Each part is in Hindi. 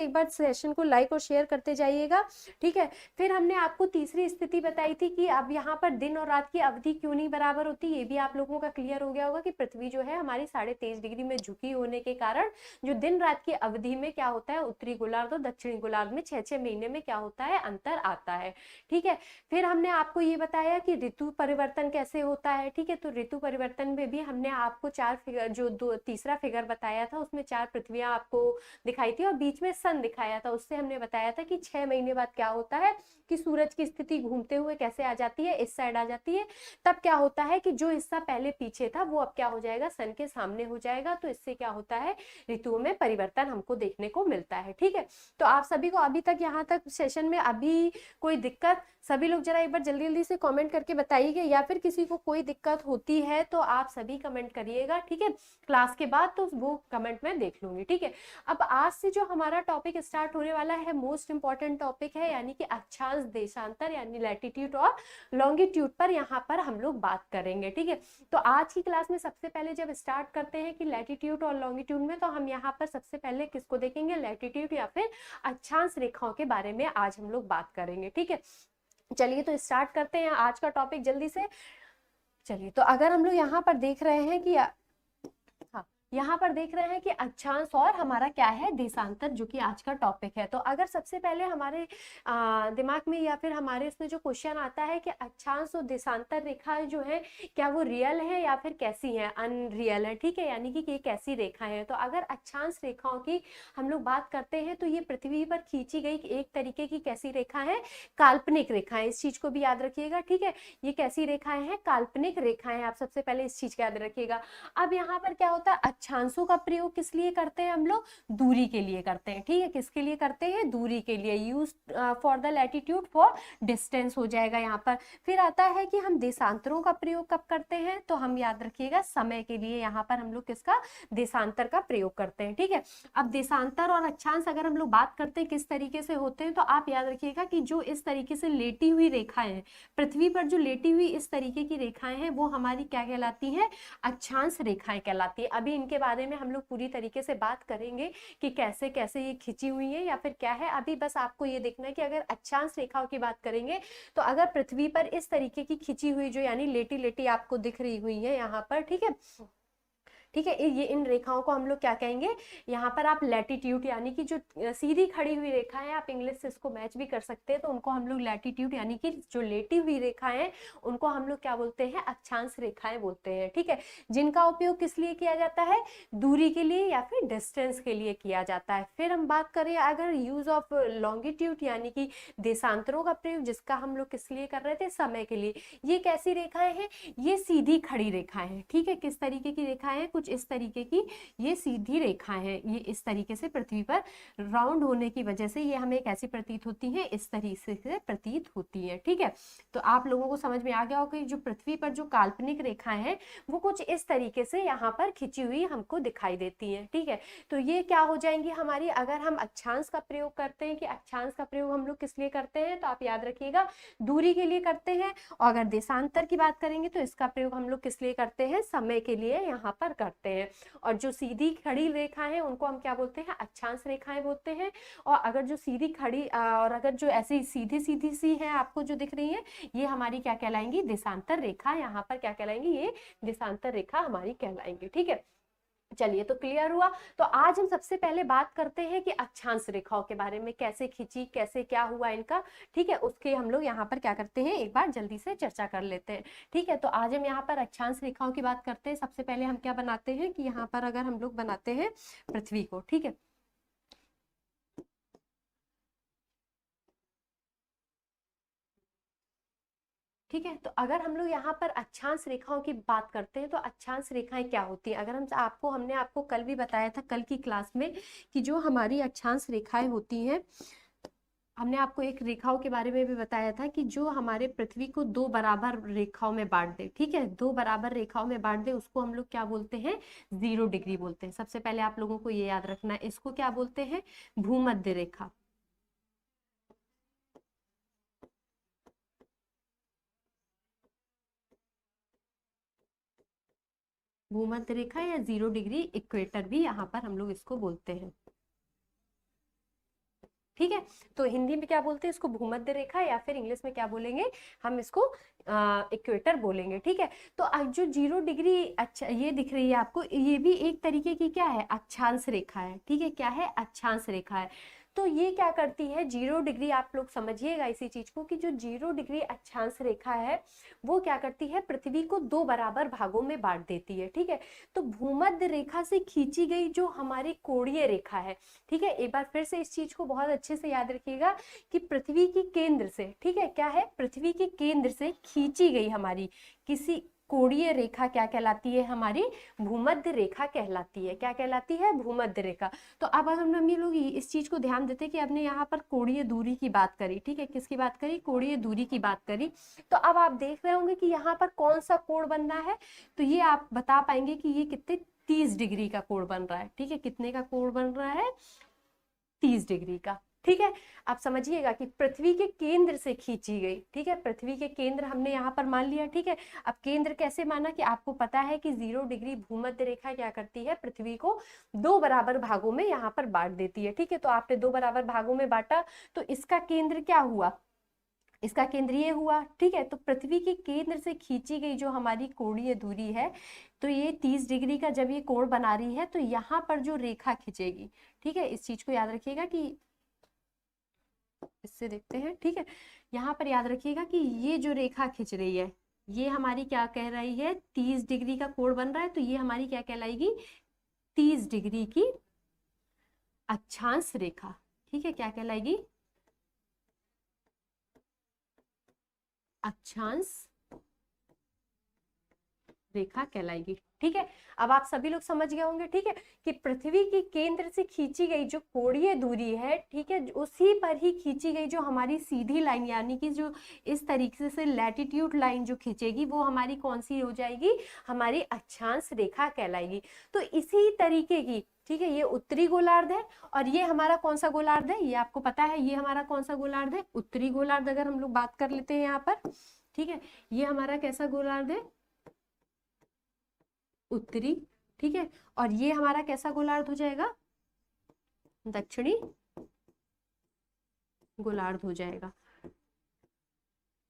एक बार सेशन को लाइक और शेयर करते जाइएगा, ठीक है। फिर हमने आपको तीसरी स्थिति बताई थी कि अब यहाँ पर दिन और रात की अवधि क्यों नहीं बराबर होती, ये भी आप लोगों का क्लियर हो गया होगा कि पृथ्वी जो है हमारी 23.5 डिग्री में झुकी होने के कारण जो दिन रात की अवधि में क्या होता है, उत्तरी गोलार्ध और दक्षिणी गोलार्ध में 6-6 महीने में क्या होता है, अंतर आता है, ठीक है। फिर हमने आपको ये बताया कि ऋतु परिवर्तन कैसे होता है, ठीक है। तो ऋतु परिवर्तन में भी हमने आपको 4 फिगर, जो तीसरा फिगर बताया था उसमें 4 पृथ्वियां आपको दिखाई थी और बीच में सन दिखाया था। उससे हमने बताया था कि 6 महीने बाद क्या होता है कि सूरज की स्थिति घूमते हुए कैसे आ जाती है, इस साइड आ जाती है। तब क्या होता है कि जो हिस्सा पहले पीछे था वो अब क्या हो जाएगा, सन के सामने हो जाएगा। तो इससे क्या होता है, ऋतुओं में परिवर्तन हमको देखने को मिलता है, ठीक है। तो आप सभी को अभी तक यहाँ तक सेशन में अभी कोई दिक्कत, सभी लोग जरा एक बार जल्दी जल्दी से कमेंट करके बताइए, या फिर किसी को कोई दिक्कत होती है तो आप सभी कमेंट करिएगा, ठीक है। क्लास के बाद तो वो कमेंट में देख लूंगी, ठीक है। अब आज से जो हमारा टॉपिक स्टार्ट होने वाला है, मोस्ट इंपॉर्टेंट टॉपिक है, यानी कि अक्षांश देशांतर यानी लैटिट्यूड और लॉन्गिट्यूड पर यहाँ पर हम लोग बात करेंगे, ठीक है। तो आज की क्लास में सबसे पहले जब स्टार्ट करते हैं कि लैटिट्यूड और लॉन्गिट्यूड में, तो हम यहाँ पर सबसे पहले किसको देखेंगे, लैटिट्यूड या फिर अक्षांश रेखाओं के बारे में आज हम लोग बात करेंगे, ठीक है। चलिए तो स्टार्ट करते हैं आज का टॉपिक जल्दी से। चलिए तो अगर हम लोग यहाँ पर देख रहे हैं कि हाँ, यहाँ पर देख रहे हैं कि अक्षांश और हमारा क्या है, देशांतर, जो कि आज का टॉपिक है। तो अगर सबसे पहले हमारे दिमाग में या फिर हमारे इसमें जो क्वेश्चन आता है कि अक्षांश और देशांतर रेखाएं जो है क्या वो रियल है या फिर कैसी है, अनरियल है, ठीक है, यानी कि ये कैसी रेखाएं हैं। तो अगर अक्षांश रेखाओं की हम लोग बात करते हैं तो ये पृथ्वी पर खींची गई एक तरीके की कैसी रेखा है, काल्पनिक रेखाएं, इस चीज को भी याद रखिएगा, ठीक है। ये कैसी रेखाएं हैं, काल्पनिक रेखाएं, आप सबसे पहले इस चीज का याद रखिएगा। अब यहाँ पर क्या होता है, अक्षांशों का प्रयोग किस लिए करते हैं हम लोग, दूरी के लिए करते हैं, ठीक है। किसके लिए करते हैं, दूरी के लिए, use for the latitude for distance हो जाएगा यहाँ पर। फिर आता है कि हम देशांतरों का प्रयोग कब करते हैं, तो हम याद रखिएगा समय के लिए यहाँ पर हम लोग किसका, देशांतर का प्रयोग करते हैं, ठीक है। अब देशांतर और अक्षांश अगर हम लोग बात करते हैं किस तरीके से होते हैं, तो आप याद रखिएगा कि जो इस तरीके से लेटी हुई रेखाएं हैं पृथ्वी पर, जो लेटी हुई इस तरीके की रेखाएं हैं वो हमारी क्या कहलाती हैं, अक्षांश रेखाएं कहलाती है। अभी इनके बारे में हम लोग पूरी तरीके से बात करेंगे कि कैसे कैसे ये खिंची हुई है या फिर क्या है। अभी बस आपको ये देखना है कि अगर अक्षांश रेखाओं की बात करेंगे तो अगर पृथ्वी पर इस तरीके की खिंची हुई जो यानी लेटी लेटी आपको दिख रही हुई है यहाँ पर, ठीक है, ठीक है, ये इन रेखाओं को हम लोग क्या कहेंगे, यहाँ पर आप लैटिट्यूड यानी कि जो सीधी खड़ी हुई रेखा है, आप इंग्लिश से इसको मैच भी कर सकते हैं, तो उनको हम लोग लैटिट्यूड यानी कि जो लेटी हुई रेखा है उनको हम लोग क्या बोलते हैं, अक्षांश रेखाएं बोलते हैं, ठीक है। जिनका उपयोग किस लिए किया जाता है, दूरी के लिए या फिर डिस्टेंस के लिए किया जाता है। फिर हम बात करें अगर यूज ऑफ लॉन्गिट्यूड यानी कि देशांतरों का प्रयोग, जिसका हम लोग किस लिए कर रहे थे, समय के लिए। ये कैसी रेखाएं हैं, ये सीधी खड़ी रेखाएं हैं, ठीक है। किस तरीके की रेखाएं हैं, कुछ इस तरीके की ये सीधी रेखाएं हैं। ये इस तरीके से पृथ्वी पर राउंड होने की वजह से ये हमें कैसी प्रतीत होती है, इस तरीके से प्रतीत होती है, ठीक है। तो आप लोगों को समझ में आ गया होगा कि जो पृथ्वी पर जो काल्पनिक रेखाएं हैं वो कुछ इस तरीके से यहाँ पर खिंची हुई हमको दिखाई देती है, ठीक है। तो ये क्या हो जाएंगी हमारी, अगर हम अक्षांश का प्रयोग करते हैं, कि अक्षांश का प्रयोग हम लोग किस लिए करते हैं, तो आप याद रखिएगा दूरी के लिए करते हैं। और अगर देशांतर की बात करेंगे तो इसका प्रयोग हम लोग किस लिए करते हैं, समय के लिए यहाँ पर करते हैं। और जो सीधी खड़ी रेखाएं हैं उनको हम क्या बोलते हैं, अक्षांश रेखाएं बोलते हैं। और अगर जो सीधी खड़ी और अगर जो ऐसी सीधी सीधी सी है आपको जो दिख रही है, ये हमारी क्या कहलाएंगी, देशांतर रेखा, यहाँ पर क्या कहलाएंगी, ये देशांतर रेखा हमारी कहलाएंगी, ठीक है। चलिए तो क्लियर हुआ। तो आज हम सबसे पहले बात करते हैं कि अक्षांश रेखाओं के बारे में, कैसे खींची, कैसे क्या हुआ इनका, ठीक है। उसके हम लोग यहाँ पर क्या करते हैं, एक बार जल्दी से चर्चा कर लेते हैं, ठीक है। तो आज हम यहाँ पर अक्षांश रेखाओं की बात करते हैं। सबसे पहले हम क्या बनाते हैं कि यहाँ पर अगर हम लोग बनाते हैं पृथ्वी को, ठीक है, ठीक है। तो अगर हम लोग यहाँ पर अक्षांश रेखाओं की बात करते हैं तो अक्षांश रेखाएं क्या होती हैं, अगर हमने आपको कल भी बताया था, कल की क्लास में, कि जो हमारी अक्षांश रेखाएं होती हैं, हमने आपको एक रेखाओं के बारे में भी बताया था कि जो हमारे पृथ्वी को दो बराबर रेखाओं में बांट दे, ठीक है, दो बराबर रेखाओं में बांट दे, उसको हम लोग क्या बोलते हैं, 0 डिग्री बोलते हैं। सबसे पहले आप लोगों को ये याद रखना है, इसको क्या बोलते हैं, भूमध्य रेखा, भूमध्य रेखा या 0 डिग्री इक्वेटर भी यहाँ पर हम लोग इसको बोलते हैं। ठीक है, तो हिंदी में क्या बोलते हैं इसको, भूमध्य रेखा, या फिर इंग्लिश में क्या बोलेंगे हम इसको, इक्वेटर बोलेंगे। ठीक है, तो अब जो 0 डिग्री अच्छा ये दिख रही है आपको, ये भी एक तरीके की क्या है, अक्षांश रेखा है। ठीक है, क्या है, अक्षांश रेखा है। तो ये क्या करती है 0 डिग्री, आप लोग समझिएगा इसी चीज को कि जो 0 डिग्री अक्षांश रेखा है वो क्या करती है, पृथ्वी को 2 बराबर भागों में बांट देती है। ठीक है, तो भूमध्य रेखा से खींची गई जो हमारी कोणीय रेखा है, ठीक है, एक बार फिर से इस चीज को बहुत अच्छे से याद रखिएगा कि पृथ्वी के केंद्र से, ठीक है, क्या है, पृथ्वी के केंद्र से खींची गई हमारी किसी कोणीय रेखा क्या कहलाती है, हमारी भूमध्य रेखा कहलाती है। क्या कहलाती है, भूमध्य रेखा। तो अब अगर हम ये लोग इस चीज को ध्यान देते कि आपने यहाँ पर कोणीय दूरी की बात करी, ठीक है, किसकी बात करी, कोणीय दूरी की बात करी, तो अब आप देख रहे होंगे कि यहाँ पर कौन सा कोण बनना है, तो ये आप बता पाएंगे कि ये कितने, 30 डिग्री का कोण बन रहा है। ठीक है, कितने का कोण बन रहा है, 30 डिग्री का। ठीक है, आप समझिएगा कि पृथ्वी के केंद्र से खींची गई, ठीक है, पृथ्वी के केंद्र हमने यहाँ पर मान लिया। ठीक है, अब केंद्र कैसे माना कि आपको पता है कि 0 डिग्री भूमध्य रेखा क्या करती है, पृथ्वी को 2 बराबर भागों में यहाँ पर बांट देती है। ठीक है, तो आपने 2 बराबर भागों में बांटा, तो इसका केंद्र क्या हुआ, इसका केंद्र ये हुआ। ठीक है, तो पृथ्वी के केंद्र से खींची गई जो हमारी कोणीय दूरी है, तो ये 30 डिग्री का जब ये कोण बना रही है, तो यहाँ पर जो रेखा खींचेगी, ठीक है, इस चीज को याद रखिएगा कि इससे देखते हैं। ठीक है, यहाँ पर याद रखिएगा कि ये जो रेखा खींच रही है ये हमारी क्या कह रही है, 30 डिग्री का कोण बन रहा है, तो ये हमारी क्या कहलाएगी, 30 डिग्री की अक्षांश रेखा। ठीक है, क्या कहलाएगी, अक्षांश रेखा कहलाएगी। ठीक है, अब आप सभी लोग समझ गए होंगे। ठीक है, कि पृथ्वी के केंद्र से खींची गई जो कोणीय दूरी है, ठीक है, उसी पर ही खींची गई जो हमारी सीधी लाइन, यानी कि जो इस तरीके से लैटिट्यूड लाइन जो खींचेगी वो हमारी कौन सी हो जाएगी, हमारी अक्षांश रेखा कहलाएगी। तो इसी तरीके की, ठीक है, ये उत्तरी गोलार्ध है और ये हमारा कौन सा गोलार्ध है, ये आपको पता है, ये हमारा कौन सा गोलार्ध है, उत्तरी गोलार्ध। अगर हम लोग बात कर लेते हैं यहाँ पर, ठीक है, ये हमारा कैसा गोलार्ध है, उत्तरी। ठीक है, और ये हमारा कैसा गोलार्ध हो जाएगा, दक्षिणी गोलार्ध हो जाएगा।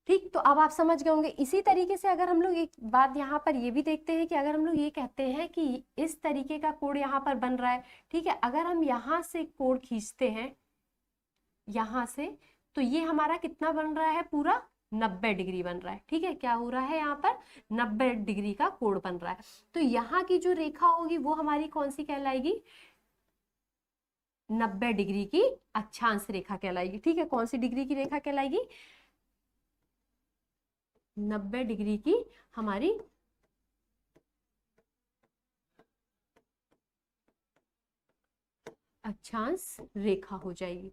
ठीक, तो अब आप समझ गए होंगे। इसी तरीके से अगर हम लोग एक बात यहाँ पर ये भी देखते हैं कि अगर हम लोग ये कहते हैं कि इस तरीके का कोण यहाँ पर बन रहा है, ठीक है, अगर हम यहाँ से कोण खींचते हैं यहाँ से, तो ये हमारा कितना बन रहा है, पूरा 90 डिग्री बन रहा है। ठीक है, क्या हो रहा है यहाँ पर, 90 डिग्री का कोण बन रहा है। तो यहाँ की जो रेखा होगी वो हमारी कौन सी कहलाएगी, 90 डिग्री की अक्षांश रेखा कहलाएगी। ठीक है, कौन सी डिग्री की रेखा कहलाएगी, 90 डिग्री की हमारी अक्षांश रेखा हो जाएगी।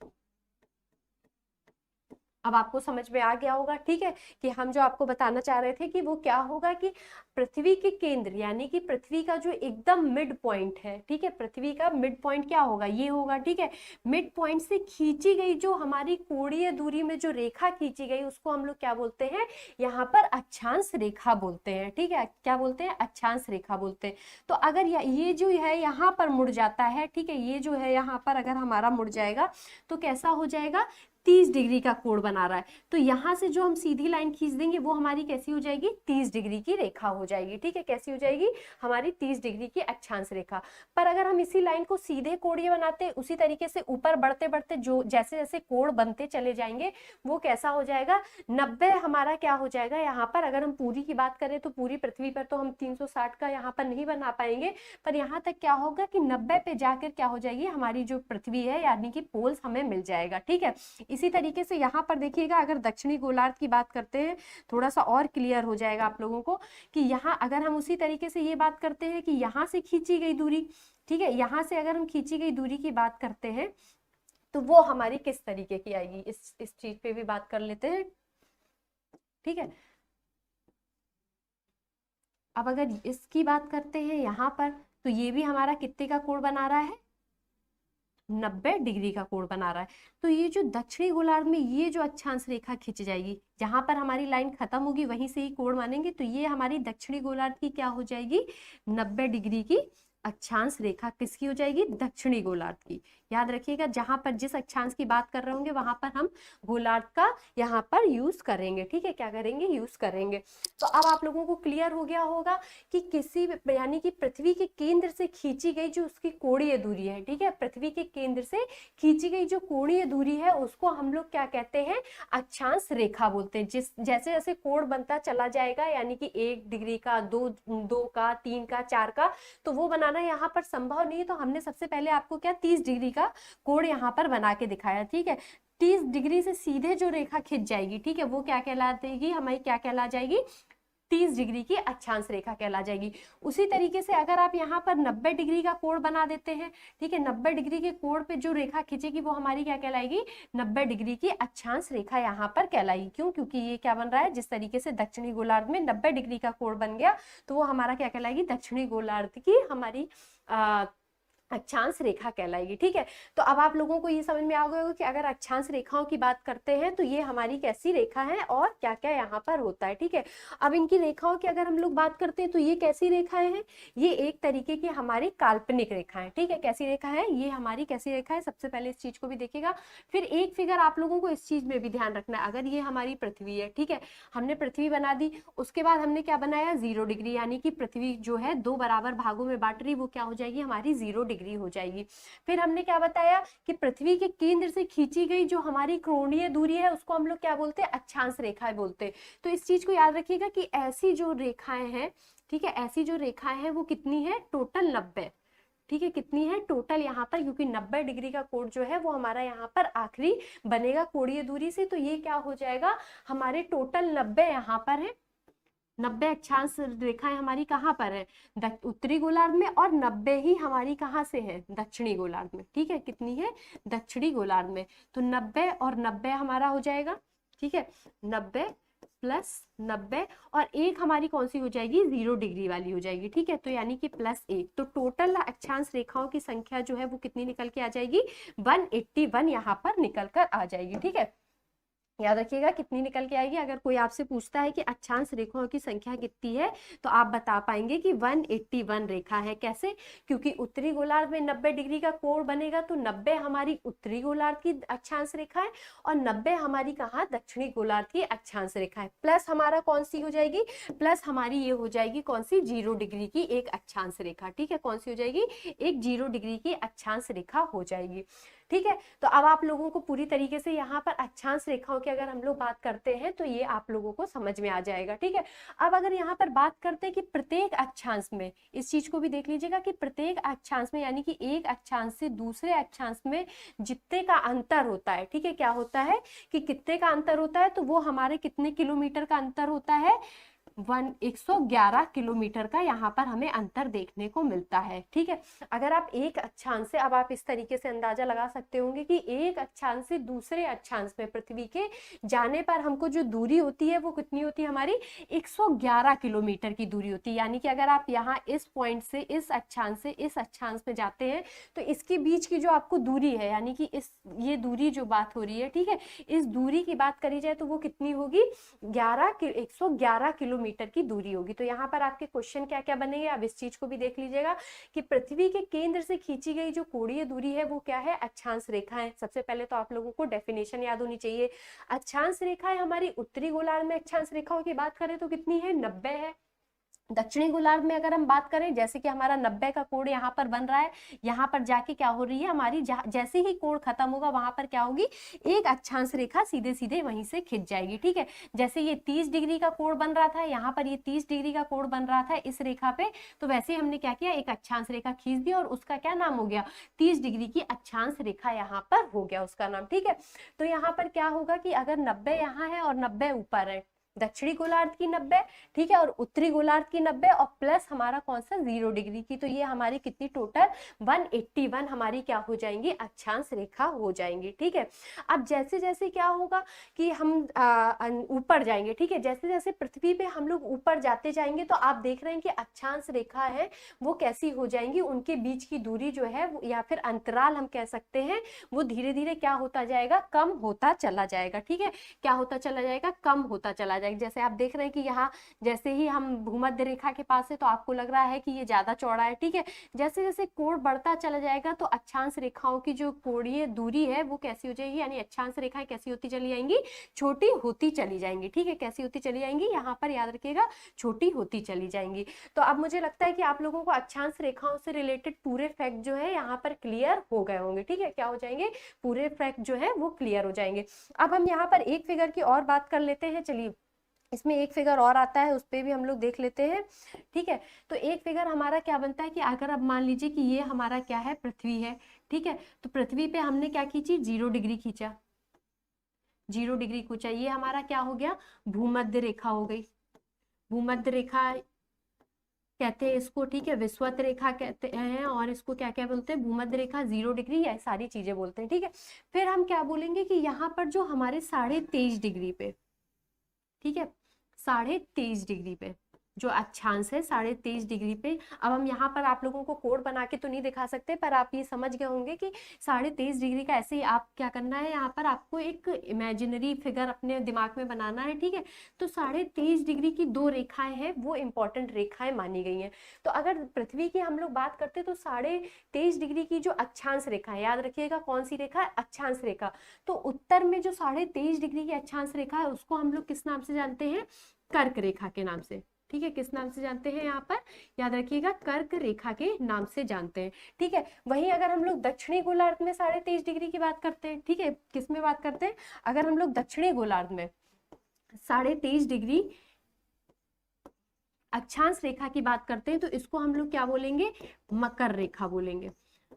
अब आपको समझ में आ गया होगा। ठीक है, कि हम जो आपको बताना चाह रहे थे कि वो क्या होगा कि पृथ्वी के केंद्र, यानी कि पृथ्वी का जो एकदम मिड पॉइंट है, ठीक है, पृथ्वी का मिड पॉइंट क्या होगा, ये होगा। ठीक है, मिड पॉइंट से खींची गई जो हमारी कोणीय दूरी में जो रेखा खींची गई उसको हम लोग क्या बोलते हैं, यहाँ पर अक्षांश रेखा बोलते हैं। ठीक है, क्या बोलते हैं, अक्षांश रेखा बोलते हैं। तो अगर ये जो है यहाँ पर मुड़ जाता है, ठीक है, ये जो है यहाँ पर अगर हमारा मुड़ जाएगा तो कैसा हो जाएगा, 30 डिग्री का कोण बना रहा है। तो यहाँ से जो हम सीधी लाइन खींच देंगे वो हमारी कैसी हो जाएगी, 30 डिग्री की रेखा हो जाएगी। ठीक है, कैसी हो जाएगी, हमारी 30 डिग्री की अक्षांश रेखा। पर अगर हम इसी लाइन को सीधे कोणीय बनाते हैं, उसी तरीके से ऊपर बढ़ते बढ़ते जो जैसे जैसे कोण बनते चले जाएंगे वो कैसा हो जाएगा, 90 हमारा क्या हो जाएगा। यहाँ पर अगर हम पूरी की बात करें तो पूरी पृथ्वी पर तो हम 360 का यहाँ पर नहीं बना पाएंगे, पर यहाँ तक क्या होगा कि 90 पे जाकर क्या हो जाएगी हमारी जो पृथ्वी है, यानी कि पोल्स हमें मिल जाएगा। ठीक है, इसी तरीके से यहाँ पर देखिएगा, अगर दक्षिणी गोलार्ध की बात करते हैं थोड़ा सा और क्लियर हो जाएगा आप लोगों को कि यहाँ अगर हम उसी तरीके से ये बात करते हैं कि यहाँ से खींची गई दूरी, ठीक है, यहाँ से अगर हम खींची गई दूरी की बात करते हैं तो वो हमारी किस तरीके की आएगी, इस चीज पे भी बात कर लेते हैं। ठीक है, अब अगर इसकी बात करते हैं यहाँ पर तो ये भी हमारा कितने का कोण बना रहा है, 90 डिग्री का कोण बना रहा है। तो ये जो दक्षिणी गोलार्ध में ये जो अक्षांश रेखा खिंच जाएगी, जहां पर हमारी लाइन खत्म होगी वहीं से ही कोण मानेंगे, तो ये हमारी दक्षिणी गोलार्ध की क्या हो जाएगी, 90 डिग्री की अक्षांश रेखा किसकी हो जाएगी, दक्षिणी गोलार्ध की। याद रखिएगा, जहां पर जिस अक्षांश की बात कर रहे होंगे वहां पर हम गोलार्ध का यहाँ पर यूज करेंगे, ठीक है, क्या करेंगे, यूज करेंगे। तो अब आप लोगों को क्लियर हो गया होगा कि किसी यानी कि पृथ्वी के केंद्र से खींची गई जो उसकी कोणीय दूरी है, ठीक है, पृथ्वी के केंद्र से खींची गई जो कोणीय दूरी है उसको हम लोग क्या कहते हैं, अक्षांश रेखा बोलते हैं। जिस जैसे जैसे कोण बनता चला जाएगा, यानी कि 1 डिग्री का, 2 का, 3 का, 4 का, तो वो बनाना यहाँ पर संभव नहीं है। तो हमने सबसे पहले आपको क्या 30 डिग्री का कोण यहाँ पर बना के दिखाया, ठीक है। 30 डिग्री से सीधे जो रेखा खिंच जाएगी, ठीक है, वो क्या कहलाएगी, हमारी क्या कहला जाएगी, 30 डिग्री की अक्षांश रेखा कहला जाएगी। उसी तरीके से अगर आप यहाँ पर 90 डिग्री का कोण बना देते हैं, ठीक है, 90 डिग्री के कोण पे जो रेखा खींचेगी वो हमारी क्या कहलाएगी, 90 डिग्री की अक्षांश रेखा यहाँ पर कहलाएगी। क्यों, क्योंकि ये क्या बन रहा है, जिस तरीके से दक्षिणी गोलार्ध में 90 डिग्री का कोण बन गया तो वो हमारा क्या कहलाएगी, दक्षिणी गोलार्ध की हमारी अक्षांश रेखा कहलाएगी, ठीक है। तो अब आप लोगों को ये समझ में आ गया होगा कि अगर अक्षांश रेखाओं की बात करते हैं तो ये हमारी कैसी रेखा है और क्या क्या यहाँ पर होता है, ठीक है। अब इनकी रेखाओं की अगर हम लोग बात करते हैं तो ये कैसी रेखाएं हैं, ये एक तरीके की हमारी काल्पनिक रेखाएं, ठीक है। कैसी रेखा है, ये हमारी कैसी रेखा है, सबसे पहले इस चीज को भी देखिएगा। फिर एक फिगर आप लोगों को इस चीज में भी ध्यान रखना है, अगर ये हमारी पृथ्वी है, ठीक है, हमने पृथ्वी बना दी, उसके बाद हमने क्या बनाया, 0 डिग्री, यानी कि पृथ्वी जो है 2 बराबर भागों में बांट रही, वो क्या हो जाएगी, हमारी 0 डिग्री हो जाएगी। फिर हमने क्या बताया कि पृथ्वी के केंद्र से खींची गई जो हमारी कोणीय दूरी है उसको हम लोग क्या बोलते हैं, अक्षांश रेखाएं बोलते हैं। तो इस चीज को याद रखिएगा कि ऐसी जो रेखाएं हैं, ठीक है, ऐसी जो रेखाएं हैं वो कितनी है, टोटल 90, ठीक है, कितनी है टोटल यहाँ पर, क्योंकि 90 डिग्री का कोण जो है वो हमारा यहाँ पर आखिरी बनेगा कोणीय दूरी से, तो ये क्या हो जाएगा, हमारे टोटल 90 यहाँ पर है। 90 अक्षांश रेखाएं हमारी कहाँ पर है, उत्तरी गोलार्ध में, और 90 ही हमारी कहाँ से है, दक्षिणी गोलार्ध में, ठीक है, कितनी है, दक्षिणी गोलार्ध में। तो 90 और 90 हमारा हो जाएगा, ठीक है, 90 प्लस 90 और एक हमारी कौन सी हो जाएगी, 0 डिग्री वाली हो जाएगी, ठीक है, तो यानी कि +1। तो टोटल अक्षांश रेखाओं की संख्या जो है वो कितनी निकल के आ जाएगी, 181 यहाँ पर निकल कर आ जाएगी, ठीक है। याद रखिएगा कितनी निकल के आएगी। अगर कोई आपसे पूछता है कि अक्षांश रेखाओं की संख्या कितनी है तो आप बता पाएंगे कि 181 रेखा है। कैसे, क्योंकि उत्तरी गोलार्ध में 90 डिग्री का कोण बनेगा तो 90 हमारी उत्तरी गोलार्ध की अक्षांश रेखा है और 90 हमारी कहाँ, दक्षिणी गोलार्ध की अक्षांश रेखा है। प्लस हमारा कौन सी हो जाएगी, प्लस हमारी ये हो जाएगी कौन सी, 0 डिग्री की एक अक्षांश रेखा, ठीक है, कौन सी हो जाएगी, एक 0 डिग्री की अक्षांश रेखा हो जाएगी, ठीक है। तो अब आप लोगों को पूरी तरीके से यहाँ पर अक्षांश रेखाओं की अगर हम लोग बात करते हैं तो ये आप लोगों को समझ में आ जाएगा, ठीक है। अब अगर यहाँ पर बात करते हैं कि प्रत्येक अक्षांश में, इस चीज को भी देख लीजिएगा कि प्रत्येक अक्षांश में, यानी कि एक अक्षांश से दूसरे अक्षांश में जितने का अंतर होता है, ठीक है, क्या होता है कि कितने का अंतर होता है, तो वो हमारे कितने किलोमीटर का अंतर होता है, 111 किलोमीटर का यहाँ पर हमें अंतर देखने को मिलता है, ठीक है। अगर आप एक अक्षांश से, अब आप इस तरीके से अंदाजा लगा सकते होंगे कि एक अक्षांश से दूसरे अक्षांश में पृथ्वी के जाने पर हमको जो दूरी होती है वो कितनी होती है, हमारी 111 किलोमीटर की दूरी होती है। यानी कि अगर आप यहाँ इस पॉइंट से इस अक्षांश से इस अक्षांश में जाते हैं तो इसके बीच की जो आपको दूरी है, यानी कि ये दूरी जो बात हो रही है, ठीक है, इस दूरी की बात करी जाए तो वो कितनी होगी, 111 किलोमीटर की दूरी होगी। तो यहाँ पर आपके क्वेश्चन क्या क्या बनेंगे, अब इस चीज को भी देख लीजिएगा कि पृथ्वी के केंद्र से खींची गई जो कोणीय दूरी है वो क्या है, अक्षांश रेखा है। सबसे पहले तो आप लोगों को डेफिनेशन याद होनी चाहिए। अक्षांश रेखा है हमारी उत्तरी गोलार्ध में, अक्षांश रेखाओं की बात करें तो कितनी है, 90 है। दक्षिणी गोलार्ध में अगर हम बात करें, जैसे कि हमारा 90 का कोण यहाँ पर बन रहा है, यहाँ पर जाके क्या हो रही है हमारी, जैसे ही कोण खत्म होगा वहां पर क्या होगी, एक अक्षांश रेखा सीधे सीधे वहीं से खिंच जाएगी, ठीक है। जैसे ये 30 डिग्री का कोण बन रहा था, यहाँ पर ये 30 डिग्री का कोण बन रहा था इस रेखा पे, तो वैसे हमने क्या किया, एक अक्षांश रेखा खींच दी और उसका क्या नाम हो गया, 30 डिग्री की अक्षांश रेखा यहाँ पर हो गया उसका नाम, ठीक है। तो यहाँ पर क्या होगा कि अगर 90 यहाँ है और 90 ऊपर है, दक्षिणी गोलार्ध की 90, ठीक है, और उत्तरी गोलार्ध की 90 और प्लस हमारा कौन सा, 0 डिग्री की, तो ये हमारी कितनी टोटल 181 हमारी क्या हो जाएंगी, अक्षांश रेखा हो जाएंगी, ठीक है। अब जैसे जैसे क्या होगा कि हम ऊपर जाएंगे, ठीक है, जैसे जैसे पृथ्वी पे हम लोग ऊपर जाते जाएंगे तो आप देख रहे हैं कि अक्षांश रेखा है वो कैसी हो जाएंगी, उनके बीच की दूरी जो है या फिर अंतराल हम कह सकते हैं, वो धीरे धीरे क्या होता जाएगा, कम होता चला जाएगा, ठीक है, क्या होता चला जाएगा, कम होता चला जाएगा। जाएगा। जैसे आप देख रहे हैं कि यहाँ जैसे ही हम भूमध्य रेखा के पास है तो आपको लग रहा है कि ये ज्यादा चौड़ा है, ठीक है। जैसे जैसे कोण बढ़ता चला जाएगा तो अक्षांश रेखाओं की जो कोणीय दूरी है वो कैसी हो जाएगी, यानी अक्षांश रेखाएं कैसी होती चली जाएंगी, छोटी होती चली जाएंगी, ठीक है। कैसी होती चली जाएंगी, यहाँ पर याद रखिएगा, छोटी होती चली जाएंगी। तो अब मुझे लगता है कि आप लोगों को अक्षांश रेखाओं से रिलेटेड पूरे फैक्ट जो है यहाँ पर क्लियर हो गए होंगे, ठीक है। क्या हो जाएंगे, पूरे फैक्ट जो है वो क्लियर हो जाएंगे। अब हम यहाँ पर एक फिगर की और बात कर लेते हैं। चलिए, इसमें एक फिगर और आता है, उस पर भी हम लोग देख लेते हैं, ठीक है। तो एक फिगर हमारा क्या बनता है कि अगर अब मान लीजिए कि ये हमारा क्या है, पृथ्वी है, ठीक है। तो पृथ्वी पे हमने क्या खींची, 0 डिग्री खींचा, 0 डिग्री खींचा, ये हमारा क्या हो गया, भूमध्य रेखा हो गई। भूमध्य रेखा कहते हैं इसको, ठीक है, विषुवत रेखा कहते हैं, और इसको क्या क्या बोलते हैं, भूमध्य रेखा, 0 डिग्री, ये सारी चीजें बोलते हैं, ठीक है। फिर हम क्या बोलेंगे कि यहाँ पर जो हमारे 23.5 डिग्री पे, ठीक है, 23.5 डिग्री पे जो अक्षांश है, 23.5 डिग्री पे, अब हम यहाँ पर आप लोगों को कोड बना के तो नहीं दिखा सकते, पर आप ये समझ गए होंगे कि 23.5 डिग्री का ऐसे ही आप क्या करना है, यहाँ पर आपको एक इमेजिनरी फिगर अपने दिमाग में बनाना है, ठीक है। तो 23.5 डिग्री की 2 रेखाएं हैं, वो इंपॉर्टेंट रेखाएं मानी गई हैं। तो अगर पृथ्वी की हम लोग बात करते तो 23.5 डिग्री की जो अक्षांश रेखा है, याद रखिएगा कौन सी रेखा है, अक्षांश रेखा। तो उत्तर में जो 23.5 डिग्री की अक्षांश रेखा है उसको हम लोग किस नाम से जानते हैं, कर्क रेखा के नाम से, ठीक है। किस नाम से जानते हैं, यहाँ पर याद रखिएगा, कर्क रेखा के नाम से जानते हैं, ठीक है। वहीं अगर हम लोग दक्षिणी गोलार्ध में 23.5 डिग्री की बात करते हैं, ठीक है, किस में बात करते हैं, अगर हम लोग दक्षिणी गोलार्ध में 23.5 डिग्री अक्षांश रेखा की बात करते हैं तो इसको हम लोग क्या बोलेंगे, मकर रेखा बोलेंगे।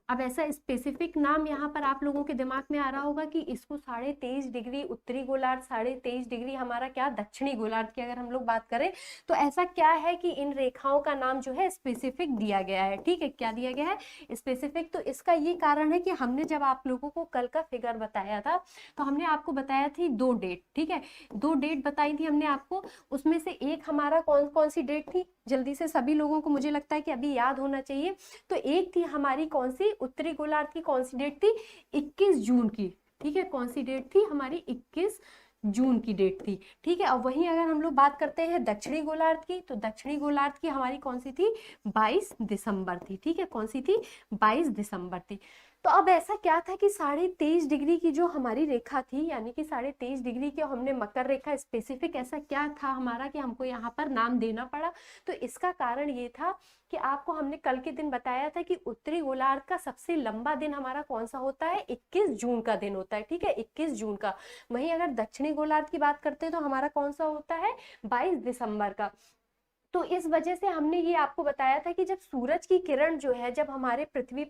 अब ऐसा स्पेसिफिक नाम यहाँ पर आप लोगों के दिमाग में आ रहा होगा कि इसको 23.5 डिग्री उत्तरी गोलार्ध, 23.5 डिग्री हमारा क्या दक्षिणी गोलार्ध की अगर हम लोग बात करें तो ऐसा क्या है कि इन रेखाओं का नाम जो है स्पेसिफिक दिया गया है, ठीक है। क्या दिया गया है, स्पेसिफिक। तो इसका ये कारण है कि हमने जब आप लोगों को कल का फिगर बताया था तो हमने आपको बताया थी 2 डेट, ठीक है, 2 डेट बताई थी हमने आपको। उसमें से एक हमारा कौन कौन सी डेट थी, जल्दी से सभी लोगों को मुझे लगता है कि अभी याद होना चाहिए। तो एक थी हमारी कौन सी, उत्तरी गोलार्ध की कौन सी डेट थी, 21 जून की, ठीक है। कौन सी डेट थी हमारी, 21 जून की डेट थी, ठीक है। और वहीं अगर हम लोग बात करते हैं दक्षिणी गोलार्ध की, तो दक्षिणी गोलार्ध की हमारी कौन सी थी, 22 दिसंबर थी, ठीक है। कौन सी थी, 22 दिसंबर थी। तो अब ऐसा क्या था कि 23.5 डिग्री की जो हमारी रेखा थी, यानी कि 23.5 डिग्री की हमने मकर रेखा, स्पेसिफिक ऐसा क्या था हमारा कि हमको यहाँ पर नाम देना पड़ा। तो इसका कारण ये था कि आपको हमने कल के दिन बताया था कि उत्तरी गोलार्ध का सबसे लंबा दिन हमारा कौन सा होता है, 21 जून का दिन होता है, ठीक है, 21 जून का। वहीं अगर दक्षिणी गोलार्ध की बात करते हैं तो हमारा कौन सा होता है, 22 दिसंबर का। तो इस वजह से हमने ये आपको बताया था कि जब सूरज की किरण जो है, जब हमारे पृथ्वी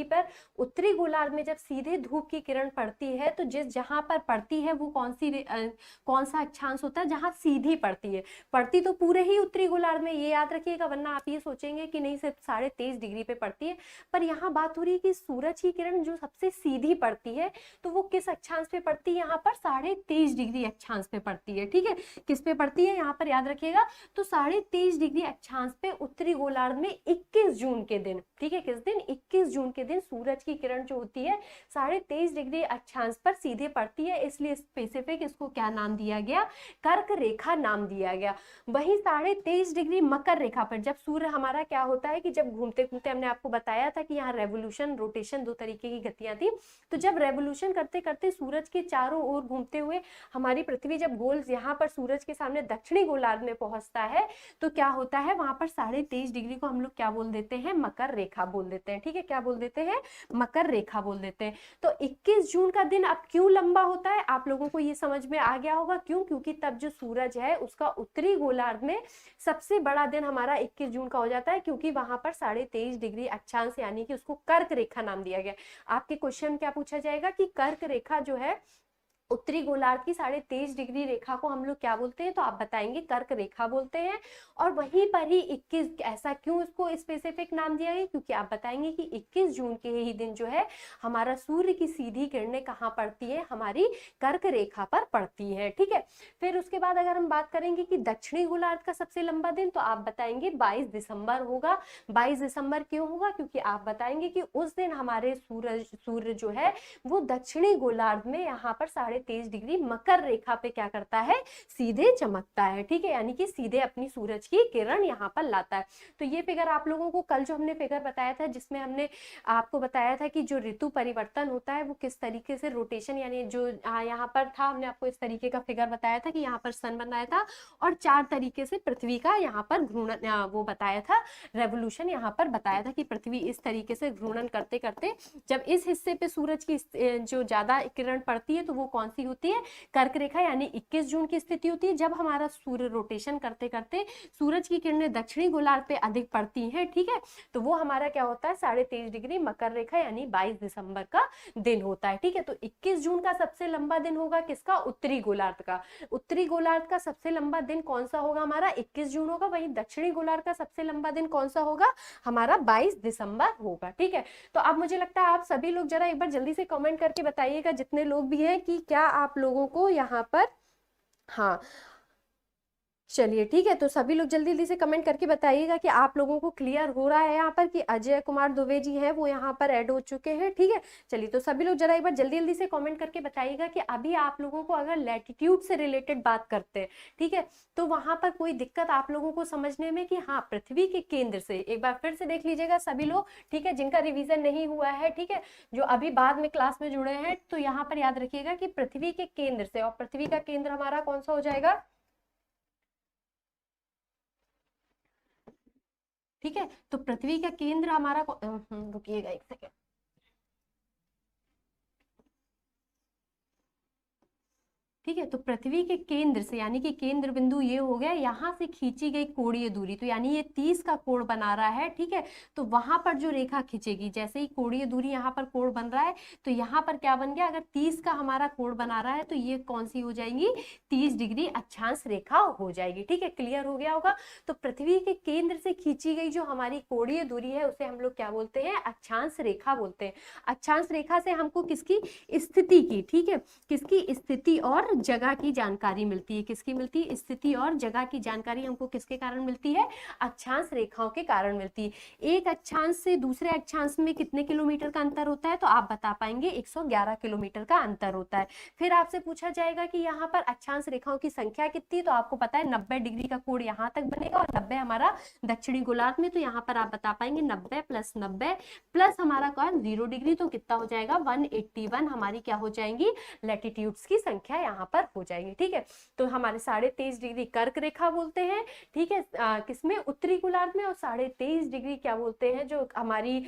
पर उत्तरी गोलार्ध में जब सीधे धूप की किरण पड़ती है तो जहां पर पड़ती है वो कौन सा अक्षांश होता है, जहां सीधी पड़ती है। पड़ती तो पूरे ही उत्तरी गोलार्ध में, ये याद रखिएगा, वरना आप ये सोचेंगे कि नहीं सिर्फ 23.5 डिग्री पे पड़ती है। पर यहाँ बात हो रही है कि सूरज की किरण जो सबसे सीधी पड़ती है तो वो किस अक्षांश पे पड़ती है, यहाँ पर 23.5 डिग्री अक्षांश पे पड़ती है, ठीक है। किस पे पड़ती है यहाँ पर याद रखिएगा, तो 23.5 डिग्री अक्षांश पे उत्तरी गोलार्ध में 21 जून के दिन, ठीक है, किस दिन, 21 जून के दिन सूरज की किरण जो होती है 23.5 डिग्री अक्षांश पर सीधे पड़ती है, इसलिए स्पेसिफिक इसको क्या नाम दिया गया, कर्क रेखा नाम दिया गया। वहीं 23.5 डिग्री मकर रेखा पर जब सूर्य हमारा क्या होता है कि जब घूमते घूमते, हमने आपको बताया था कि यहाँ रेवोल्यूशन, रोटेशन, 2 तरीके की गतियां थी। तो जब रेवोल्यूशन करते करते सूरज के चारों ओर घूमते हुए हमारी पृथ्वी जब गोल यहाँ पर सूरज के सामने दक्षिणी गोलार्ध में पहुंचता है तो क्या होता है, वहां पर 23.5 डिग्री को हम लोग क्या बोल देते हैं, मकर रेखा बोल देते हैं, ठीक है। क्या बोल देते हैं, मकर रेखा बोल देते हैं। तो 21 जून का दिन अब क्यों लंबा होता है, आप लोगों को ये समझ में आ गया होगा क्यों, क्योंकि तब जो सूरज है उसका उत्तरी गोलार्ध में सबसे बड़ा दिन हमारा 21 जून का हो जाता है, क्योंकि वहां पर 23.5 डिग्री अक्षांश, यानी कि उसको कर्क रेखा नाम दिया गया। आपके क्वेश्चन क्या पूछा जाएगा कि कर्क रेखा जो है उत्तरी गोलार्ध की 23.5 डिग्री रेखा को हम लोग क्या बोलते हैं, तो आप बताएंगे कर्क रेखा बोलते हैं। और वहीं पर ही 21, ऐसा क्यों इसको स्पेसिफिक नाम दिया गया, क्योंकि आप बताएंगे कि 21 जून के ही दिन जो है हमारा सूर्य की सीधी किरणें कहाँ पड़ती है, हमारी कर्क रेखा पर पड़ती है, ठीक है। फिर उसके बाद अगर हम बात करेंगे कि दक्षिणी गोलार्ध का सबसे लंबा दिन, तो आप बताएंगे 22 दिसंबर होगा। 22 दिसंबर क्यों होगा, क्योंकि आप बताएंगे कि उस दिन हमारे सूर्य जो है वो दक्षिणी गोलार्ध में यहाँ पर 23.5 डिग्री मकर रेखा पे क्या करता है, सीधे चमकता है, ठीक है, यानी कि सीधे अपनी सूरज की किरण यहाँ पर लाता है। तो ये फिगर आप लोगों को कल जो हमने फिगर बताया था, जिसमें हमने आपको बताया था कि जो ऋतु परिवर्तन होता है वो किस तरीके से रोटेशन, यानी जो यहाँ पर था, हमने आपको इस तरीके का फिगर बताया था कि यहाँ पर सन बनाया था और 4 तरीके से पृथ्वी का यहाँ पर घूर्णन वो बताया था, रेवोल्यूशन यहाँ पर बताया था कि पृथ्वी इस तरीके से घूर्णन करते करते जब इस हिस्से पे सूरज की जो ज्यादा किरण पड़ती है तो वो कौन सी होती है, कर्क रेखा, यानी 21 जून की स्थिति होती है। जब हमारा सूर्य रोटेशन करते करते सूरज की किरणें दक्षिणी गोलार्ध पे अधिक पड़ती हैं, ठीक है, तो वो हमारा क्या होता है, 23.5 डिग्री मकर रेखा, यानी 22 दिसंबर का दिन होता है, ठीक है। तो 21 जून का सबसे लंबा दिन होगा किसका, उत्तरी गोलार्ध का। उत्तरी गोलार्ध का सबसे लंबा दिन कौन सा होगा, हमारा 21 जून होगा। वहीं दक्षिणी गोलार्ध का सबसे लंबा दिन कौन सा होगा, हमारा 22 दिसंबर होगा, ठीक है। तो अब मुझे लगता है आप सभी लोग जरा एक बार जल्दी से कमेंट करके बताइएगा, जितने लोग भी हैं, कि क्या आप लोगों को यहाँ पर, हाँ चलिए ठीक है, तो सभी लोग जल्दी जल्दी से कमेंट करके बताइएगा कि आप लोगों को क्लियर हो रहा है यहाँ पर, कि अजय कुमार दुबे जी हैं वो यहाँ पर ऐड हो चुके हैं, ठीक है। चलिए तो सभी लोग जरा एक बार जल्दी जल्दी से कमेंट करके बताइएगा कि अभी आप लोगों को अगर लैटिट्यूड से रिलेटेड बात करते हैं, ठीक है, तो वहां पर कोई दिक्कत आप लोगों को समझने में, कि हाँ पृथ्वी के केंद्र से, एक बार फिर से देख लीजिएगा सभी लोग, ठीक है, जिनका रिविजन नहीं हुआ है, ठीक है, जो अभी बाद में क्लास में जुड़े हैं, तो यहाँ पर याद रखिएगा कि पृथ्वी के केंद्र से, और पृथ्वी का केंद्र हमारा कौन सा हो जाएगा, ठीक है। तो पृथ्वी का केंद्र हमारा रुकिएगा एक सेकेंड, ठीक है। तो पृथ्वी के केंद्र से, यानी कि केंद्र बिंदु ये हो गया, यहाँ से खींची गई कोणीय दूरी, तो यानी ये 30 का कोण बना रहा है, ठीक है। तो वहां पर जो रेखा खींचेगी, जैसे ही कोणीय दूरी यहाँ पर कोण बन रहा है, तो यहाँ पर क्या बन गया, अगर 30 का हमारा कोण बना रहा है तो ये कौन सी हो जाएगी, 30 डिग्री अक्षांश रेखा हो जाएगी, ठीक है। क्लियर हो गया होगा। तो पृथ्वी के केंद्र से खींची गई जो हमारी कोणीय दूरी है उसे हम लोग क्या बोलते हैं, अक्षांश रेखा बोलते हैं। अक्षांश रेखा से हमको किसकी स्थिति की, ठीक है, किसकी स्थिति और जगह की जानकारी मिलती है, किसकी मिलती है, स्थिति और जगह की जानकारी हमको किसके कारण मिलती है, अक्षांश रेखाओं के कारण मिलती है। एक अक्षांश से दूसरे अक्षांश में कितने किलोमीटर का अंतर होता है, तो आप बता पाएंगे 111 किलोमीटर का अंतर होता है। फिर आपसे पूछा जाएगा कि यहाँ पर अक्षांश रेखाओं की संख्या कितनी, तो आपको पता है 90 डिग्री का कोण यहाँ तक बनेगा और 90 हमारा दक्षिणी गोलार्ध में, तो यहाँ पर आप बता पाएंगे 90 प्लस 90 प्लस हमारा कौन 0 डिग्री, तो कितना हो जाएगा 181 हमारी क्या हो जाएंगी, लैटिट्यूड्स की संख्या यहाँ पर हो जाएगी, ठीक है। तो हमारे 23.5 डिग्री कर्क रेखा बोलते हैं, ठीक है, किसमें, उत्तरी गोलार्ध में। और 23.5 डिग्री क्या बोलते हैं, जो हमारी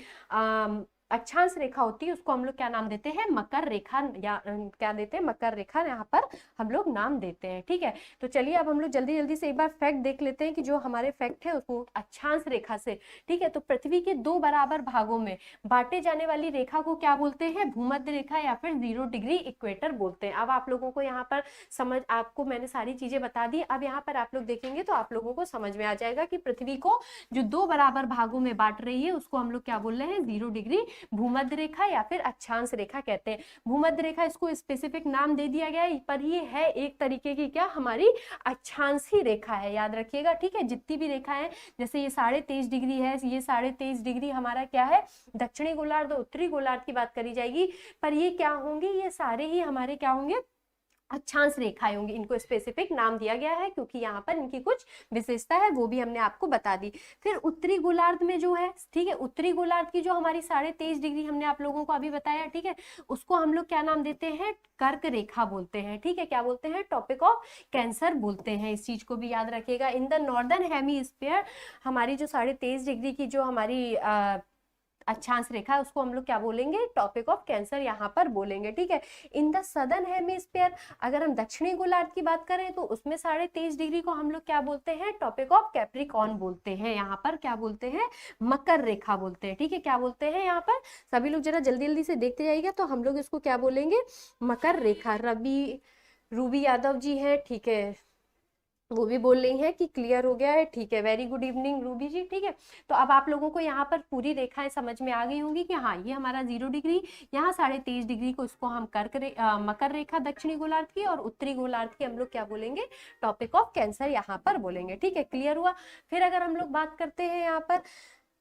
अक्षांश रेखा होती है उसको हम लोग क्या नाम देते हैं, मकर रेखा, या क्या देते हैं, मकर रेखा यहाँ पर हम लोग नाम देते हैं, ठीक है। तो चलिए अब हम लोग जल्दी जल्दी से एक बार फैक्ट देख लेते हैं, कि जो हमारे फैक्ट है उसको अक्षांश रेखा से, ठीक है, तो पृथ्वी के 2 बराबर भागों में बांटे जाने वाली रेखा को क्या बोलते हैं, भूमध्य रेखा या फिर 0 डिग्री इक्वेटर बोलते हैं। अब आप लोगों को यहाँ पर समझ, आपको मैंने सारी चीजें बता दी, अब यहाँ पर आप लोग देखेंगे तो आप लोगों को समझ में आ जाएगा कि पृथ्वी को जो 2 बराबर भागों में बांट रही है उसको हम लोग क्या बोल रहे हैं, 0 डिग्री भूमध्य रेखा या फिर अक्षांश रेखा कहते हैं। भूमध्य रेखा इसको स्पेसिफिक नाम दे दिया गया है, पर ये है एक तरीके की क्या, हमारी अक्षांशी रेखा है, याद रखिएगा, ठीक है। जितनी भी रेखा है, जैसे ये 23.5 डिग्री है, ये 23.5 डिग्री हमारा क्या है, दक्षिणी गोलार्ध, उत्तरी गोलार्ध की बात करी जाएगी, पर ये क्या होंगे, ये सारे ही हमारे क्या होंगे, अक्षांश रेखाएं होंगी। इनको स्पेसिफिक नाम दिया गया है क्योंकि यहाँ पर इनकी कुछ विशेषता है, वो भी हमने आपको बता दी। फिर उत्तरी गोलार्ध में जो है, ठीक है, उत्तरी गोलार्ध की जो हमारी 23.5 डिग्री हमने आप लोगों को अभी बताया, ठीक है, उसको हम लोग क्या नाम देते हैं, कर्क रेखा बोलते हैं, ठीक है, क्या बोलते हैं, टॉपिक ऑफ कैंसर बोलते हैं। इस चीज को भी याद रखिएगा। इन द नॉर्दर्न हेमीस्फीयर हमारी जो 23.5 डिग्री की जो हमारी अक्षांश रेखा है उसको हम लोग क्या बोलेंगे, टॉपिक ऑफ कैंसर यहाँ पर बोलेंगे, ठीक है। इन द सदर्न हेमिस्फीयर अगर हम दक्षिणी गोलार्ध की बात करें तो उसमें 23.5 डिग्री को हम लोग क्या बोलते हैं, टॉपिक ऑफ कैप्रिकॉर्न बोलते हैं। यहाँ पर क्या बोलते हैं, मकर रेखा बोलते हैं, ठीक है, क्या बोलते हैं यहाँ पर, सभी लोग जरा जल्दी जल्दी से देखते जाइएगा। तो हम लोग इसको क्या बोलेंगे, मकर रेखा। रूबी यादव जी है, ठीक है, वो भी बोल रही हैं कि क्लियर हो गया है, ठीक है, वेरी गुड इवनिंग रूबी जी, ठीक है। तो अब आप लोगों को यहाँ पर पूरी रेखाएं समझ में आ गई होंगी कि हाँ ये हमारा 0 डिग्री, यहाँ 23.5 डिग्री को इसको हम मकर रेखा दक्षिणी गोलार्ध की, और उत्तरी गोलार्ध की हम लोग क्या बोलेंगे, टॉपिक ऑफ कैंसर यहाँ पर बोलेंगे, ठीक है, क्लियर हुआ। फिर अगर हम लोग बात करते हैं यहाँ पर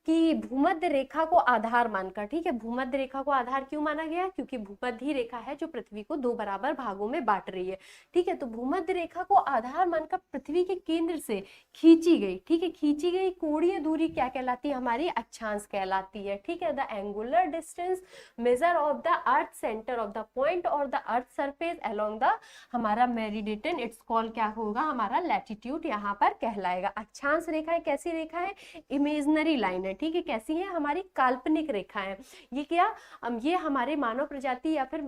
कि भूमध्य रेखा को आधार मानकर, ठीक है, भूमध्य रेखा को आधार क्यों माना गया, क्योंकि भूमध्य ही रेखा है जो पृथ्वी को दो बराबर भागों में बांट रही है, ठीक है। तो भूमध्य रेखा को आधार मानकर पृथ्वी के केंद्र से खींची गई, ठीक है, खींची गई कोणीय दूरी क्या कहलाती है, हमारी अक्षांश कहलाती है, ठीक है। The angular distance measure of the earth centre of the point और the earth surface along the हमारा मेरिडियन, इट्स कॉल्ड क्या होगा, हमारा लैटिट्यूड यहाँ पर कहलाएगा। अक्षांश रेखा है, कैसी रेखा है, इमेजनरी लाइन है, ठीक है, कैसी है, हमारी काल्पनिक रेखा है। ये क्या, ये हमारे मानव प्रजाति या फिर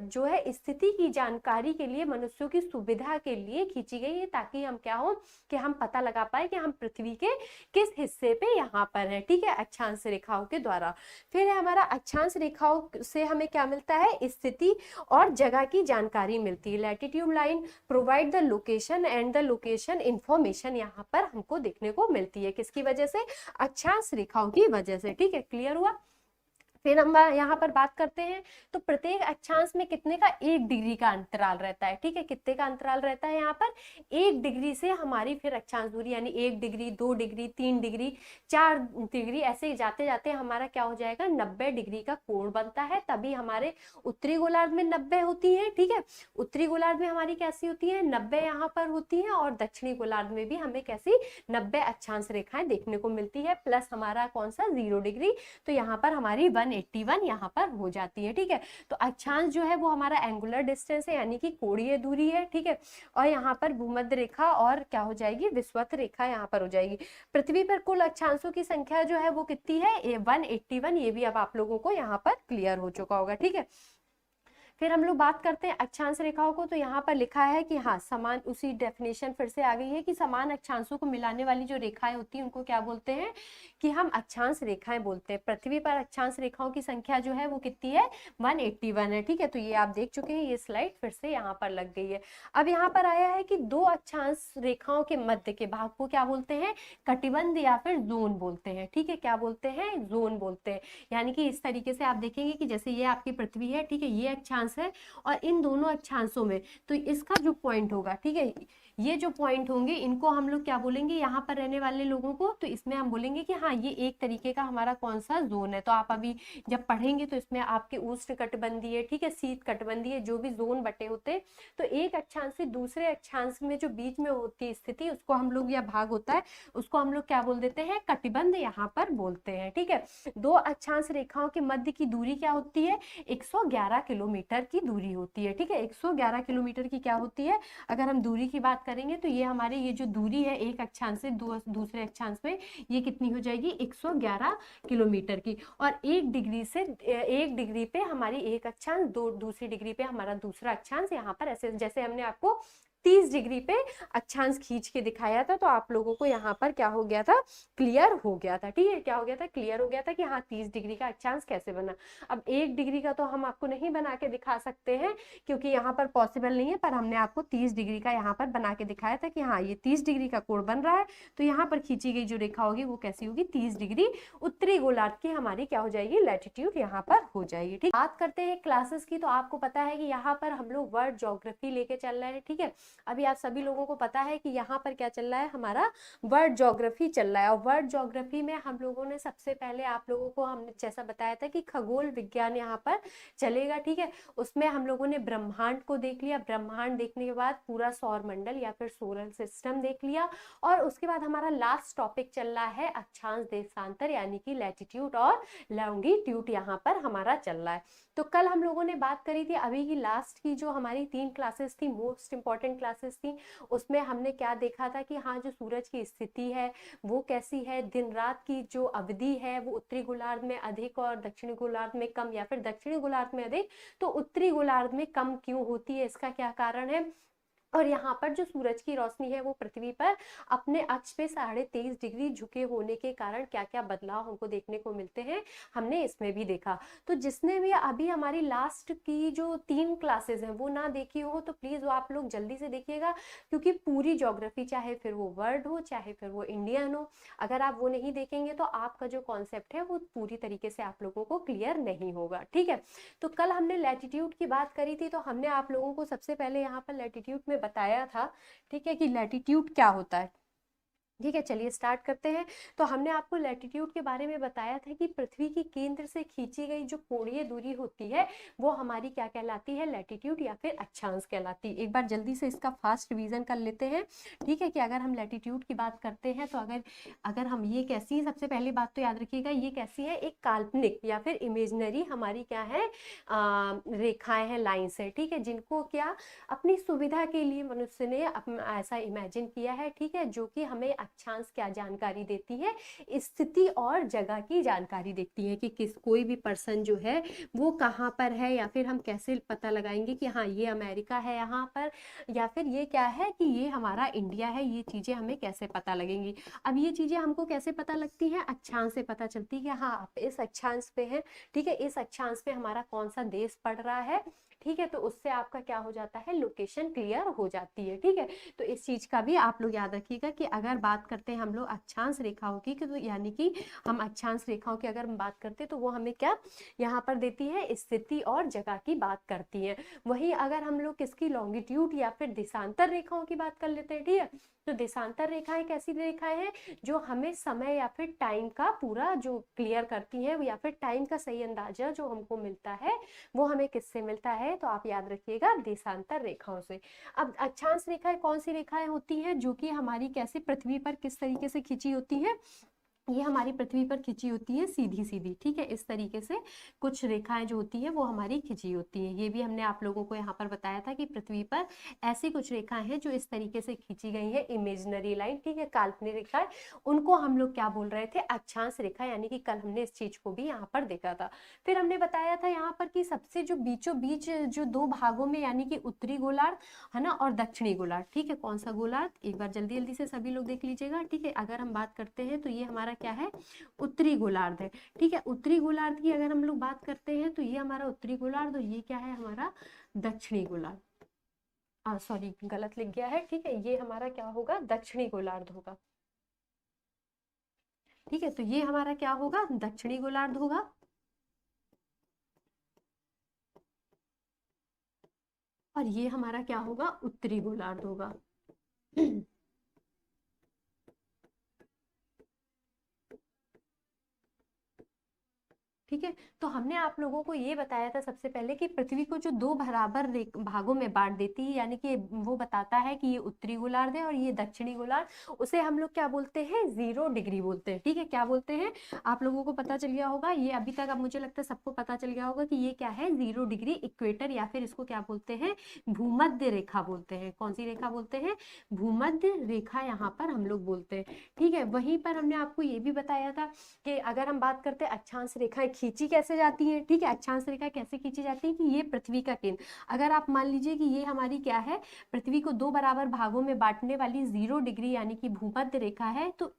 जो है स्थिति की जानकारी के लिए, मनुष्यों की सुविधा के लिए खींची गई है, ताकि हम क्या हो कि हम पता लगा पाए कि हम पृथ्वी के किस हिस्से पे यहाँ पर है, ठीक है, अक्षांश रेखाओं के द्वारा। फिर है हमारा अक्षांश रेखाओं से हमें क्या मिलता है, स्थिति और जगह की जानकारी मिलती है। Latitude line provide the location and the location information यहाँ पर हमको देखने को मिलती है, किसकी वजह से, अक्षांश रेखाओं की वजह से, ठीक है, क्लियर हुआ। फिर हम यहाँ पर बात करते हैं, तो प्रत्येक अक्षांश में कितने का, 1 डिग्री का अंतराल रहता है, ठीक है, कितने का अंतराल रहता है यहाँ पर, 1 डिग्री से हमारी फिर अक्षांश दूरी, यानी 1 डिग्री, 2 डिग्री, 3 डिग्री, 4 डिग्री, ऐसे जाते जाते हमारा क्या हो जाएगा, 90 डिग्री का कोण बनता है। तभी हमारे उत्तरी गोलार्ध में 90 होती है, ठीक है, उत्तरी गोलार्ध में हमारी कैसी होती है, 90 यहाँ पर होती है, और दक्षिणी गोलार्ध में भी हमें कैसी 90 अक्षांश रेखाएं देखने को मिलती है, प्लस हमारा कौन सा 0 डिग्री, तो यहाँ पर हमारी 181 यहाँ पर हो जाती है, ठीक है। तो अक्षांश जो है वो हमारा एंगुलर डिस्टेंस है, यानी कि कोणीय दूरी है, ठीक है। और यहाँ पर भूमध्य रेखा और क्या हो जाएगी, विषुवत रेखा यहाँ पर हो जाएगी। पृथ्वी पर कुल अक्षांशों की संख्या जो है वो कितनी है, 181, ये भी अब आप लोगों को यहाँ पर क्लियर हो चुका होगा, ठीक है। फिर हम लोग बात करते हैं अक्षांश रेखाओं को, तो यहाँ पर लिखा है कि हाँ, समान, उसी डेफिनेशन फिर से आ गई है कि समान अक्षांशों को मिलाने वाली जो रेखाएं होती हैं उनको क्या बोलते हैं, कि हम अक्षांश रेखाएं बोलते हैं। पृथ्वी पर अक्षांश रेखाओं की संख्या जो है वो कितनी है, 181 है, ठीक है। तो ये आप देख चुके हैं, ये स्लाइड फिर से यहाँ पर लग गई है। अब यहाँ पर आया है कि दो अक्षांश रेखाओं के मध्य के भाग को क्या बोलते हैं, कटिबंध या फिर जोन बोलते हैं, ठीक है, क्या बोलते हैं, जोन बोलते हैं। यानी कि इस तरीके से आप देखेंगे कि जैसे ये आपकी पृथ्वी है, ठीक है, ये अक्षांश है, और इन दोनों अक्षांशों में तो इसका जो पॉइंट होगा, ठीक है, ये जो पॉइंट होंगे इनको हम लोग क्या बोलेंगे, यहाँ पर रहने वाले लोगों को, तो इसमें हम बोलेंगे कि हाँ, ये एक तरीके का हमारा कौन सा जोन है। तो आप अभी जब पढ़ेंगे तो इसमें आपके उष्ण कटिबंधीय, ठीक है, शीत कटिबंधीय, जो भी जोन बटे होते हैं, तो एक अक्षांश से दूसरे अक्षांश में जो बीच में होती है स्थिति, उसको हम लोग, या भाग होता है, उसको हम लोग क्या बोल देते हैं, कटिबंध यहाँ पर बोलते हैं, ठीक है। दो अक्षांश रेखाओं के मध्य की दूरी क्या होती है, 111 किलोमीटर की दूरी होती है, ठीक है, 111 किलोमीटर की क्या होती है। अगर हम दूरी की बात करेंगे तो ये हमारे, ये जो दूरी है एक अक्षांश से दूसरे अक्षांश में, ये कितनी हो जाएगी, 111 किलोमीटर की। और 1 डिग्री से 1 डिग्री पे हमारी एक अक्षांश, दूसरी डिग्री पे हमारा दूसरा अक्षांश, यहाँ पर ऐसे जैसे हमने आपको 30 डिग्री पे अक्षांश खींच के दिखाया था, तो आप लोगों को यहाँ पर क्या हो गया था, क्लियर हो गया था, ठीक है, क्या हो गया था, क्लियर हो गया था कि हाँ, 30 डिग्री का अक्षांश कैसे बना। अब 1 डिग्री का तो हम आपको नहीं बना के दिखा सकते हैं, क्योंकि यहाँ पर पॉसिबल नहीं है, पर हमने आपको 30 डिग्री का यहाँ पर बना के दिखाया था कि हाँ, ये 30 डिग्री का कोण बन रहा है, तो यहाँ पर खींची गई जो रेखा होगी वो कैसी होगी, 30 डिग्री उत्तरी गोलार्ध की हमारी क्या हो जाएगी, लैटिट्यूड यहाँ पर हो जाएगी, ठीक। बात करते हैं क्लासेस की, तो आपको पता है कि यहाँ पर हम लोग वर्ल्ड ज्योग्राफी लेके चल रहे हैं, ठीक है। अभी आप सभी लोगों को पता है कि यहाँ पर क्या चल रहा है, हमारा वर्ल्ड ज्योग्राफी चल रहा है। और वर्ल्ड ज्योग्राफी में हम लोगों ने सबसे पहले आप लोगों को हमने जैसा बताया था कि खगोल विज्ञान यहाँ पर चलेगा, ठीक है। उसमें हम लोगों ने ब्रह्मांड को देख लिया, ब्रह्मांड देखने के बाद पूरा सौर मंडल या फिर सोलर सिस्टम देख लिया, और उसके बाद हमारा लास्ट टॉपिक चल रहा है अक्षांश देशांतर, यानी कि लैटिट्यूड और लॉन्गिट्यूड यहाँ पर हमारा चल रहा है। तो कल हम लोगों ने बात करी थी, अभी की लास्ट की जो हमारी 3 क्लासेस थी, मोस्ट इंपॉर्टेंट क्लासेस थी, उसमें हमने क्या देखा था कि हाँ, जो सूरज की स्थिति है वो कैसी है, दिन रात की जो अवधि है वो उत्तरी गोलार्ध में अधिक और दक्षिणी गोलार्ध में कम, या फिर दक्षिणी गोलार्ध में अधिक तो उत्तरी गोलार्ध में कम क्यों होती है, इसका क्या कारण है। और यहाँ पर जो सूरज की रोशनी है वो पृथ्वी पर अपने अक्ष पे 23.5 डिग्री झुके होने के कारण क्या क्या बदलाव हमको देखने को मिलते हैं, हमने इसमें भी देखा। तो जिसने भी अभी हमारी लास्ट की जो 3 क्लासेस हैं वो ना देखी हो तो प्लीज वो आप लोग जल्दी से देखिएगा, क्योंकि पूरी ज्योग्राफी, चाहे फिर वो वर्ल्ड हो चाहे फिर वो इंडियन हो, अगर आप वो नहीं देखेंगे तो आपका जो कॉन्सेप्ट है वो पूरी तरीके से आप लोगों को क्लियर नहीं होगा, ठीक है। तो कल हमने लैटिट्यूड की बात करी थी, तो हमने आप लोगों को सबसे पहले यहाँ पर लैटिट्यूड में बताया था, ठीक है, कि लैटिट्यूड क्या होता है। ठीक है, चलिए स्टार्ट करते हैं। तो हमने आपको लैटिट्यूड के बारे में बताया था कि पृथ्वी की केंद्र से खींची गई जो कोणीय दूरी होती है वो हमारी क्या कहलाती है, लैटिट्यूड या फिर अक्षांश कहलाती है। एक बार जल्दी से इसका फास्ट रिवीजन कर लेते हैं। ठीक है, कि अगर हम लैटिट्यूड की बात करते हैं तो अगर हम ये कैसी है, सबसे पहली बात तो याद रखिएगा ये कैसी है, एक काल्पनिक या फिर इमेजिनरी हमारी क्या है, रेखाएं हैं, लाइन्स है। ठीक है, जिनको क्या अपनी सुविधा के लिए मनुष्य ने ऐसा इमेजिन किया है। ठीक है, जो कि हमें अक्षांश क्या जानकारी देती है, स्थिति और जगह की जानकारी देती है कि कोई भी पर्सन जो है वो कहाँ पर है, या फिर हम कैसे पता लगाएंगे कि हाँ ये अमेरिका है यहाँ पर, या फिर ये क्या है कि ये हमारा इंडिया है। ये चीजें हमें कैसे पता लगेंगी। अब ये चीजें हमको कैसे पता लगती हैं, अक्षांश से पता चलती है कि हाँ आप इस अक्षांश पे हैं। ठीक है, इस अक्षांश पे हमारा कौन सा देश पड़ रहा है। ठीक है, तो उससे आपका क्या हो जाता है, लोकेशन क्लियर हो जाती है। ठीक है, तो इस चीज का भी आप लोग याद रखिएगा कि अगर बात करते हैं हम लोग अक्षांश रेखाओं की, तो यानी कि हम अक्षांश रेखाओं की अगर हम बात करते हैं तो वो हमें क्या यहाँ पर देती है, स्थिति और जगह की बात करती है। वहीं अगर हम लोग किसकी, लॉन्गिट्यूड या फिर देशांतर रेखाओं की बात कर लेते हैं। ठीक है, तो देशांतर रेखाएं कैसी रेखाएं हैं, जो हमें समय या फिर टाइम का पूरा जो क्लियर करती हैं, या फिर टाइम का सही अंदाजा जो हमको मिलता है वो हमें किससे मिलता है, तो आप याद रखिएगा देशांतर रेखाओं से। अब अक्षांश रेखाएं कौन सी रेखाएं होती हैं, जो कि हमारी कैसे पृथ्वी पर किस तरीके से खींची होती है, ये हमारी पृथ्वी पर खिंची होती है सीधी सीधी। ठीक है, इस तरीके से कुछ रेखाएं जो होती है वो हमारी खिंची होती है। ये भी हमने आप लोगों को यहाँ पर बताया था कि पृथ्वी पर ऐसी कुछ रेखाएं हैं जो इस तरीके से खींची गई है, इमेजिनरी लाइन। ठीक है, काल्पनिक रेखाएं, उनको हम लोग क्या बोल रहे थे, अक्षांश रेखा। यानी कि कल हमने इस चीज को भी यहाँ पर देखा था। फिर हमने बताया था यहाँ पर कि सबसे जो बीचों बीच जो दो भागों में, यानी कि उत्तरी गोलार्ध है ना और दक्षिणी गोलार्ध। ठीक है, कौन सा गोलार्ध, एक बार जल्दी जल्दी से सभी लोग देख लीजिएगा। ठीक है, अगर हम बात करते हैं तो ये हमारा क्या है, उत्तरी गोलार्ध है। ठीक है, उत्तरी गोलार्ध की अगर हम लोग बात करते हैं तो ये हमारा उत्तरी गोलार्ध, और ये क्या है हमारा दक्षिणी गोलार्ध। सॉरी गलत लिख गया है। ठीक है, ये हमारा क्या होगा, दक्षिणी गोलार्ध होगा। ठीक है, तो ये हमारा क्या होगा, दक्षिणी गोलार्ध होगा। और ये हमारा क्या होगा, उत्तरी गोलार्ध होगा। ठीक है, तो हमने आप लोगों को ये बताया था सबसे पहले कि पृथ्वी को जो दो बराबर भागों में बांट देती है, यानी कि वो बताता है कि ये उत्तरी गोलार्ध है और ये दक्षिणी गोलार्ध, उसे हम लोग क्या बोलते हैं, 0 डिग्री बोलते हैं। ठीक है, क्या बोलते हैं, आप लोगों को पता चल गया होगा ये अभी तक। अब मुझे लगता है सबको पता चल गया होगा कि ये क्या है, 0 डिग्री इक्वेटर, या फिर इसको क्या बोलते हैं, भूमध्य रेखा बोलते हैं। कौन सी रेखा बोलते हैं, भूमध्य रेखा यहाँ पर हम लोग बोलते हैं। ठीक है, वहीं पर हमने आपको ये भी बताया था कि अगर हम बात करते हैं अक्षांश रेखाएं खींची कैसे जाती है। ठीक है, अक्षांश रेखा कैसे खींची जाती है कि ये पृथ्वी का केंद्र, अगर आप मान लीजिए कि ये हमारी क्या है, पृथ्वी को दो बराबर भागों में बांटने वाली 0 डिग्री यानी कि भूमध्य रेखा है, तो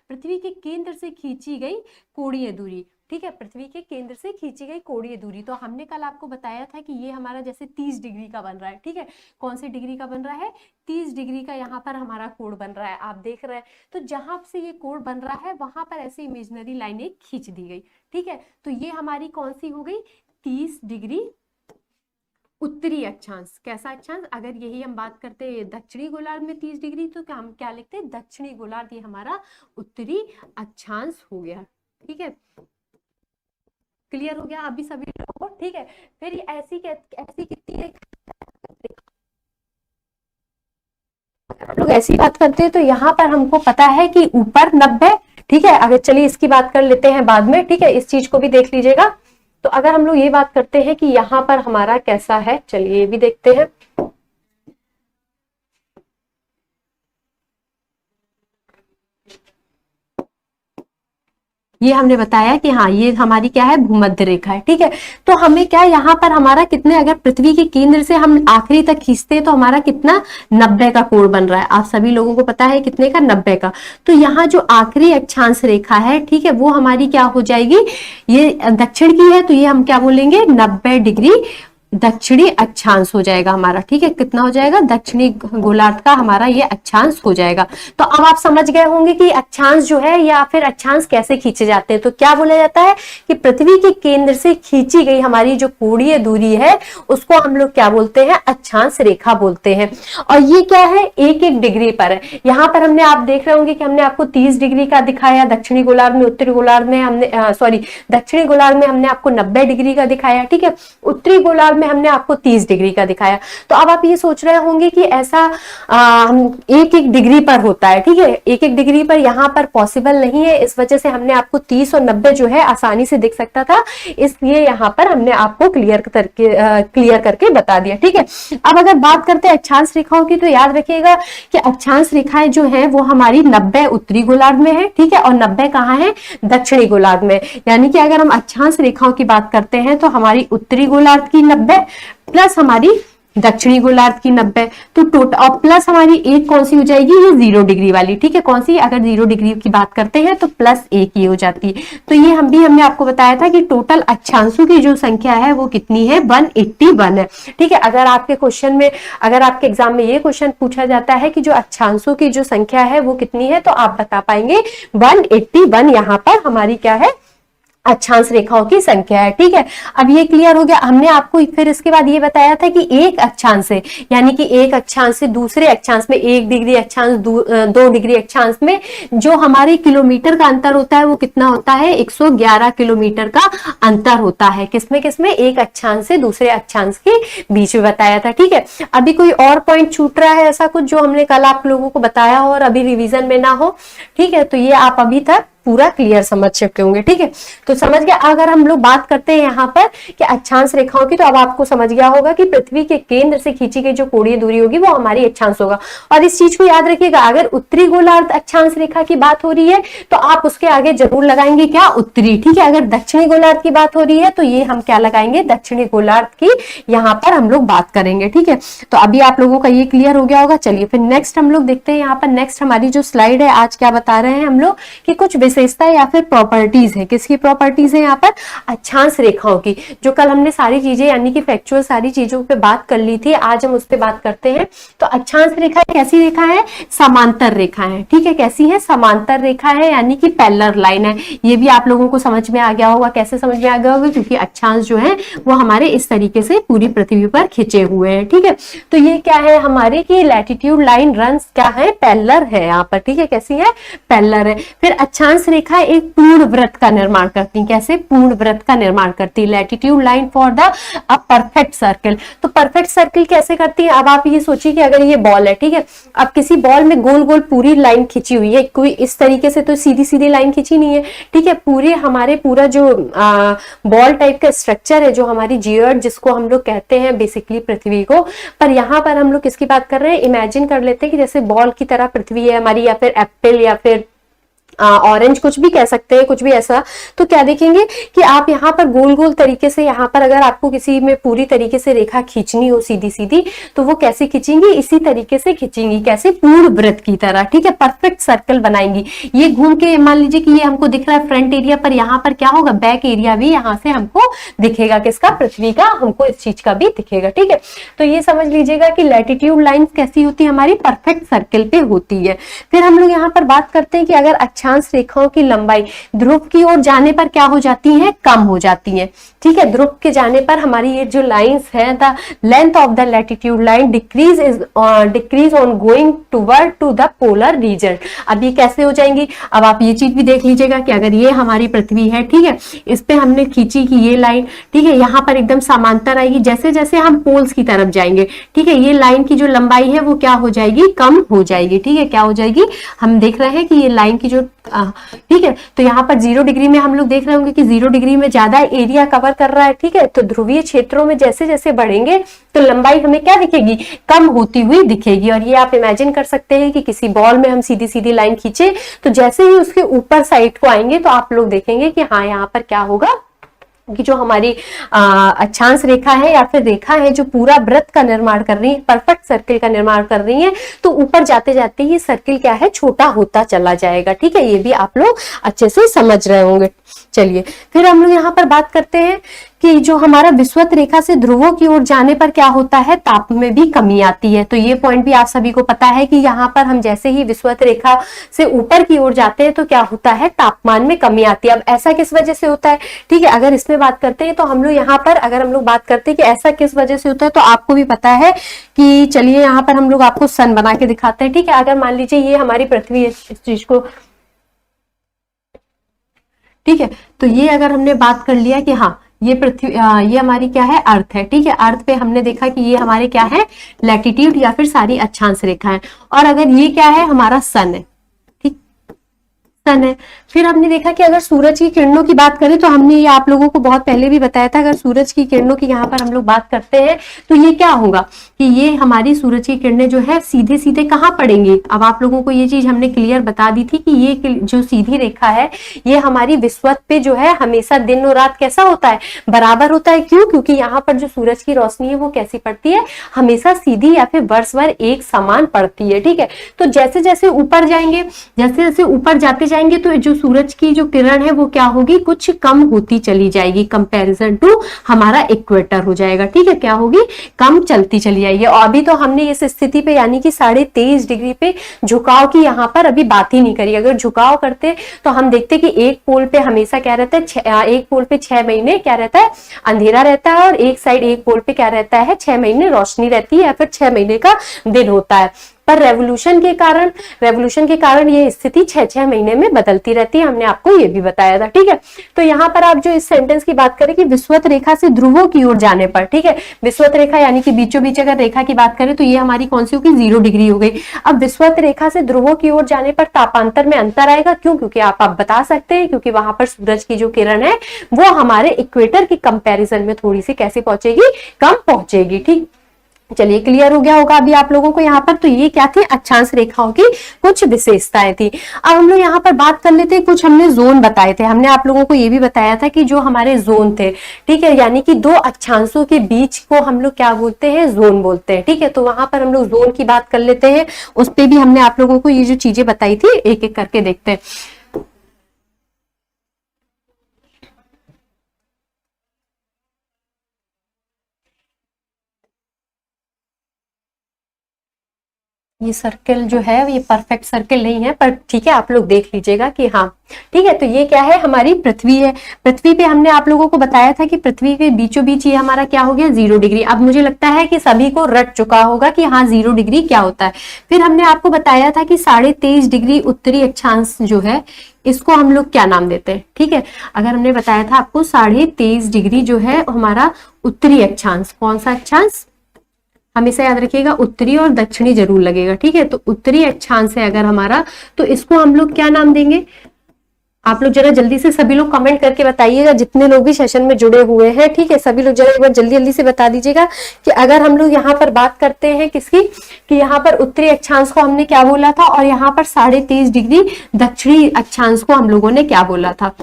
पृथ्वी के केंद्र से खींची गई कोणीय दूरी। ठीक है, पृथ्वी के केंद्र से खींची गई कोणीय दूरी, तो हमने कल आपको बताया था कि ये हमारा जैसे 30 डिग्री का बन रहा है। ठीक है, कौन से डिग्री का बन रहा है, 30 डिग्री का यहाँ पर हमारा कोण बन रहा है, आप देख रहे हैं। तो जहां से ये कोण बन रहा है वहां पर ऐसे इमेजिनरी लाइनें खींच दी गई। ठीक है, तो ये हमारी कौन सी हो गई, 30 डिग्री उत्तरी अक्षांश। कैसा अक्षांश, अगर यही हम बात करते हैं दक्षिणी गोलार्ध में 30 डिग्री, तो हम क्या लिखते हैं, दक्षिणी गोलार्ध, ये हमारा उत्तरी अक्षांश हो गया। ठीक है, क्लियर हो गया अभी सभी लोगों को। ठीक है, फिर ऐसी कितनी लोग ऐसी बात करते हैं, तो यहाँ पर हमको पता है कि ऊपर 90। ठीक है, अगर चलिए इसकी बात कर लेते हैं बाद में। ठीक है, इस चीज को भी देख लीजिएगा। तो अगर हम लोग ये बात करते हैं कि यहाँ पर हमारा कैसा है, चलिए ये भी देखते हैं। ये हमने बताया कि हाँ ये हमारी क्या है, भूमध्य रेखा है। ठीक है, तो हमें क्या यहाँ पर हमारा कितने, अगर पृथ्वी के केंद्र से हम आखिरी तक खींचते हैं तो हमारा कितना, 90 का कोण बन रहा है। आप सभी लोगों को पता है कितने का, 90 का। तो यहाँ जो आखिरी अक्षांश रेखा है, ठीक है, वो हमारी क्या हो जाएगी, ये दक्षिण की है, तो ये हम क्या बोलेंगे, 90 डिग्री दक्षिणी अक्षांश हो जाएगा हमारा, ठीक है। कितना हो जाएगा? दक्षिणी गोलार्ध का हमारा ये अक्षांश हो जाएगा। तो अब आप समझ गए होंगे कि अक्षांश जो है या फिर अक्षांश कैसे खींचे जाते हैं। तो क्या बोला जाता है कि पृथ्वी के केंद्र से खींची गई हमारी जो कोणीय दूरी है उसको हम लोग क्या बोलते हैं? अक्षांश रेखा बोलते हैं। और ये क्या है? 1-1 डिग्री पर है। यहाँ पर हमने, आप देख रहे होंगे कि हमने आपको 30 डिग्री का दिखाया दक्षिणी गोलार्ध में, उत्तरी गोलार्ध में हमने दक्षिणी गोलार्ध में हमने आपको 90 डिग्री का दिखाया, ठीक है। उत्तरी गोलार्ध में हमने आपको 30 डिग्री का दिखाया। तो अब आप ये सोच रहे होंगे कि ऐसा हम 1-1 डिग्री पर होता है, ठीक है। 1-1 डिग्री पर यहाँ पर पॉसिबल नहीं है, इस वजह से हमने आपको 30 और 90 जो है आसानी से दिख सकता था, इसलिए यहाँ पर हमने आपको क्लियर करके बता दिया, ठीक है। अब अगर बात करते हैं अक्षांश रेखाओं की, तो याद रखिएगा कि अक्षांश रेखाएं जो है वो हमारी 90 उत्तरी गोलार्ध में है, ठीक है, और 90 कहाँ है? दक्षिणी गोलार्ध में। यानी कि अगर हम अक्षांश रेखाओं की बात करते हैं तो हमारी उत्तरी गोलार्ध की 90 प्लस हमारी दक्षिणी गोलार्ध की 90, तो टोटल और प्लस हमारी एक कौन सी हो जाएगी? ये 0 डिग्री वाली, ठीक है। कौन सी? अगर 0 डिग्री की बात करते हैं तो +1 ये हो जाती है। तो ये हमने आपको बताया था कि टोटल अक्षांशों की जो संख्या है वो कितनी है? 181 है, ठीक है। अगर आपके क्वेश्चन में, अगर आपके एग्जाम में ये क्वेश्चन पूछा जाता है कि जो अक्षांशों की जो संख्या है वो कितनी है, तो आप बता पाएंगे 181 यहाँ पर हमारी क्या है? अक्षांश रेखाओं की संख्या है, ठीक है। अब ये क्लियर हो गया। हमने आपको फिर इसके बाद ये बताया था कि एक अक्षांश से, यानी कि एक अक्षांश से दूसरे अक्षांश में 1 डिग्री अक्षांश 2 डिग्री अक्षांश में जो हमारे किलोमीटर का अंतर होता है वो कितना होता है? 111 किलोमीटर का अंतर होता है। किसमें? एक अक्षांश से दूसरे अक्षांश के बीच में बताया था, ठीक है। अभी कोई और पॉइंट छूट रहा है ऐसा कुछ जो हमने कल आप लोगों को बताया हो और अभी रिविजन में ना हो, ठीक है। तो ये आप अभी तक पूरा क्लियर समझ चुके होंगे, ठीक है। तो समझ गया। अगर हम लोग बात करते हैं यहाँ पर कि अक्षांश रेखाओं की, तो अब आपको समझ गया होगा कि पृथ्वी के केंद्र से खींची गई जो कोणीय दूरी होगी वो हमारी अक्षांश होगा। और इस चीज को याद रखिएगा, अगर उत्तरी गोलार्ध अक्षांश रेखा की बात हो रही है तो आप उसके आगे जरूर लगाएंगे क्या? उत्तरी, ठीक है। अगर दक्षिणी गोलार्ध की बात हो रही है तो ये हम क्या लगाएंगे? दक्षिणी गोलार्ध की यहाँ पर हम लोग बात करेंगे, ठीक है। तो अभी आप लोगों का ये क्लियर हो गया होगा। चलिए फिर नेक्स्ट हम लोग देखते हैं यहाँ पर। नेक्स्ट हमारी जो स्लाइड है, आज क्या बता रहे हैं हम लोग कि कुछ विशेषता या फिर प्रॉपर्टीज है। किसकी प्रॉपर्टीज है यहाँ पर? अक्षांश रेखाओं की। जो कल हमने सारी चीजें यानी कि फैक्चुअल सारी चीजों पे बात कर ली थी, आज हम उस पे बात करते हैं। तो अक्षांश रेखा कैसी रेखा है? समांतर रेखा है, ठीक है। कैसी है? समांतर रेखा है, यानी कि पैरेलल लाइन है। ये भी आप लोगों को समझ में आ गया होगा। कैसे समझ में आ गया होगा? क्योंकि अक्षांश जो है वो हमारे इस तरीके से पूरी पृथ्वी पर खिंचे हुए हैं, ठीक है। तो ये क्या है हमारे की लैटिट्यूड लाइन रन्स क्या है? पैरेलल है यहाँ पर, ठीक है। कैसी है? पैरेलल है। फिर अक्षांश रेखा एक पूर्ण वृत्त का निर्माण करती है। कैसे? पूर्ण वृत्त का निर्माण करती है। Latitude line for the a perfect circle. तो परफेक्ट सर्कल कैसे करती है? अब आप ये सोचिए कि अगर ये बॉल है, ठीक है, अब किसी बॉल में गोल गोल पूरी लाइन खींची हुई है, कोई इस तरीके से तो सीधी सीधी लाइन खींची नहीं है, ठीक है। पूरा जो बॉल टाइप का स्ट्रक्चर है, जो हमारी जियोइड जिसको हम लोग कहते हैं बेसिकली पृथ्वी को, पर यहाँ पर हम लोग किसकी बात कर रहे हैं? इमेजिन कर लेते हैं कि जैसे बॉल की तरह पृथ्वी है हमारी, या फिर एप्पल, या फिर ऑरेंज, कुछ भी कह सकते हैं, कुछ भी ऐसा। तो क्या देखेंगे कि आप यहाँ पर गोल गोल तरीके से, यहाँ पर अगर आपको किसी में पूरी तरीके से रेखा खींचनी हो सीधी सीधी, तो वो कैसे खींचेंगी? इसी तरीके से खींचेंगी। कैसे? पूर्ण वृत्त की तरह, ठीक है। परफेक्ट सर्कल बनाएंगी। ये घूम के, मान लीजिए कि ये हमको दिख रहा है फ्रंट एरिया, पर यहाँ पर क्या होगा? बैक एरिया भी यहाँ से हमको दिखेगा। किसका? पृथ्वी का। हमको इस चीज का भी दिखेगा, ठीक है। तो ये समझ लीजिएगा कि लैटिट्यूड लाइन कैसी होती है? हमारी परफेक्ट सर्कल पे होती है। फिर हम लोग यहाँ पर बात करते हैं कि अगर अक्षांश रेखाओं की लंबाई ध्रुव की ओर जाने पर क्या हो जाती है? कम हो जाती है, ठीक है। ध्रुव के जाने पर हमारी ये जो लाइंस है, the length of the latitude line decrease on going toward to the polar region. अब ये कैसे हो जाएंगी? अब आप ये चीज भी देख लीजिएगा कि अगर ये हमारी पृथ्वी है, ठीक है, इस पे हमने खींची कि ये लाइन, ठीक है, यहाँ पर एकदम समांतर आएगी। जैसे जैसे हम पोल्स की तरफ जाएंगे, ठीक है, ये लाइन की जो लंबाई है वो क्या हो जाएगी? कम हो जाएगी, ठीक है। क्या हो जाएगी? हम देख रहे हैं कि ये लाइन की जो, ठीक है, तो यहाँ पर 0 डिग्री में हम लोग देख रहे होंगे कि 0 डिग्री में ज्यादा एरिया कवर कर रहा है, ठीक है। तो ध्रुवीय क्षेत्रों में जैसे जैसे बढ़ेंगे तो लंबाई हमें क्या दिखेगी? कम होती हुई दिखेगी। और ये आप इमेजिन कर सकते हैं कि किसी बॉल में हम सीधी सीधी लाइन खींचे, तो जैसे ही उसके ऊपर साइड को आएंगे तो आप लोग देखेंगे कि हाँ, यहाँ पर क्या होगा कि जो हमारी अक्षांश रेखा है या फिर रेखा है जो पूरा वृत्त का निर्माण कर रही है, परफेक्ट सर्कल का निर्माण कर रही है, तो ऊपर जाते जाते ये सर्कल क्या है? छोटा होता चला जाएगा, ठीक है। ये भी आप लोग अच्छे से समझ रहे होंगे। चलिए फिर हम लोग यहाँ पर बात करते हैं कि जो हमारा विषुवत रेखा से ध्रुवों की ओर जाने पर क्या होता है, ताप में भी कमी आती है। तो ये पॉइंट भी आप सभी को पता है कि यहाँ पर हम जैसे ही विषुवत रेखा से ऊपर की ओर जाते हैं तो क्या होता है, तापमान में कमी आती है। अब ऐसा किस वजह से होता है, ठीक है, अगर इसमें बात करते हैं तो हम लोग यहाँ पर अगर हम लोग बात करते हैं कि ऐसा किस वजह से होता है, तो आपको भी पता है कि चलिए यहाँ पर हम लोग आपको सन बना के दिखाते हैं। ठीक है, अगर मान लीजिए ये हमारी पृथ्वी है, इस चीज को, ठीक है, तो ये अगर हमने बात कर लिया कि हाँ ये पृथ्वी, ये हमारी क्या है, अर्थ है। ठीक है, अर्थ पे हमने देखा कि ये हमारे क्या है, लैटिट्यूड या फिर सारी अक्षांश रेखा है। और अगर ये क्या है, हमारा सन है, ठीक, सन है। फिर हमने देखा कि अगर सूरज की किरणों की बात करें तो हमने ये आप लोगों को बहुत पहले भी बताया था, अगर सूरज की किरणों की यहाँ पर हम लोग बात करते हैं तो ये क्या होगा कि ये हमारी सूरज की किरणें जो है सीधे सीधे कहाँ पड़ेंगी। अब आप लोगों को ये चीज हमने क्लियर बता दी थी कि ये जो सीधी रेखा है ये हमारी विषुवत पे जो है हमेशा दिन और रात कैसा होता है, बराबर होता है। क्यों, क्योंकि यहाँ पर जो सूरज की रोशनी है वो कैसी पड़ती है, हमेशा सीधी या फिर वर्ष भर एक समान पड़ती है। ठीक है, तो जैसे जैसे ऊपर जाएंगे, जैसे जैसे ऊपर जाते जाएंगे तो जो सूरज की जो किरण है वो क्या होगी, कुछ कम होती चली जाएगी, कंपैरिजन टू हमारा इक्वेटर हो जाएगा। ठीक है, क्या होगी, कम चलती चली जाएगी। और अभी तो हमने इस स्थिति पे यानी कि 23.5 डिग्री पे झुकाव की यहाँ पर अभी बात ही नहीं करी। अगर झुकाव करते तो हम देखते कि एक पोल पे हमेशा क्या रहता है, एक पोल पे 6 महीने क्या रहता है, अंधेरा रहता है, और एक साइड एक पोल पे क्या रहता है, 6 महीने रोशनी रहती है या फिर 6 महीने का दिन होता है। पर रेवोल्यूशन के कारण ये स्थिति 6-6 महीने में बदलती रहती है, हमने आपको ये भी बताया था। ठीक है, तो यहाँ पर आप जो इस सेंटेंस की बात करें कि विषुवत रेखा से ध्रुवों की ओर जाने पर, ठीक है, विषुवत रेखा यानी कि बीचों बीच अगर रेखा की बात करें तो ये हमारी कौन सी होगी, 0 डिग्री हो गई। अब विषुवत रेखा से ध्रुवों की ओर जाने पर तापांतर में अंतर आएगा। क्यों, क्योंकि आप बता सकते हैं क्योंकि वहां पर सूरज की जो किरण है वो हमारे इक्वेटर की कंपेरिजन में थोड़ी सी कैसे पहुंचेगी, कम पहुंचेगी। ठीक, चलिए क्लियर हो गया होगा अभी आप लोगों को यहाँ पर। तो ये क्या थी, अक्षांश रेखाओं की कुछ विशेषताएं थी। अब हम लोग यहाँ पर बात कर लेते हैं, कुछ हमने जोन बताए थे। हमने आप लोगों को ये भी बताया था कि जो हमारे जोन थे, ठीक है, यानी कि 2 अक्षांशों के बीच को हम लोग क्या बोलते हैं, जोन बोलते हैं। ठीक है, तो वहां पर हम लोग जोन की बात कर लेते हैं। उस पर भी हमने आप लोगों को ये जो चीजें बताई थी एक एक करके देखते हैं। ये सर्कल जो है ये परफेक्ट सर्कल नहीं है, पर ठीक है आप लोग देख लीजिएगा कि हाँ ठीक है। तो ये क्या है, हमारी पृथ्वी है। पृथ्वी पे हमने आप लोगों को बताया था कि पृथ्वी के बीचों बीच ये हमारा क्या हो गया, 0 डिग्री। अब मुझे लगता है कि सभी को रट चुका होगा कि हाँ 0 डिग्री क्या होता है। फिर हमने आपको बताया था कि 23.5 डिग्री उत्तरी अक्षांश जो है इसको हम लोग क्या नाम देते हैं। ठीक है, अगर हमने बताया था आपको 23.5 डिग्री जो है हमारा उत्तरी अक्षांश, कौन सा अक्षांश, हमेशा याद रखिएगा उत्तरी और दक्षिणी जरूर लगेगा। ठीक है, तो उत्तरी अक्षांश है अगर हमारा, तो इसको हम लोग क्या नाम देंगे। आप लोग जरा जल्दी से सभी लोग कमेंट करके बताइएगा, जितने लोग भी सेशन में जुड़े हुए हैं। ठीक है, सभी लोग जरा एक बार जल्दी जल्दी से बता दीजिएगा कि अगर हम लोग यहाँ पर बात करते हैं किसकी, कि यहाँ पर उत्तरी अक्षांश को हमने क्या बोला था, और यहाँ पर 23.5 डिग्री दक्षिणी अक्षांश को हम लोगों ने क्या बोला था।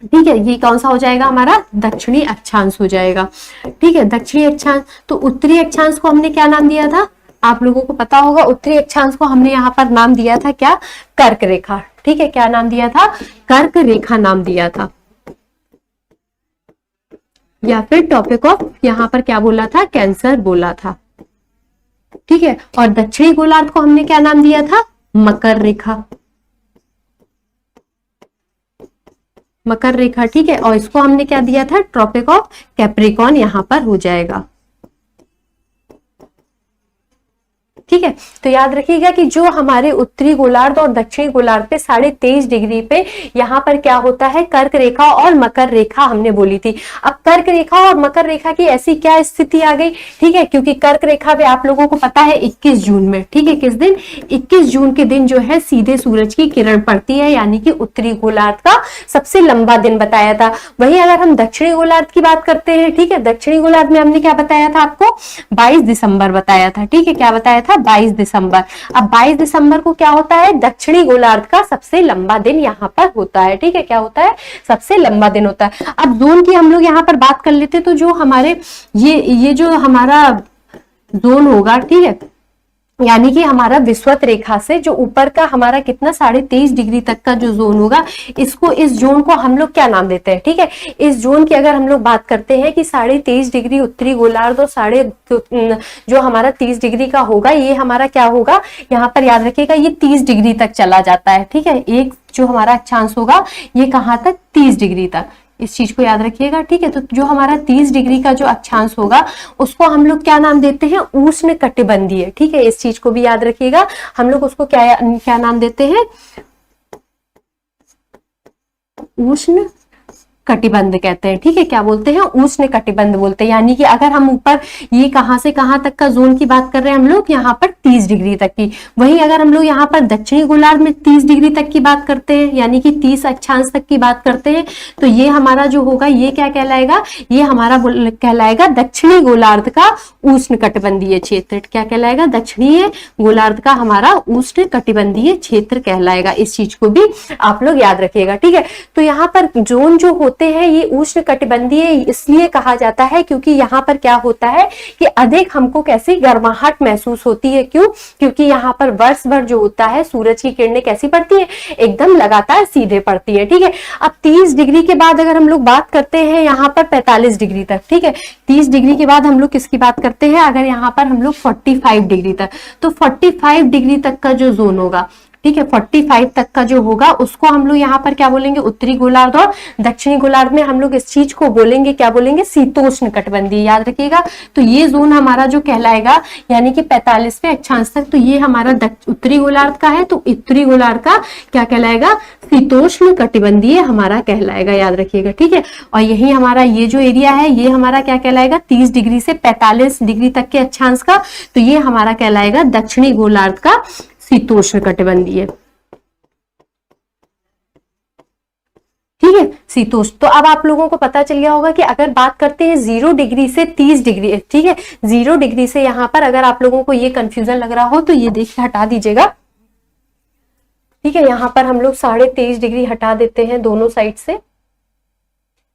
ठीक है, ये कौन सा हो जाएगा, हमारा दक्षिणी अक्षांश हो जाएगा। ठीक है, दक्षिणी अक्षांश। तो उत्तरी अक्षांश को हमने क्या नाम दिया था, आप लोगों को पता होगा। उत्तरी अक्षांश को हमने यहाँ पर नाम दिया था क्या, कर्क रेखा। ठीक है, क्या नाम दिया था, कर्क रेखा नाम दिया था, या फिर टॉपिक ऑफ यहाँ पर क्या बोला था, कैंसर बोला था। ठीक है, और दक्षिणी गोलार्ध को हमने क्या नाम दिया था, मकर रेखा, मकर रेखा। ठीक है, और इसको हमने क्या दिया था, ट्रॉपिक ऑफ कैप्रिकॉर्न यहाँ पर हो जाएगा। ठीक है, तो याद रखिएगा कि जो हमारे उत्तरी गोलार्ध और दक्षिणी गोलार्ध पे 23.5 डिग्री पे यहाँ पर क्या होता है, कर्क रेखा और मकर रेखा हमने बोली थी। अब कर्क रेखा और मकर रेखा की ऐसी क्या स्थिति आ गई। ठीक है, क्योंकि कर्क रेखा पे आप लोगों को पता है 21 जून में, ठीक है, किस दिन, 21 जून के दिन जो है सीधे सूरज की किरण पड़ती है, यानी कि उत्तरी गोलार्ध का सबसे लंबा दिन बताया था। वहीं अगर हम दक्षिणी गोलार्ध की बात करते हैं, ठीक है, दक्षिणी गोलार्ध में हमने क्या बताया था आपको, 22 दिसंबर बताया था। ठीक है, क्या बताया था, 22 दिसंबर। अब 22 दिसंबर को क्या होता है, दक्षिणी गोलार्ध का सबसे लंबा दिन यहाँ पर होता है। ठीक है, क्या होता है, सबसे लंबा दिन होता है। अब जोन की हम लोग यहाँ पर बात कर लेते, तो जो हमारे ये जो हमारा जोन होगा, ठीक है, यानी कि हमारा विषुवत रेखा से जो ऊपर का हमारा कितना 23.5 डिग्री तक का जो जोन होगा, इस जोन को हम लोग क्या नाम देते हैं, ठीक है। इस जोन की अगर हम लोग बात करते हैं कि 23.5 डिग्री उत्तरी गोलार्ध और जो हमारा 30 डिग्री का होगा, ये हमारा क्या होगा, यहाँ पर याद रखिएगा ये 30 डिग्री तक चला जाता है, ठीक है। एक जो हमारा अक्षांश होगा ये कहाँ तक, 30 डिग्री तक, इस चीज को याद रखिएगा, ठीक है। तो जो हमारा 30 डिग्री का जो अक्षांश होगा उसको हम लोग क्या नाम देते हैं, उष्ण कटिबंधीय, ठीक है। इस चीज को भी याद रखिएगा, हम लोग उसको क्या नाम देते हैं, उष्ण कटिबंध कहते हैं, ठीक है। क्या बोलते हैं, उष्ण कटिबंध बोलते हैं। यानी कि अगर हम ऊपर ये कहां से कहां तक का जोन की बात कर रहे हैं हम लोग, यहाँ पर 30 डिग्री तक की, वहीं अगर हम लोग यहाँ पर दक्षिणी गोलार्ध में 30 डिग्री तक की बात करते हैं, यानी कि 30 अक्षांश तक की बात करते हैं, तो ये हमारा जो होगा ये क्या कहलाएगा, ये हमारा कहलाएगा दक्षिणी गोलार्ध का उष्ण कटिबंधीय क्षेत्र। क्या कहलाएगा, दक्षिणी गोलार्ध का हमारा उष्ण कटिबंधीय क्षेत्र कहलाएगा। इस चीज को भी आप लोग याद रखिएगा, ठीक है। तो यहाँ पर जोन जो होते हैं ये उष्ण कटिबंधीय इसलिए कहा जाता है क्योंकि यहाँ पर क्या होता है कि अधिक हमको कैसी गर्माहट महसूस होती है। क्यों, क्योंकि यहाँ पर वर्ष भर जो होता है सूरज की किरणें कैसी पड़ती है, एकदम लगातार सीधे पड़ती है, ठीक है। अब 30 डिग्री के बाद अगर हम लोग बात करते हैं यहाँ पर 45 डिग्री तक, ठीक है। 30 डिग्री के बाद हम लोग किसकी बात करते हैं, अगर यहाँ पर हम लोग 45 डिग्री तक, तो 45 डिग्री तक का जो जोन होगा, ठीक है, 45 तक का जो होगा उसको हम लोग यहाँ पर क्या बोलेंगे, उत्तरी गोलार्ध, और दक्षिणी गोलार्ध में हम लोग इस चीज को बोलेंगे, क्या बोलेंगे, शीतोष्ण कटिबंधीय। याद रखिएगा, तो ये जोन हमारा जो कहलाएगा यानी कि 45वें अक्षांश तक, तो ये हमारा उत्तरी गोलार्ध का है, तो उत्तरी गोलार्ध का क्या कहलाएगा, शीतोष्ण कटिबंधीय हमारा कहलाएगा। याद रखिएगा, ठीक है। और यही हमारा ये जो एरिया है ये हमारा क्या कहलाएगा, 30 डिग्री से 45 डिग्री तक के अक्षांश का, तो ये हमारा कहलाएगा दक्षिणी गोलार्ध का शीतोष्ण कटिबंधीय, ठीक है, शीतोष्ण। तो अब आप लोगों को पता चल गया होगा कि अगर बात करते हैं 0 डिग्री से 30 डिग्री, ठीक है, 0 डिग्री से यहाँ पर अगर आप लोगों को ये कंफ्यूजन लग रहा हो तो ये देखिए हटा दीजिएगा, ठीक है। यहाँ पर हम लोग 23.5 डिग्री हटा देते हैं दोनों साइड से,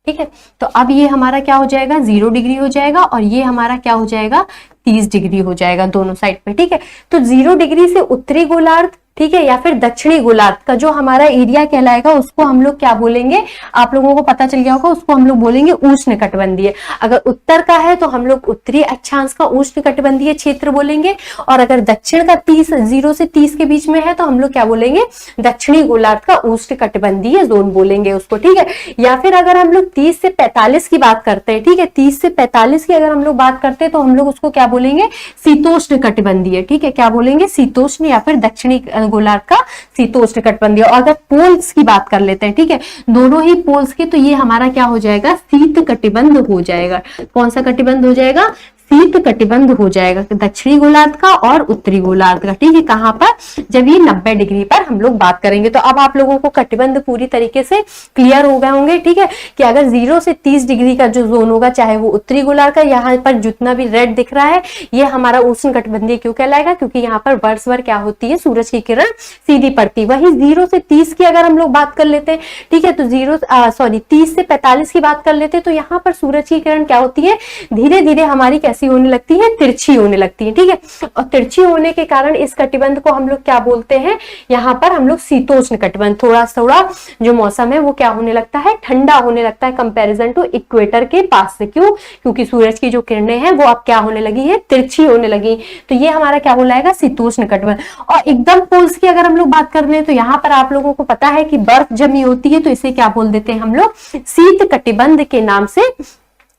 ठीक है। तो अब ये हमारा क्या हो जाएगा, 0 डिग्री हो जाएगा, और ये हमारा क्या हो जाएगा, 30 डिग्री हो जाएगा दोनों साइड पे, ठीक है। तो 0 डिग्री से उत्तरी गोलार्ध, ठीक है, या फिर दक्षिणी गोलार्ध का जो हमारा एरिया कहलाएगा उसको हम लोग क्या बोलेंगे, आप लोगों को पता चल गया होगा, उसको हम लोग बोलेंगे उष्ण कटिबंधीय। अगर उत्तर का है तो हम लोग उत्तरी अक्षांश का उष्ण कटिबंधीय क्षेत्र बोलेंगे, और अगर दक्षिण का 0 से 30 के बीच में है तो हम लोग क्या बोलेंगे, दक्षिणी गोलार्ध का उष्ण कटिबंधीय जोन बोलेंगे उसको, ठीक है। या फिर अगर हम लोग 30 से 45 की बात करते हैं, ठीक है, 30 से 45 की अगर हम लोग बात करते हैं तो हम लोग उसको क्या बोलेंगे, शीतोष्ण कटिबंधीय, ठीक है। क्या बोलेंगे, शीतोष्ण या फिर दक्षिणी गोलार्ध का शीतोष्ण कटिबंधीय। और अगर पोल्स की बात कर लेते हैं, ठीक है, दोनों ही पोल्स के, तो ये हमारा क्या हो जाएगा, शीत कटिबंध हो जाएगा। कौन सा कटिबंध हो जाएगा, शीत कटिबंध हो जाएगा, दक्षिणी गोलार्ध का और उत्तरी गोलार्ध का, ठीक है। कहां पर, जब ये 90 डिग्री पर हम लोग बात करेंगे। तो अब आप लोगों को कटिबंध पूरी तरीके से क्लियर हो गए होंगे, ठीक है, कि अगर 0 से 30 डिग्री का जो जोन होगा, चाहे वो उत्तरी गोलार्ध का, यहाँ पर जितना भी रेड दिख रहा है ये हमारा उष्ण कटिबंधीय क्यों कहलाएगा, क्योंकि यहाँ पर वर्ष भर क्या होती है, सूरज की किरण सीधी पड़ती है। वही 0 से 30 की अगर हम लोग बात कर लेते हैं, ठीक है, तो 30 से 45 की बात कर लेते हैं, तो यहाँ पर सूरज की किरण क्या होती है, धीरे धीरे हमारी कैसी होने लगती है, तिरछी होने लगती है, ठीक है। और तिरछी होने के कारण इस कटिबंध को हम लोग क्या बोलते हैं, यहाँ पर हम लोग शीतोष्ण कटिबंध। थोड़ा थोड़ा जो मौसम है वो क्या होने लगता है, ठंडा होने लगता है कंपैरिजन टू इक्वेटर के पास से। क्यों, क्योंकि सूरज की जो किरणें हैं वो अब क्या होने लगी है, तिरछी होने लगी। तो ये हमारा क्या बोलाएगा, शीतोष्ण कटिबंध। और एकदम पोल्स की अगर हम लोग बात कर ले तो यहाँ पर आप लोगों को पता है कि बर्फ जमी होती है, तो इसे क्या बोल देते हैं हम लोग, शीत कटिबंध के नाम से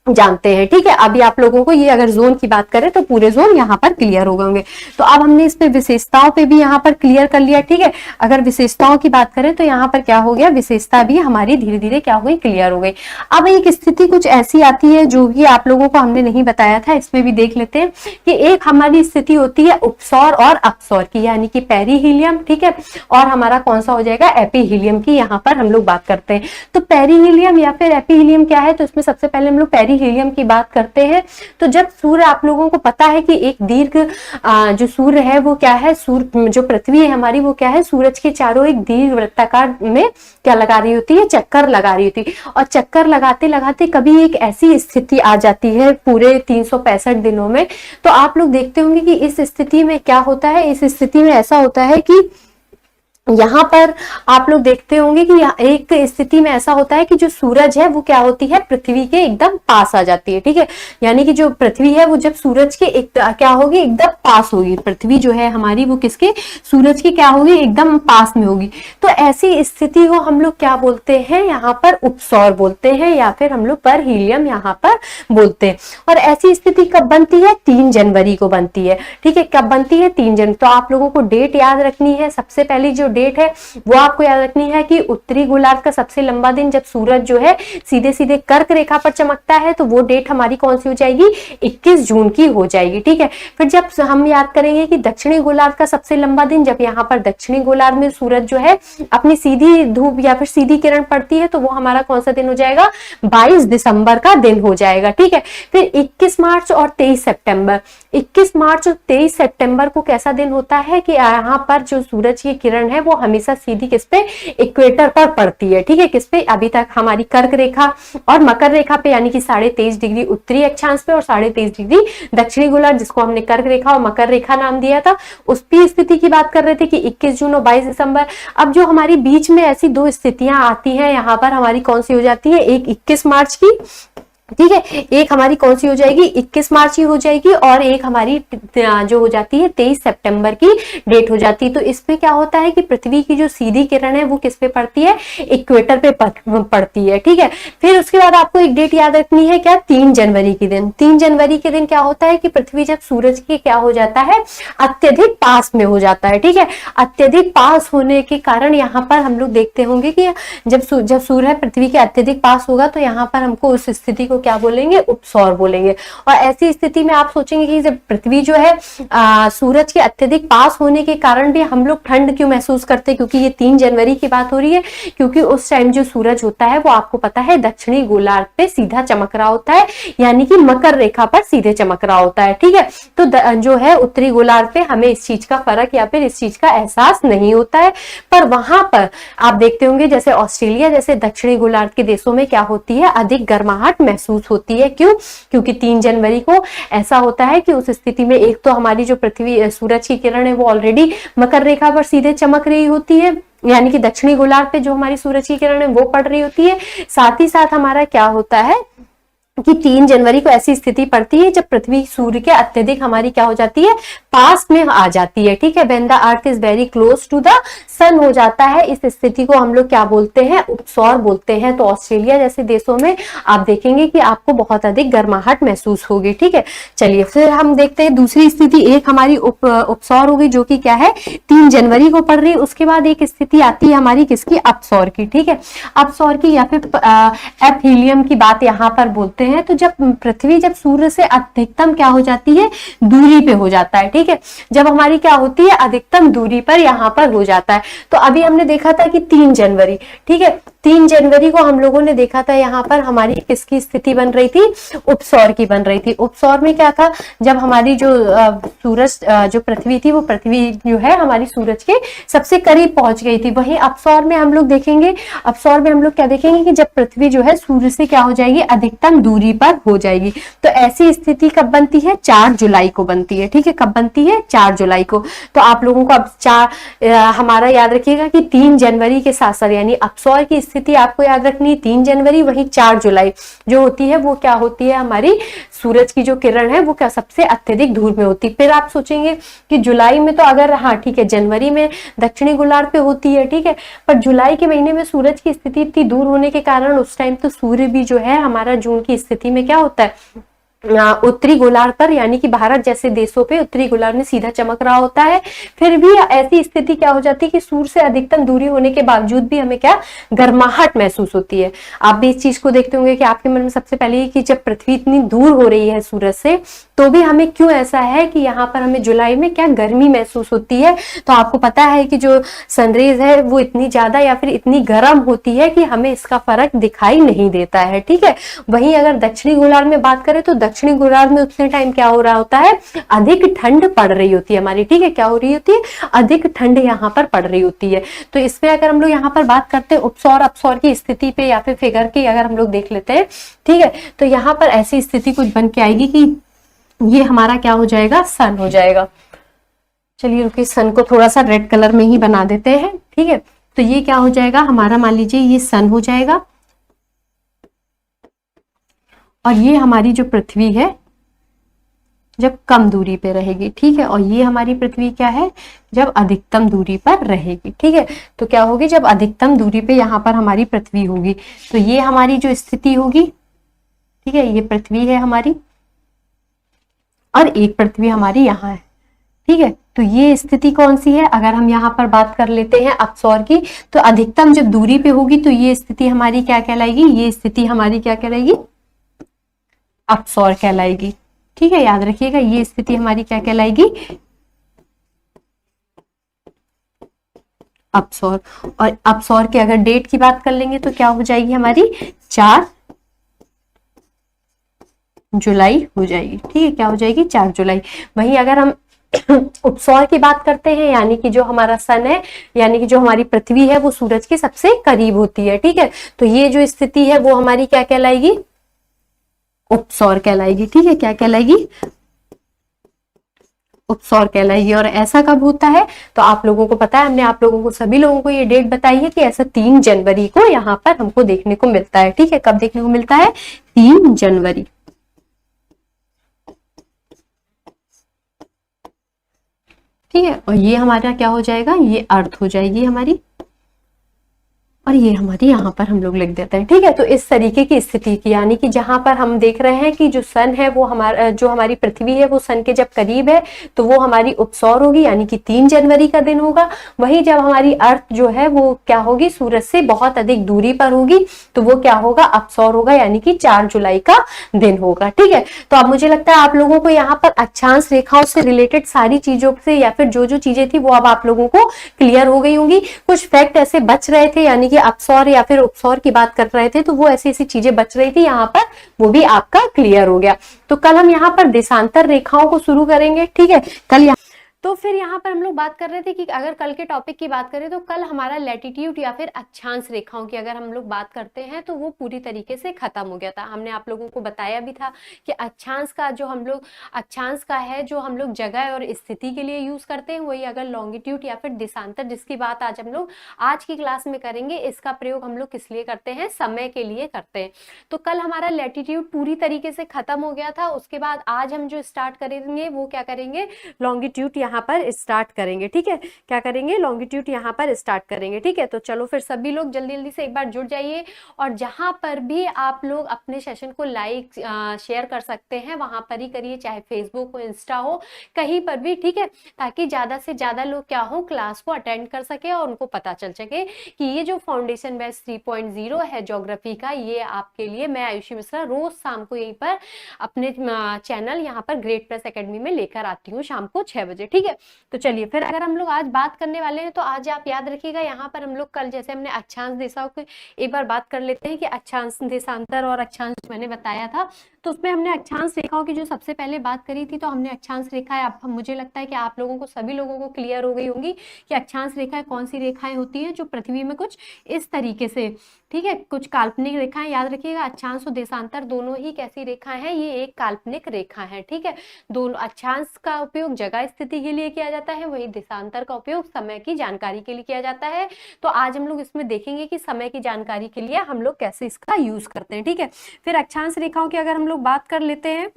जानते हैं, ठीक है। अभी आप लोगों को ये अगर जोन की बात करें तो पूरे जोन यहाँ पर क्लियर हो गए। तो अब हमने इस पे विशेषताओं पे भी यहाँ पर क्लियर कर लिया, ठीक है। अगर विशेषताओं की बात करें तो यहाँ पर क्या हो गया, विशेषता भी हमारी धीरे धीरे क्या हुई, क्लियर हो गई। अब एक स्थिति कुछ ऐसी आती है जो कि आप लोगों को हमने नहीं बताया था, इसमें भी देख लेते हैं कि एक हमारी स्थिति होती है उपसौर और अपसौर की, यानी कि पेरीहीलियम, ठीक है, और हमारा कौन सा हो जाएगा, एपीहीलियम की यहाँ पर हम लोग बात करते हैं। तो पेरीहीलियम या फिर एपीहीलियम क्या है, तो इसमें सबसे पहले हम लोग पेरीहीलियम स्टेबल हीलियम की बात करते हैं तो जब सूर्य, आप लोगों को पता है कि एक दीर्घ जो सूर्य है वो क्या है, सूर्य जो पृथ्वी है हमारी वो क्या है, सूरज के चारों एक दीर्घ वृत्ताकार में क्या लगा रही होती है, चक्कर लगा रही होती है। और चक्कर लगाते लगाते कभी एक ऐसी स्थिति आ जाती है पूरे 365 दिनों में, तो आप लोग देखते होंगे कि इस स्थिति में क्या होता है, इस स्थिति में ऐसा होता है कि यहाँ पर आप लोग देखते होंगे कि एक स्थिति में ऐसा होता है कि जो सूरज है वो क्या होती है, पृथ्वी के एकदम पास आ जाती है। ठीक है, यानी कि जो पृथ्वी है वो जब सूरज के क्या होगी, एकदम पास होगी। पृथ्वी जो है हमारी वो किसके, सूरज की क्या होगी, एकदम पास में होगी। तो ऐसी स्थिति को हम लोग क्या बोलते हैं, यहाँ पर उपसौर बोलते हैं या फिर हम लोग पर हीलियम यहाँ पर बोलते हैं। और ऐसी स्थिति कब बनती है, 3 जनवरी को बनती है। ठीक है, कब बनती है, 3 जनवरी। तो आप लोगों को डेट याद रखनी है। सबसे पहली जो डेट है वो आपको याद रखनी है कि उत्तरी गोलार्ध का सबसे लंबा दिन जब सूरज जो है सीधे सीधे कर्क रेखा पर चमकता है तो वो डेट हमारी कौन सी हो जाएगी, 21 जून की हो जाएगी। ठीक है, फिर जब हम याद करेंगे कि दक्षिणी गोलार्ध का सबसे लंबा दिन, जब यहाँ पर दक्षिणी गोलार्ध में सूरज जो है अपनी सीधी धूप या फिर सीधी किरण पड़ती है तो वो हमारा कौन सा दिन हो जाएगा, 22 दिसंबर का दिन हो जाएगा। ठीक है, फिर 21 मार्च और 23 सितंबर, 21 मार्च और 23 सितंबर को कैसा दिन होता है कि यहाँ पर जो सूरज की किरण है वो हमेशा सीधी किस पे, इक्वेटर पर पड़ती है। ठीक है, किस पे, अभी तक हमारी कर्क रेखा और मकर रेखा पे, यानी कि 23.5 डिग्री उत्तरी अक्षांश पे और 23.5 डिग्री दक्षिणी गोलार्ध, जिसको हमने कर्क रेखा और मकर रेखा नाम दिया था, उसकी स्थिति की बात कर रहे थे कि 21 जून और 22 दिसंबर। अब जो हमारी बीच में ऐसी 2 स्थितियां आती हैं, यहाँ पर हमारी कौन सी हो जाती है, एक 21 मार्च की, ठीक है, एक हमारी कौन सी हो जाएगी, 21 मार्च की हो जाएगी, और एक हमारी जो हो जाती है 23 सितंबर की डेट हो जाती है। तो इसमें क्या होता है कि पृथ्वी की जो सीधी किरण है वो किस पे पड़ती है, इक्वेटर पे पड़ती है। ठीक है, फिर उसके बाद आपको एक डेट याद रखनी है, क्या, 3 जनवरी के दिन। 3 जनवरी के दिन क्या होता है कि पृथ्वी जब सूरज के क्या हो जाता है, अत्यधिक पास में हो जाता है। ठीक है, अत्यधिक पास होने के कारण यहाँ पर हम लोग देखते होंगे कि जब सूर्य पृथ्वी के अत्यधिक पास होगा तो यहाँ पर हमको उस स्थिति को क्या बोलेंगे, उपसौर बोलेंगे। और ऐसी स्थिति में आप सोचेंगे कि जब पृथ्वी जो है सूरज के अत्यधिक पास होने के कारण भी हम लोग ठंड क्यों महसूस करते हैं, क्योंकि ये 3 जनवरी की बात हो रही है, क्योंकि उस टाइम जो सूरज होता है वो आपको पता है दक्षिणी गोलार्ध पे सीधा चमक रहा होता है, यानी कि मकर रेखा पर सीधे चमक रहा होता है। ठीक है, तो जो है उत्तरी गोलार्ध पे हमें इस चीज का फर्क या फिर इस चीज का एहसास नहीं होता है। पर वहां पर आप देखते होंगे जैसे ऑस्ट्रेलिया जैसे दक्षिणी गोलार्ध के देशों में क्या होती है, अधिक गर्माहट महसूस होती है। क्यों, क्योंकि 3 जनवरी को ऐसा होता है कि उस स्थिति में एक तो हमारी जो पृथ्वी सूरज की किरण है वो ऑलरेडी मकर रेखा पर सीधे चमक रही होती है, यानी कि दक्षिणी गोलार्ध पे जो हमारी सूरज की किरण है वो पड़ रही होती है। साथ ही साथ हमारा क्या होता है कि 3 जनवरी को ऐसी स्थिति पड़ती है जब पृथ्वी सूर्य के अत्यधिक हमारी क्या हो जाती है, पास में आ जाती है। ठीक है, when the earth is very close to the sun हो जाता है, इस स्थिति को हम लोग क्या बोलते हैं, उपसौर बोलते हैं। तो ऑस्ट्रेलिया जैसे देशों में आप देखेंगे कि आपको बहुत अधिक गर्माहट महसूस होगी। ठीक है, चलिए फिर हम देखते हैं दूसरी स्थिति। एक हमारी उपसौर होगी जो कि क्या है, 3 जनवरी को पड़ रही है। उसके बाद एक स्थिति आती है हमारी किसकी, अपसौर की। ठीक है, अपसौर की या फिर एपहीलियम की बात यहाँ पर बोलते हैं। तो जब पृथ्वी जब सूर्य से अधिकतम क्या हो जाती है, दूरी पे हो जाता है। ठीक है, जब हमारी क्या होती है, अधिकतम दूरी पर यहाँ पर हो जाता है। तो अभी हमने देखा था कि 3 जनवरी, ठीक है, 3 जनवरी को हम लोगों ने देखा था यहाँ पर हमारी किसकी स्थिति बन रही थी, उपसौर की बन रही थी। उपसौर में क्या था, जब हमारी जो सूरज जो पृथ्वी थी वो पृथ्वी जो है हमारी सूरज के सबसे करीब पहुंच गई थी। वहीं अपसौर में हम लोग देखेंगे, अपसौर में हम लोग क्या देखेंगे कि जब पृथ्वी जो है सूर्य से क्या हो जाएगी, अधिकतम दूरी पर हो जाएगी। तो ऐसी स्थिति कब बनती है, 4 जुलाई को बनती है। ठीक है, कब बनती है, 4 जुलाई को। तो आप लोगों को अब हमारा याद रखिएगा कि 3 जनवरी के साथ साथ यानी अपसौर की स्थिति आपको याद रखनी है 3 जनवरी, वहीं 4 जुलाई जो होती है वो क्या होती है, हमारी सूरज की जो किरण है वो क्या सबसे अत्यधिक दूर में होती है। फिर आप सोचेंगे कि जुलाई में तो अगर, हाँ ठीक है, जनवरी में दक्षिणी गोलार्ध पे होती है, ठीक है, पर जुलाई के महीने में सूरज की स्थिति इतनी दूर होने के कारण उस टाइम तो सूर्य भी जो है हमारा जून की स्थिति में क्या होता है, उत्तरी गोलार्ध पर यानी कि भारत जैसे देशों पे उत्तरी गोलार्ध में सीधा चमक रहा होता है। फिर भी ऐसी स्थिति क्या हो जाती है कि सूर्य से अधिकतम दूरी होने के बावजूद भी हमें क्या, गर्माहट महसूस होती है। आप भी इस चीज को देखते होंगे कि आपके मन में सबसे पहले कि जब पृथ्वी इतनी दूर हो रही है सूरज से तो भी हमें क्यों ऐसा है कि यहाँ पर हमें जुलाई में क्या गर्मी महसूस होती है। तो आपको पता है कि जो सनरेज है वो इतनी ज्यादा या फिर इतनी गर्म होती है कि हमें इसका फर्क दिखाई नहीं देता है, ठीक है। वहीं अगर दक्षिणी गोलार्ध में बात करें तो दक्षिणी गोलार्ध में उतने टाइम क्या हो रहा होता है, अधिक ठंड पड़ रही होती है हमारी, ठीक है। क्या हो रही होती है, अधिक ठंड यहाँ पर पड़ रही होती है। तो इसमें अगर हम लोग यहाँ पर बात करते हैं उपसौर अपसौर की स्थिति पे या फिर फिगर की अगर हम लोग देख लेते हैं, ठीक है, तो यहाँ पर ऐसी स्थिति कुछ बन के आएगी कि ये हमारा क्या हो जाएगा, सन हो जाएगा। चलिए रुकिए, सन को थोड़ा सा रेड कलर में ही बना देते हैं, ठीक है। तो ये क्या हो जाएगा हमारा, मान लीजिए ये सन हो जाएगा और ये हमारी जो पृथ्वी है जब कम दूरी पे रहेगी, ठीक है, और ये हमारी पृथ्वी क्या है, जब अधिकतम दूरी पर रहेगी, ठीक है। तो क्या होगी, जब अधिकतम दूरी पे यहाँ पर हमारी पृथ्वी होगी तो ये हमारी जो स्थिति होगी, ठीक है, ये पृथ्वी है हमारी और एक पृथ्वी हमारी यहाँ है, ठीक है। तो ये स्थिति कौन सी है, अगर हम यहाँ पर बात कर लेते हैं अपसौर की, तो अधिकतम जब दूरी पे होगी तो ये स्थिति हमारी क्या कहलाएगी, ये स्थिति हमारी क्या कहलाएगी, अपसौर कहलाएगी, ठीक है। याद रखिएगा ये स्थिति हमारी क्या कहलाएगी, अपसौर। और अपसौर के अगर डेट की बात कर लेंगे तो क्या हो जाएगी हमारी, 4 जुलाई हो जाएगी, ठीक है। क्या हो जाएगी, 4 जुलाई। वहीं अगर हम उपसौर की बात करते हैं, यानी कि जो हमारा सन है, यानी कि जो हमारी पृथ्वी है वो सूरज के सबसे करीब होती है, ठीक है। तो ये जो स्थिति है वो हमारी क्या कहलाएगी, उपसौर कहलाएगी, ठीक है। क्या कहलाएगी, उपसौर कहलाएगी। और ऐसा कब होता है, तो आप लोगों को पता है, हमने आप लोगों को सभी लोगों को ये डेट बताई है कि ऐसा 3 जनवरी को यहाँ पर हमको देखने को मिलता है, ठीक है। कब देखने को मिलता है, 3 जनवरी, ठीक है। और ये हमारा क्या हो जाएगा, ये अर्थ हो जाएगी हमारी, और ये हमारी यहाँ पर हम लोग लिख देते हैं, ठीक है। तो इस तरीके की स्थिति की, यानी कि जहां पर हम देख रहे हैं कि जो सन है वो हमारा, जो हमारी पृथ्वी है वो सन के जब करीब है तो वो हमारी उपसौर होगी, यानी कि 3 जनवरी का दिन होगा। वहीं जब हमारी अर्थ जो है वो क्या होगी, सूरज से बहुत अधिक दूरी पर होगी तो वो क्या होगा, अपसौर होगा, यानी कि 4 जुलाई का दिन होगा, ठीक है। तो अब मुझे लगता है आप लोगों को यहाँ पर अक्षांश रेखाओं से रिलेटेड सारी चीजों से या फिर जो जो चीजें थी वो अब आप लोगों को क्लियर हो गई होंगी। कुछ फैक्ट ऐसे बच रहे थे, यानी कि अपसौर या फिर उपसौर की बात कर रहे थे तो वो ऐसी ऐसी चीजें बच रही थी यहाँ पर, वो भी आपका क्लियर हो गया। तो कल हम यहाँ पर देशांतर रेखाओं को शुरू करेंगे, ठीक है। कल तो फिर यहाँ पर हम लोग बात कर रहे थे कि अगर कल के टॉपिक की बात करें तो कल हमारा लैटिट्यूड या फिर अक्षांश रेखाओं की अगर हम लोग बात करते हैं तो वो पूरी तरीके से खत्म हो गया था। हमने आप लोगों को बताया भी था कि अक्षांश का जो हम लोग, अक्षांश का है जो हम लोग जगह और स्थिति के लिए यूज करते हैं, वही अगर लॉन्गिट्यूड या फिर देशांतर, जिसकी बात आज हम लोग आज की क्लास में करेंगे, इसका प्रयोग हम लोग किस लिए करते हैं, समय के लिए करते हैं। तो कल हमारा लैटिट्यूड पूरी तरीके से खत्म हो गया था। उसके बाद आज हम जो स्टार्ट करेंगे वो क्या करेंगे, लॉन्गिट्यूड यहाँ पर स्टार्ट करेंगे, ठीक है। क्या करेंगे, लॉन्गिट्यूड यहाँ पर स्टार्ट करेंगे, ठीक है। तो चलो फिर सभी लोग जल्दी जल्दी से एक बार जुड़ जाइए, और जहां पर भी आप लोग अपने सेशन को लाइक शेयर कर सकते हैं वहां पर ही करिए, चाहे फेसबुक हो, इंस्टा हो, कहीं पर भी, ठीक है, ताकि ज्यादा से ज्यादा लोग क्या हो, क्लास को अटेंड कर सके और उनको पता चल सके कि ये जो फाउंडेशन बैच 3.0 है ज्योग्राफी का, ये आपके लिए मैं आयुषी मिश्रा रोज शाम को यहीं पर अपने चैनल यहाँ पर ग्रेट प्लस एकेडमी में लेकर आती हूँ शाम को 6 बजे, ठीक है। तो चलिए फिर अगर हम लोग आज बात करने वाले हैं तो आज आप याद रखिएगा, यहाँ पर हम लोग कल जैसे हमने अक्षांश दिशाओं की एक बार बात कर लेते हैं कि अक्षांश देशांतर और अक्षांश मैंने बताया था, तो उसमें हमने अक्षांश रेखाओं की जो सबसे पहले बात करी थी, तो हमने अक्षांश रेखाएं, अब मुझे लगता है कि आप लोगों को सभी लोगों को क्लियर हो गई होंगी कि अक्षांश रेखाएं कौन सी रेखाएं होती हैं, जो पृथ्वी में कुछ इस तरीके से, ठीक है, कुछ काल्पनिक रेखाएं, याद रखिएगा अक्षांश और देशांतर दोनों ही कैसी रेखाएं हैं, ये एक काल्पनिक रेखा है, ठीक है। दोनों, अक्षांश का उपयोग जगह स्थिति के लिए किया जाता है, वही देशांतर का उपयोग समय की जानकारी के लिए किया जाता है। तो आज हम लोग इसमें देखेंगे कि समय की जानकारी के लिए हम लोग कैसे इसका यूज करते हैं, ठीक है। फिर अक्षांश रेखाओं की अगर हम लोग बात कर लेते हैं,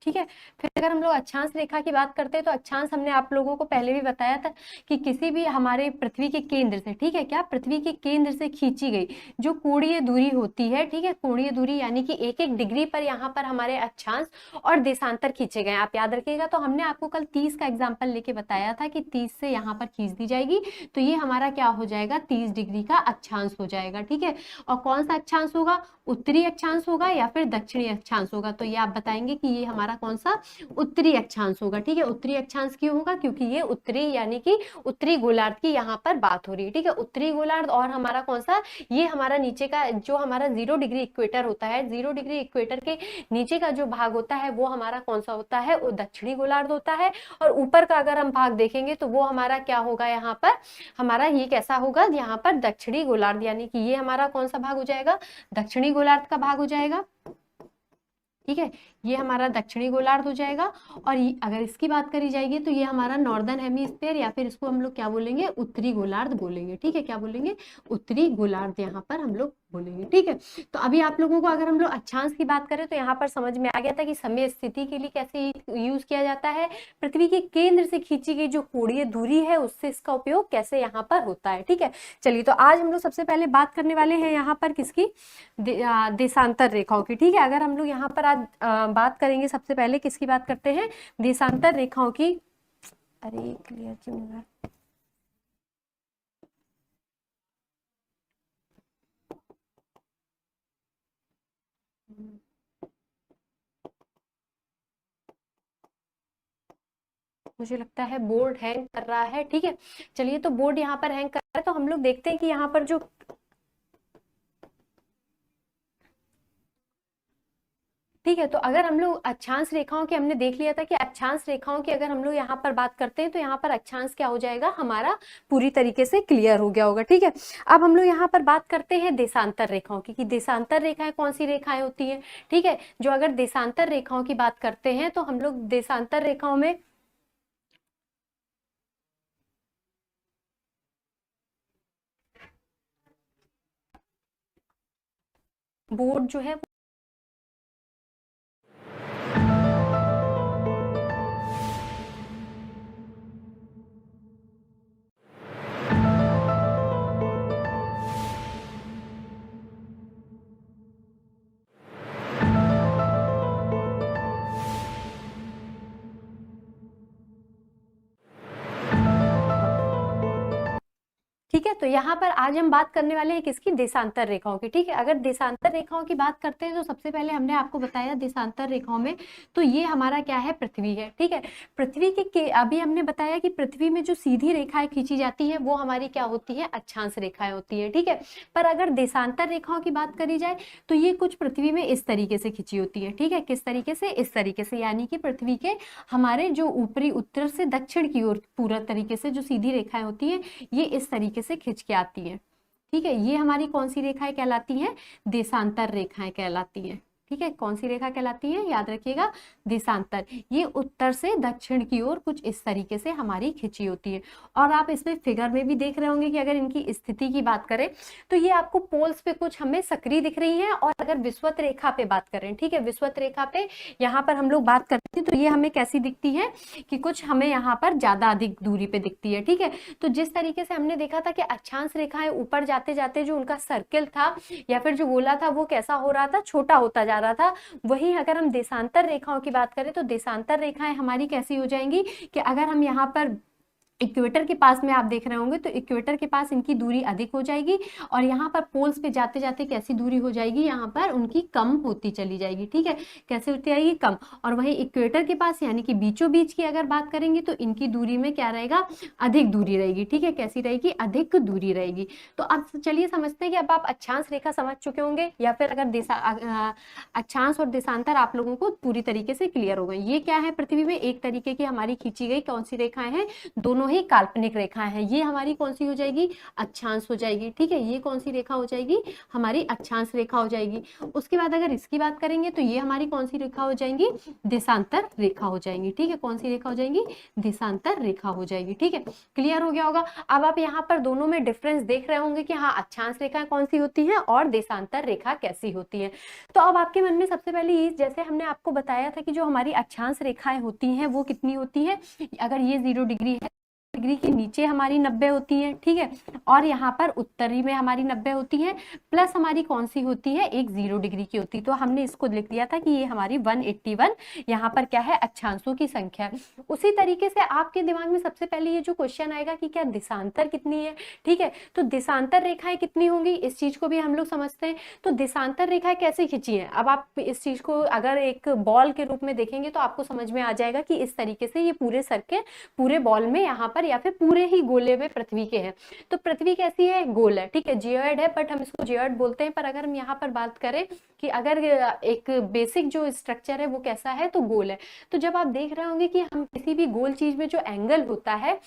ठीक है। फिर अगर हम लोग अक्षांश रेखा की बात करते हैं तो अक्षांश हमने आप लोगों को पहले भी बताया था कि किसी भी हमारे पृथ्वी के केंद्र से, ठीक है, क्या पृथ्वी के केंद्र से खींची गई जो कोणीय दूरी होती है, ठीक है, कोणीय दूरी यानी कि 1-1 डिग्री पर यहाँ पर हमारे अक्षांश और देशांतर खींचे गए। आप याद रखिएगा। तो हमने आपको कल 30 का एग्जाम्पल लेके बताया था कि 30 से यहाँ पर खींच दी जाएगी तो ये हमारा क्या हो जाएगा, 30 डिग्री का अक्षांश हो जाएगा। ठीक है। और कौन सा अक्षांश होगा, उत्तरी अक्षांश होगा या फिर दक्षिणी अक्षांश होगा, तो ये आप बताएंगे कि ये हमारा कौन सा उत्तरी अक्षांश होगा। ठीक है। उत्तरी अक्षांश क्यों होगा, क्योंकि ये उत्तरी यानी कि उत्तरी गोलार्ध की यहाँ पर बात हो रही है। ठीक है। उत्तरी गोलार्ध और हमारा कौन सा, ये हमारा नीचे का जो हमारा 0 डिग्री इक्वेटर होता है, 0 डिग्री इक्वेटर के नीचे का जो भाग होता है वो हमारा कौन सा होता है, वो दक्षिणी गोलार्ध होता है। और ऊपर का अगर हम भाग देखेंगे तो वो हमारा क्या होगा, यहाँ पर हमारा ये कैसा होगा, यहाँ पर दक्षिणी गोलार्ध, यानी कि ये हमारा कौन सा भाग हो जाएगा, दक्षिणी गोलार्ध का भाग हो जाएगा। ठीक है। ये हमारा दक्षिणी गोलार्ध हो जाएगा। और अगर इसकी बात करी जाएगी तो ये हमारा नॉर्दर्न हेमिस्फीयर या फिर इसको हम लोग क्या बोलेंगे, उत्तरी गोलार्ध बोलेंगे। ठीक है। क्या बोलेंगे, उत्तरी गोलार्ध यहाँ पर हम लोग बोलेंगे। ठीक है। तो अभी आप लोगों को अगर हम लोग अक्षांश की बात करें तो यहाँ पर समझ में आ गया था कि समय स्थिति के लिए कैसे यूज किया जाता है, पृथ्वी के केंद्र से खींची गई जो कोणीय दूरी है उससे इसका उपयोग कैसे यहाँ पर होता है। ठीक है। चलिए, तो आज हम लोग सबसे पहले बात करने वाले हैं यहाँ पर किसकी, देशांतर रेखाओं की। ठीक है। अगर हम लोग यहाँ पर आज बात करेंगे, सबसे पहले किसकी बात करते हैं, देशांतर रेखाओं की। अरे क्लियर क्यों नहीं है, मुझे लगता है बोर्ड हैंग कर रहा है। ठीक है। चलिए, तो बोर्ड यहाँ पर हैंग कर रहा है तो हम लोग देखते हैं कि यहाँ पर जो, ठीक है, तो अगर हम लोग अक्षांश रेखाओं की, हमने देख लिया था कि अक्षांश रेखाओं की अगर हम लोग यहाँ पर बात करते हैं तो यहाँ पर अक्षांश क्या हो जाएगा, हमारा पूरी तरीके से क्लियर हो गया होगा। ठीक है। अब हम लोग यहाँ पर बात करते हैं देशांतर रेखाओं की, कि देशांतर रेखाएं कौन सी रेखाएं होती हैं। ठीक है। जो अगर देशांतर रेखाओं की बात करते हैं तो हम लोग देशांतर रेखाओं में बोर्ड जो है, ठीक है। तो यहाँ पर आज हम बात करने वाले हैं किसकी, देशांतर रेखाओं की। ठीक है। अगर देशांतर रेखाओं की बात करते हैं तो सबसे पहले हमने आपको बताया देशांतर रेखाओं में, तो ये हमारा क्या है, पृथ्वी है। ठीक है। पृथ्वी के अभी हमने बताया कि पृथ्वी में जो सीधी रेखाएं खींची जाती है वो हमारी क्या होती है, अक्षांश रेखाएं होती है। ठीक है। पर अगर देशांतर रेखाओं की बात करी जाए तो ये कुछ पृथ्वी में इस तरीके से खींची होती है। ठीक है। किस तरीके से, इस तरीके से, यानी कि पृथ्वी के हमारे जो ऊपरी उत्तर से दक्षिण की ओर पूरा तरीके से जो सीधी रेखाएं होती है ये इस तरीके से खिंच के आती है। ठीक है। ये हमारी कौन सी रेखाएं कहलाती हैं, देशांतर रेखाएं कहलाती हैं। ठीक है। कौन सी रेखा कहलाती है, याद रखिएगा, देशांतर। ये उत्तर से दक्षिण की ओर कुछ इस तरीके से हमारी खिंची होती है। और आप इसमें फिगर में भी देख रहे होंगे कि अगर इनकी स्थिति की बात करें तो ये आपको पोल्स पे कुछ हमें सक्रिय दिख रही हैं। और अगर विषुवत रेखा पे बात करें, ठीक है, विषुवत रेखा पे यहाँ पर हम लोग बात करते हैं तो ये हमें कैसी दिखती है कि कुछ हमें यहाँ पर ज्यादा अधिक दूरी पे दिखती है। ठीक है। तो जिस तरीके से हमने देखा था कि अक्षांश रेखाएं ऊपर जाते जाते जो उनका सर्किल था या फिर जो गोला था वो कैसा हो रहा था, छोटा होता जा रहा था, वही अगर हम देशांतर रेखाओं की बात करें तो देशांतर रेखाएं हमारी कैसी हो जाएंगी कि अगर हम यहाँ पर इक्वेटर के पास में आप देख रहे होंगे तो इक्वेटर के पास इनकी दूरी अधिक हो जाएगी और यहाँ पर पोल्स पे जाते जाते कैसी दूरी हो जाएगी, यहाँ पर उनकी कम होती चली जाएगी। ठीक है। कैसे होती जाएगी, कम। और वहीं इक्वेटर के पास यानी कि बीचों बीच की अगर बात करेंगे तो इनकी दूरी में क्या रहेगा, अधिक दूरी रहेगी। ठीक है। कैसी रहेगी, अधिक दूरी रहेगी। तो अब चलिए समझते हैं कि अब आप अक्षांश रेखा समझ चुके होंगे या फिर अगर अक्षांश और देशांतर आप लोगों को पूरी तरीके से क्लियर हो गए। ये क्या है, पृथ्वी में एक तरीके की हमारी खींची गई कौन सी रेखाएं हैं, दोनों दोनों ही काल्पनिक रेखाएं हैं। ये हमारी कौन सी हो जाएगी, अक्षांश हो जाएगी, ठीक है। ये कौन सी रेखा हो जाएगी, हमारी अक्षांश रेखा हो जाएगी। उसके बाद अगर इसकी बात करेंगे तो ये हमारी कौन सी रेखा हो जाएंगी, देशांतर रेखा हो जाएंगी, ठीक है। कौन सी रेखा हो जाएंगी, देशांतर रेखा हो जाएगी, ठीक है। क्लियर हो गया होगा। अब आप यहाँ पर दोनों में डिफरेंस देख रहे होंगे कि हाँ अक्षांश रेखाएं कौन सी होती हैं और देशांतर रेखा कैसी होती है। तो अब आपके मन में सबसे पहले ये, जैसे हमने आपको बताया था कि जो हमारी अक्षांश रेखाएं होती हैं वो कितनी होती है, अगर ये 0 डिग्री है, डिग्री के नीचे हमारी 90 होती है, ठीक है। और यहाँ पर उत्तरी में हमारी 90 होती है, प्लस हमारी कौन सी होती है, एक 0 डिग्री की होती है। तो हमने इसको लिख दिया था कि ये हमारी 181 यहाँ पर क्या है, अक्षांशों की संख्या। उसी तरीके से आपके दिमाग में सबसे पहले ये जो क्वेश्चन आएगा कि क्या देशांतर कितनी है, ठीक है। तो देशांतर रेखाएं कितनी होंगी, इस चीज को भी हम लोग समझते हैं। तो देशांतर रेखाएं कैसे खींची है, अब आप इस चीज को अगर एक बॉल के रूप में देखेंगे तो आपको समझ में आ जाएगा कि इस तरीके से ये पूरे सर्कल, पूरे बॉल में यहाँ पर या फिर पूरे ही गोले में पृथ्वी के हैं। तो पृथ्वी कैसी है, गोल है, ठीक है, जियोइड है, बट हम इसको जियोइड बोलते हैं। पर अगर हम यहाँ पर बात करें कि अगर एक बेसिक जो स्ट्रक्चर है वो कैसा है, तो गोल है। तो जब आप देख रहे होंगे कि हम किसी भी गोल चीज में जो एंगल होता है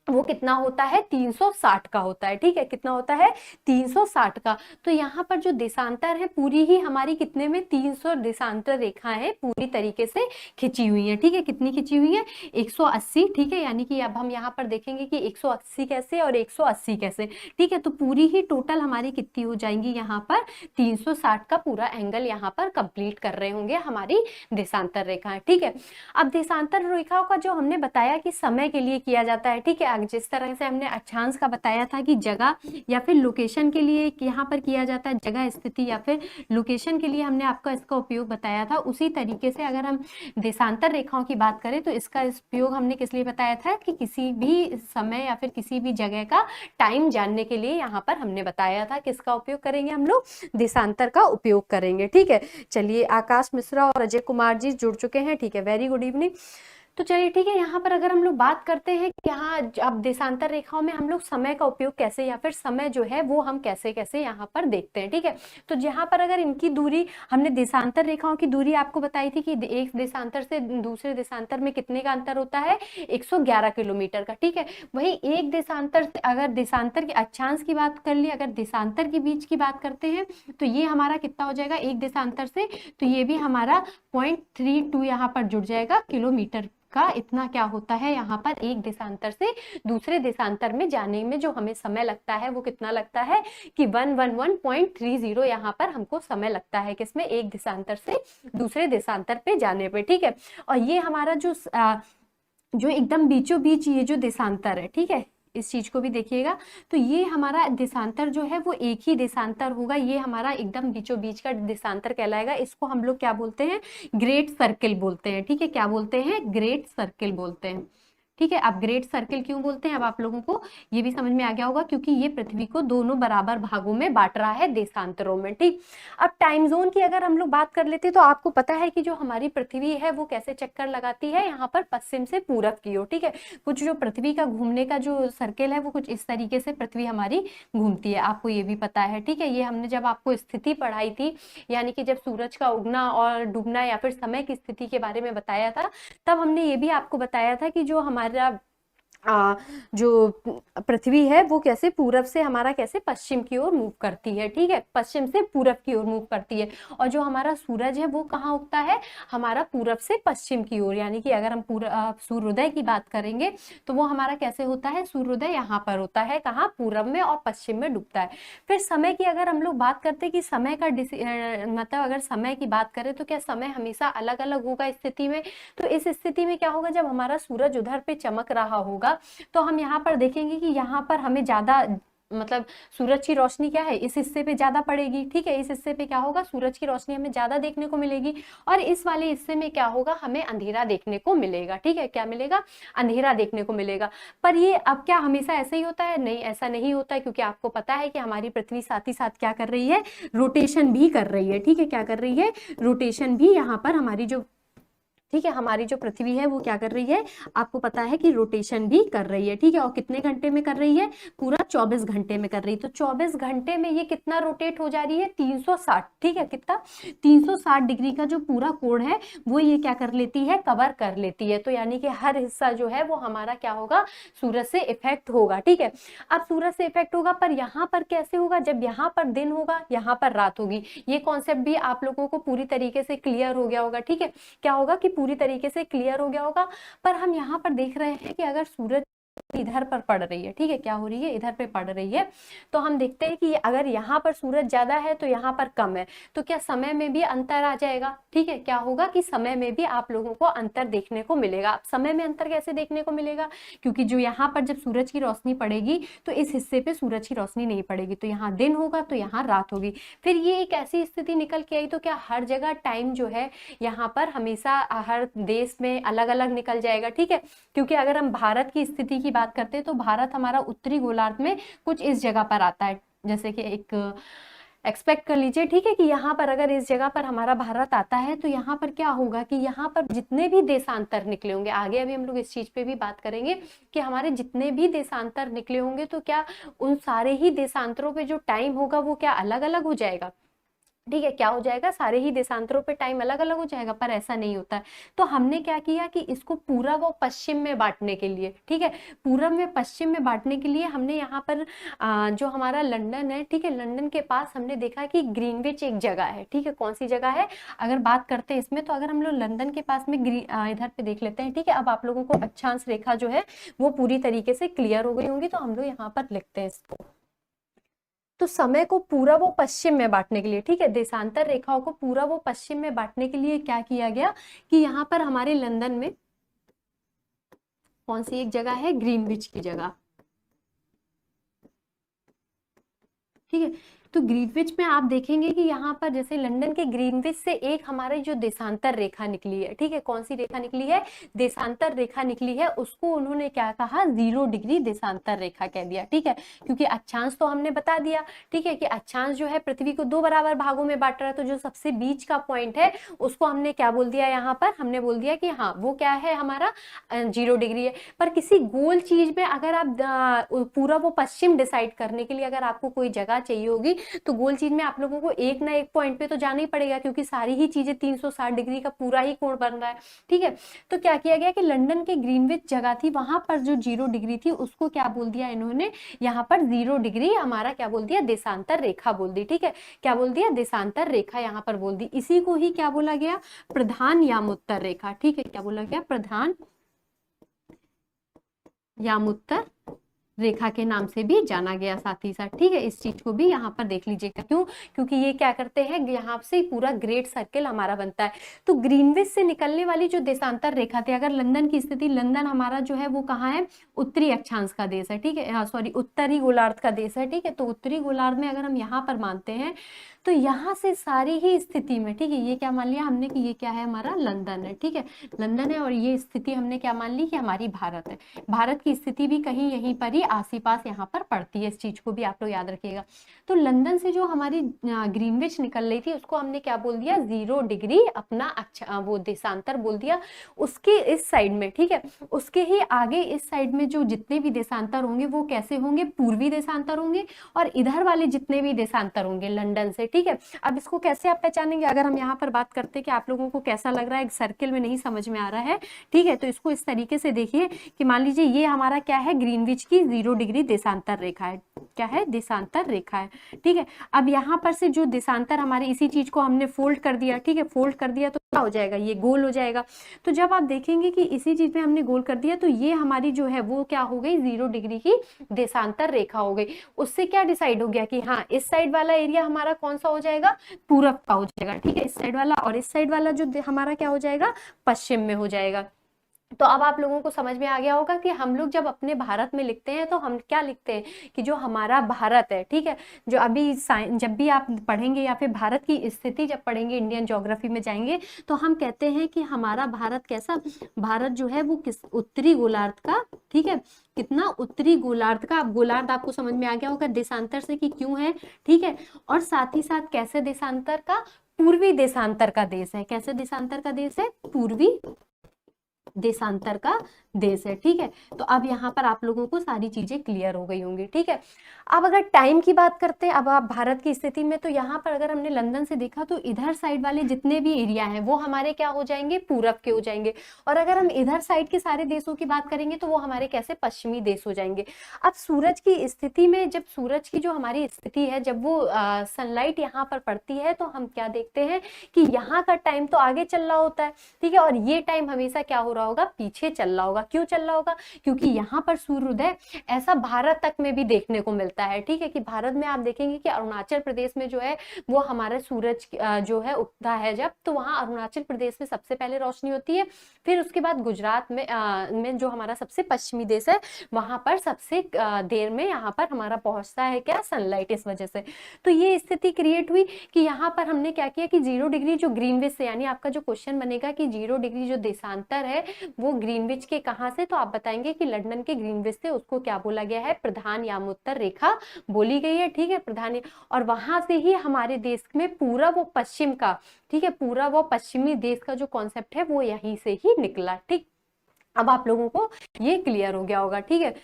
वो कितना होता है, 360 का होता है, ठीक है। कितना होता है, 360 का। तो यहाँ पर जो देशांतर है पूरी ही हमारी कितने में, 300 देशांतर रेखाएं हैं पूरी तरीके से खिंची हुई है, ठीक है। कितनी खिंची हुई है, 180, ठीक है। यानी कि अब हम यहाँ पर देखेंगे कि 180 कैसे और 180 कैसे, ठीक है। तो पूरी ही टोटल हमारी कितनी हो जाएंगी, यहाँ पर 360 का पूरा एंगल यहाँ पर कंप्लीट कर रहे होंगे हमारी देशांतर रेखाएं, ठीक है। अब देशांतर रेखाओं का जो हमने बताया कि समय के लिए किया जाता है, ठीक है। जिस तरह से हमने अक्षांश का बताया था कि जगह या फिर लोकेशन के लिए यहाँ पर किया जाता है, जगह स्थिति या फिर लोकेशन के लिए हमने आपका इसका उपयोग बताया था, उसी तरीके से अगर हम देशांतर रेखाओं की बात करें तो इसका उपयोग हमने किस लिए बताया था कि किसी भी समय या फिर किसी भी जगह का टाइम जानने के लिए यहाँ पर हमने बताया था किसका उपयोग करेंगे, हम लोग देशांतर का उपयोग करेंगे, ठीक है। चलिए आकाश मिश्रा और अजय कुमार जी जुड़ चुके हैं, ठीक है, वेरी गुड इवनिंग। तो चलिए ठीक है, यहाँ पर अगर हम लोग बात करते हैं कि यहाँ अब देशांतर रेखाओं में हम लोग समय का उपयोग कैसे या फिर समय जो है वो हम कैसे कैसे यहाँ पर देखते हैं, ठीक है। तो जहाँ पर अगर इनकी दूरी, हमने देशांतर रेखाओं की दूरी आपको बताई थी कि एक देशांतर से दूसरे देशांतर में कितने का अंतर होता है, 111 किलोमीटर का, ठीक है। वही एक देशांतर से अगर देशांतर के अक्षांश की बात कर ली, अगर देशांतर के बीच की बात करते हैं तो ये हमारा कितना हो जाएगा एक देशांतर से, तो ये भी हमारा 0.32 यहाँ पर जुड़ जाएगा किलोमीटर का। इतना क्या होता है यहाँ पर एक देशांतर से दूसरे देशांतर में जाने में जो हमें समय लगता है वो कितना लगता है कि 111.30 यहाँ पर हमको समय लगता है, किसमें, एक देशांतर से दूसरे देशांतर पे जाने पे, ठीक है। और ये हमारा जो एकदम बीचों बीच ये जो देशांतर है, ठीक है, इस चीज को भी देखिएगा। तो ये हमारा देशांतर जो है वो एक ही देशांतर होगा, ये हमारा एकदम बीचों बीच का देशांतर कहलाएगा। इसको हम लोग क्या बोलते हैं, ग्रेट सर्किल बोलते हैं, ठीक है। क्या बोलते हैं, ग्रेट सर्किल बोलते हैं, ठीक है। अब ग्रेट सर्किल क्यों बोलते हैं, अब आप लोगों को ये भी समझ में आ गया होगा, क्योंकि ये पृथ्वी को दोनों बराबर भागों में बांट रहा है देशांतरों में, ठीक। अब टाइम जोन की अगर हम लोग बात कर लेते तो आपको पता है कि जो हमारी पृथ्वी है वो कैसे चक्कर लगाती है, यहाँ पर पश्चिम से पूरब की ओर, ठीक है। कुछ जो पृथ्वी का घूमने का जो सर्किल है वो कुछ इस तरीके से पृथ्वी हमारी घूमती है, आपको ये भी पता है, ठीक है। ये हमने जब आपको स्थिति पढ़ाई थी, यानी कि जब सूरज का उगना और डूबना या फिर समय की स्थिति के बारे में बताया था, तब हमने ये भी आपको बताया था कि जो हमारा जो पृथ्वी है वो कैसे पूरब से हमारा कैसे पश्चिम की ओर मूव करती है, ठीक है, पश्चिम से पूरब की ओर मूव करती है। और जो हमारा सूरज है वो कहाँ उगता है, हमारा पूरब से पश्चिम की ओर, यानी कि अगर हम सूर्योदय की बात करेंगे तो वो हमारा कैसे होता है, सूर्योदय यहाँ पर होता है, कहाँ, पूरब में, और पश्चिम में डूबता है। फिर समय की अगर हम लोग बात करते हैं कि समय का मतलब अगर समय की बात करें तो क्या समय हमेशा अलग अलग होगा स्थिति में, तो इस स्थिति में क्या होगा, जब हमारा सूरज उधर पे चमक रहा होगा तो हम यहाँ पर देखेंगे कि यहाँ पर हमें ज्यादा मतलब सूरज की रोशनी क्या है, इस हिस्से पे ज्यादा पड़ेगी, ठीक है। इस हिस्से पे क्या होगा, सूरज की रोशनी हमें ज्यादा देखने को मिलेगी, और इस वाले हिस्से में क्या होगा, हमें अंधेरा देखने को मिलेगा, ठीक है। क्या मिलेगा, अंधेरा देखने को मिलेगा। पर ये अब क्या हमेशा ऐसा ही होता है, नहीं, ऐसा नहीं होता है, क्योंकि आपको पता है कि हमारी पृथ्वी साथ ही साथ क्या कर रही है, रोटेशन भी कर रही है, ठीक है। क्या कर रही है, रोटेशन भी यहाँ पर हमारी जो ठीक है, हमारी जो पृथ्वी है वो क्या कर रही है, आपको पता है कि रोटेशन भी कर रही है। ठीक है, और कितने घंटे में कर रही है, पूरा 24 घंटे में कर रही है। तो 24 घंटे में ये कितना रोटेट हो जा रही है, 360। ठीक है, कितना, 360 डिग्री का जो पूरा कोण है वो ये क्या कर लेती है, कवर कर लेती है। तो यानी कि हर हिस्सा जो है वो हमारा क्या होगा, सूरज से इफेक्ट होगा। ठीक है, अब सूरज से इफेक्ट होगा, पर यहाँ पर कैसे होगा, जब यहाँ पर दिन होगा यहाँ पर रात होगी। ये कॉन्सेप्ट भी आप लोगों को पूरी तरीके से क्लियर हो गया होगा। ठीक है, क्या होगा कि पूरी तरीके से क्लियर हो गया होगा। पर हम यहाँ पर देख रहे हैं कि अगर सूरज इधर पर पड़ रही है, ठीक है, क्या हो रही है, इधर पे पड़ रही है, तो हम देखते हैं कि अगर यहाँ पर सूरज ज्यादा है तो यहाँ पर कम है, तो क्या समय में भी अंतर आ जाएगा। ठीक है, क्या होगा कि समय में भी आप लोगों को अंतर देखने को मिलेगा। समय में अंतर कैसे देखने को मिलेगा, क्योंकि जो यहाँ पर जब सूरज की रोशनी पड़ेगी तो इस हिस्से पे सूरज की रोशनी नहीं पड़ेगी, तो यहाँ दिन होगा तो यहाँ रात होगी। फिर ये एक ऐसी स्थिति निकल के आई, तो क्या हर जगह टाइम जो है यहाँ पर हमेशा हर देश में अलग अलग निकल जाएगा। ठीक है, क्योंकि अगर हम भारत की स्थिति की बात करते हैं तो भारत हमारा उत्तरी गोलार्ध में कुछ इस जगह पर आता है, जैसे कि एक एक्सपेक्ट कर लीजिए। ठीक है, कि यहाँ पर अगर इस जगह पर हमारा भारत आता है तो यहाँ पर क्या होगा कि यहाँ पर जितने भी देशांतर निकले होंगे, आगे अभी हम लोग इस चीज पे भी बात करेंगे कि हमारे जितने भी देशांतर निकले होंगे तो क्या उन सारे ही देशांतरों पे जो टाइम होगा वो क्या अलग अलग हो जाएगा। ठीक है, क्या हो जाएगा, सारे ही देशांतरों पे टाइम अलग अलग हो जाएगा, पर ऐसा नहीं होता है। तो हमने क्या किया कि इसको पूरब और पश्चिम में बांटने के लिए, ठीक है, पूरब में पश्चिम में बांटने के लिए हमने यहाँ पर जो हमारा लंदन है, ठीक है, लंदन के पास हमने देखा कि ग्रीनविच एक जगह है। ठीक है, कौन सी जगह है, अगर बात करते हैं इसमें, तो अगर हम लोग लंदन के पास में इधर पे देख लेते हैं। ठीक है, अब आप लोगों को अक्षांश रेखा जो है वो पूरी तरीके से क्लियर हो गई होंगी, तो हम लोग यहाँ पर लिखते हैं इसको। तो समय को पूरब व पश्चिम में बांटने के लिए, ठीक है, देशांतर रेखाओं को पूरब व पश्चिम में बांटने के लिए क्या किया गया कि यहाँ पर हमारे लंदन में कौन सी एक जगह है, ग्रीनविच की जगह। ठीक है, तो ग्रीनविच में आप देखेंगे कि यहाँ पर जैसे लंदन के ग्रीनविच से एक हमारी जो देशांतर रेखा निकली है, ठीक है, कौन सी रेखा निकली है, देशांतर रेखा निकली है, उसको उन्होंने क्या कहा, 0 डिग्री देशांतर रेखा कह दिया। ठीक है, क्योंकि अक्षांश तो हमने बता दिया, ठीक है, कि अक्षांश जो है पृथ्वी को 2 बराबर भागों में बांट रहा है, तो जो सबसे बीच का पॉइंट है उसको हमने क्या बोल दिया, यहाँ पर हमने बोल दिया कि हाँ वो क्या है, हमारा 0 डिग्री है। पर किसी गोल चीज में अगर आप पूरब व पश्चिम डिसाइड करने के लिए अगर आपको कोई जगह चाहिए होगी, तो गोल चीज में आप लोगों को एक ना एक पॉइंट पे तो जाना ही पड़ेगा, क्योंकि सारी ही चीजें 360 डिग्री का पूरा ही कोण बन रहा है। ठीक है, तो क्या किया गया कि लंदन के ग्रीनविच जगह थी, वहां पर जो 0 डिग्री थी उसको क्या बोल दिया इन्होंने, यहाँ पर 0 डिग्री हमारा क्या बोल दिया, देशांतर रेखा बोल दी। ठीक है, क्या बोल दिया, देशांतर रेखा यहाँ पर बोल दी। इसी को ही क्या बोला गया, प्रधान यामोत्तर रेखा। ठीक है, क्या बोला गया, प्रधान यामोत्तर रेखा के नाम से भी जाना गया साथ ही साथ। ठीक है, इस चीज को भी यहाँ पर देख लीजिएगा, क्यों, क्योंकि ये क्या करते हैं, यहाँ से पूरा ग्रेट सर्किल हमारा बनता है। तो ग्रीनविच से निकलने वाली जो देशांतर रेखा थी, अगर लंदन की स्थिति, लंदन हमारा जो है वो कहाँ है, उत्तरी अक्षांश का देश है। ठीक है, सॉरी, उत्तरी गोलार्ध का देश है। ठीक है, तो उत्तरी गोलार्ध में अगर हम यहाँ पर मानते हैं तो यहाँ से सारी ही स्थिति में, ठीक है, ये क्या मान लिया हमने कि ये क्या है, हमारा लंदन है। ठीक है, लंदन है, और ये स्थिति हमने क्या मान ली कि हमारी भारत है। भारत की स्थिति भी कहीं यहीं पर ही आसी पास यहाँ पर पड़ती है, इस चीज को भी आप लोग याद रखिएगा। तो लंदन से जो हमारी ग्रीनविच निकल रही थी उसको हमने क्या बोल दिया, 0 डिग्री अपना अच्छा वो देशांतर बोल दिया। उसके इस साइड में, ठीक है, उसके ही आगे इस साइड में जो जितने भी देशांतर होंगे वो कैसे होंगे, पूर्वी देशांतर होंगे, और इधर वाले जितने भी देशांतर होंगे लंदन से। ठीक है, अब इसको कैसे आप पहचानेंगे, अगर हम यहाँ पर बात करते हैं कि आप लोगों को कैसा लग रहा है, एक सर्किल में नहीं समझ में आ रहा है। ठीक है, तो इसको इस तरीके से देखिए कि मान लीजिए ये हमारा क्या है, ग्रीनविच की 0 डिग्री देशांतर रेखा है। क्या है, देशांतर रेखा है। ठीक है, अब यहाँ पर से जो देशांतर हमारे, इसी चीज को हमने फोल्ड कर दिया। ठीक है, फोल्ड कर दिया तो क्या हो जाएगा, ये गोल हो जाएगा। तो जब आप देखेंगे कि इसी चीज में हमने गोल कर दिया, तो ये हमारी जो है वो क्या हो गई, 0 डिग्री की देशांतर रेखा हो गई। उससे क्या डिसाइड हो गया कि हाँ इस साइड वाला एरिया हमारा कौन सा हो जाएगा, पूरब का हो जाएगा। ठीक है, इस साइड वाला, और इस साइड वाला जो हमारा क्या हो जाएगा, पश्चिम में हो जाएगा। तो अब आप लोगों को समझ में आ गया होगा कि हम लोग जब अपने भारत में लिखते हैं तो हम क्या लिखते हैं कि जो हमारा भारत है, ठीक है, जो अभी जब भी आप पढ़ेंगे या फिर भारत की स्थिति जब पढ़ेंगे, इंडियन ज्योग्राफी में जाएंगे, तो हम कहते हैं कि हमारा भारत कैसा, भारत जो है वो किस उत्तरी गोलार्ध का, ठीक है, कितना उत्तरी गोलार्ध का। अब गोलार्ध आपको समझ में आ गया होगा देशांतर से कि क्यों है, ठीक है, और साथ ही साथ कैसे देशांतर का, पूर्वी देशांतर का देश है। कैसे देशांतर का देश है? पूर्वी देशांतर का देश है। ठीक है, तो अब यहाँ पर आप लोगों को सारी चीजें क्लियर हो गई होंगी। ठीक है, अब अगर टाइम की बात करते हैं, अब आप भारत की स्थिति में, तो यहाँ पर अगर हमने लंदन से देखा तो इधर साइड वाले जितने भी एरिया हैं वो हमारे क्या हो जाएंगे? पूरब के हो जाएंगे। और अगर हम इधर साइड के सारे देशों की बात करेंगे तो वो हमारे कैसे? पश्चिमी देश हो जाएंगे। अब सूरज की स्थिति में, जब सूरज की जो हमारी स्थिति है, जब वो सनलाइट यहाँ पर पड़ती है तो हम क्या देखते हैं कि यहाँ का टाइम तो आगे चल रहा होता है। ठीक है, और ये टाइम हमेशा क्या हो रहा होगा? पीछे चल रहा होगा। क्यों चल रहा होगा? क्योंकि यहाँ पर सूर्योदय ऐसा भारत तक में भी देखने को मिलता है। ठीक है, कि भारत में आप देखेंगे कि अरुणाचल प्रदेश में जो है वो हमारा सूरज जो है उगता है जब, तो वहां अरुणाचल प्रदेश में सबसे पहले रोशनी होती है। फिर उसके बाद गुजरात में जो हमारा सबसे पश्चिमी देश है वहां पर सबसे देर में यहाँ पर हमारा पहुंचता है क्या? सनलाइट। इस वजह से तो ये स्थिति क्रिएट हुई कि यहाँ पर हमने क्या किया कि 0 डिग्री जो ग्रीनविच से, यानी आपका जो क्वेश्चन बनेगा कि 0 डिग्री जो देशांतर है वो ग्रीनविच के कहाँ से, तो आप बताएंगे कि लंदन के ग्रीनविच से। उसको क्या बोला गया है? प्रधान यामोत्तर रेखा बोली गई है। ठीक है, प्रधान, और वहां से ही हमारे देश में पूरा वो पश्चिम का, ठीक है, पूरा वो पश्चिमी देश का जो कॉन्सेप्ट है वो यहीं से ही निकला। ठीक, अब आप लोगों को ये क्लियर हो गया होगा। ठीक है,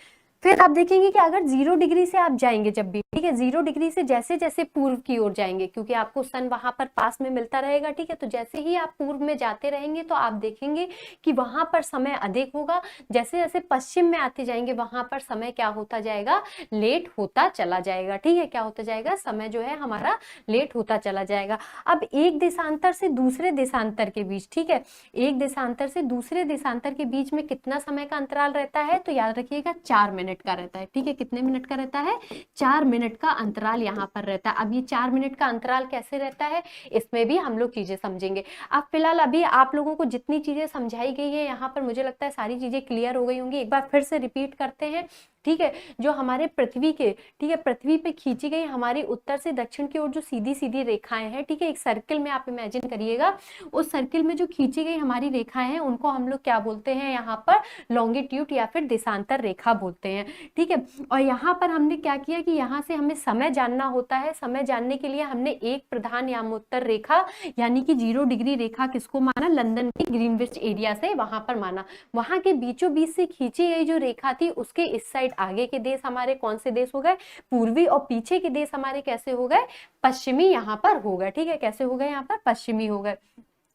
फिर आप देखेंगे कि अगर 0 डिग्री से आप जाएंगे जब भी, ठीक है, 0 डिग्री से जैसे जैसे पूर्व की ओर जाएंगे, क्योंकि आपको सन वहां पर पास में मिलता रहेगा। ठीक है, तो जैसे ही आप पूर्व में जाते रहेंगे तो आप देखेंगे कि वहां पर समय अधिक होगा। जैसे जैसे पश्चिम में आते जाएंगे वहां पर समय क्या होता जाएगा? लेट होता चला जाएगा। ठीक है, क्या होता जाएगा? समय जो है हमारा लेट होता चला जाएगा। अब एक देशांतर से दूसरे देशांतर के बीच, ठीक है, एक देशांतर से दूसरे देशांतर के बीच में कितना समय का अंतराल रहता है? तो याद रखिएगा 4 मिनट का रहता है। ठीक है, कितने मिनट का रहता है? 4 मिनट का अंतराल यहाँ पर रहता है। अब ये 4 मिनट का अंतराल कैसे रहता है, इसमें भी हम लोग चीजें समझेंगे। अब फिलहाल अभी आप लोगों को जितनी चीजें समझाई गई है यहाँ पर, मुझे लगता है सारी चीजें क्लियर हो गई होंगी। एक बार फिर से रिपीट करते हैं। ठीक है, जो हमारे पृथ्वी के, ठीक है, पृथ्वी पे खींची गई हमारी उत्तर से दक्षिण की ओर जो सीधी सीधी रेखाएं हैं, ठीक है, एक सर्किल में आप इमेजिन करिएगा, उस सर्किल में जो खींची गई हमारी रेखाएं हैं उनको हम लोग क्या बोलते हैं? यहाँ पर लॉन्गिट्यूड या फिर देशांतर रेखा बोलते हैं। ठीक है, और यहाँ पर हमने क्या किया कि यहाँ से हमें समय जानना होता है। समय जानने के लिए हमने एक प्रधान यामोत्तर रेखा यानी कि 0 डिग्री रेखा किसको माना? लंदन की ग्रीनविच एरिया से वहां पर माना। वहां के बीचों बीच से खींची गई जो रेखा थी उसके इस साइड आगे के देश हमारे कौन से देश हो गए? पूर्वी, और पीछे के देश हमारे कैसे हो गए? पश्चिमी यहाँ पर हो गए। ठीक है, कैसे हो गए? यहाँ पर पश्चिमी हो गए।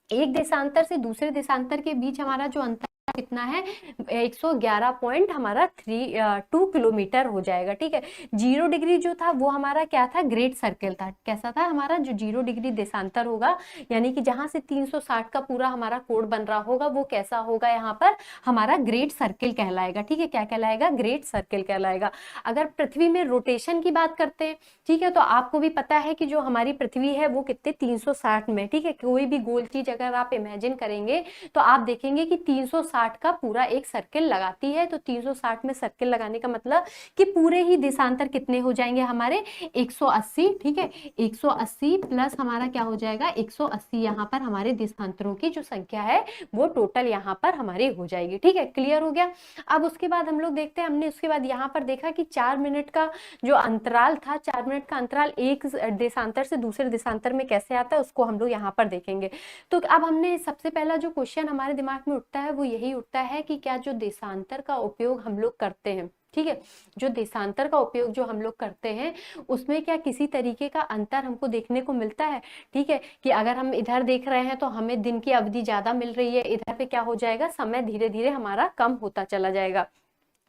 एक देशांतर से दूसरे देशांतर के बीच हमारा जो अंतर कितना है? 111 पॉइंट हमारा 2 किलोमीटर हो जाएगा। ठीक है, 0 डिग्री जो था वो हमारा क्या था? ग्रेट सर्किल था। कैसा था हमारा? जो 0 डिग्री देशांतर होगा, यानी कि जहां से 360 का पूरा हमारा कोण बन रहा होगा, वो कैसा होगा? यहाँ पर हमारा ग्रेट सर्किल कहलाएगा। ठीक है, क्या कहलाएगा? ग्रेट सर्किल कहलाएगा। अगर पृथ्वी में रोटेशन की बात करते हैं, ठीक है, तो आपको भी पता है कि जो हमारी पृथ्वी है वो कितने 360 में, ठीक है, कोई भी गोल चीज अगर आप इमेजिन करेंगे तो आप देखेंगे कि 360 का पूरा एक सर्किल लगाती है। तो 360 में सर्किल लगाने का मतलब कि पूरे ही देशांतर कितने हो जाएंगे हमारे? 180। ठीक है, 180 प्लस हमारा क्या हो जाएगा? 180 यहाँ पर हमारे देशांतरों की जो संख्या है वो टोटल यहाँ पर हमारी हो जाएगी। ठीक है, क्लियर हो गया। अब उसके बाद हम लोग देखते हैं, हमने उसके बाद यहाँ पर देखा कि 4 मिनट का जो अंतराल था, 4 मिनट का अंतराल एक देशांतर से दूसरे देशांतर में कैसे आता है उसको हम लोग यहाँ पर देखेंगे। तो अब हमने सबसे पहला जो क्वेश्चन हमारे दिमाग में उठता है वो यही उठता है कि क्या जो देशांतर का उपयोग हम लोग करते हैं, ठीक है, जो देशांतर का उपयोग जो हम लोग करते हैं उसमें क्या किसी तरीके का अंतर हमको देखने को मिलता है? ठीक है, कि अगर हम इधर देख रहे हैं तो हमें दिन की अवधि ज्यादा मिल रही है, इधर पे क्या हो जाएगा? समय धीरे धीरे हमारा कम होता चला जाएगा।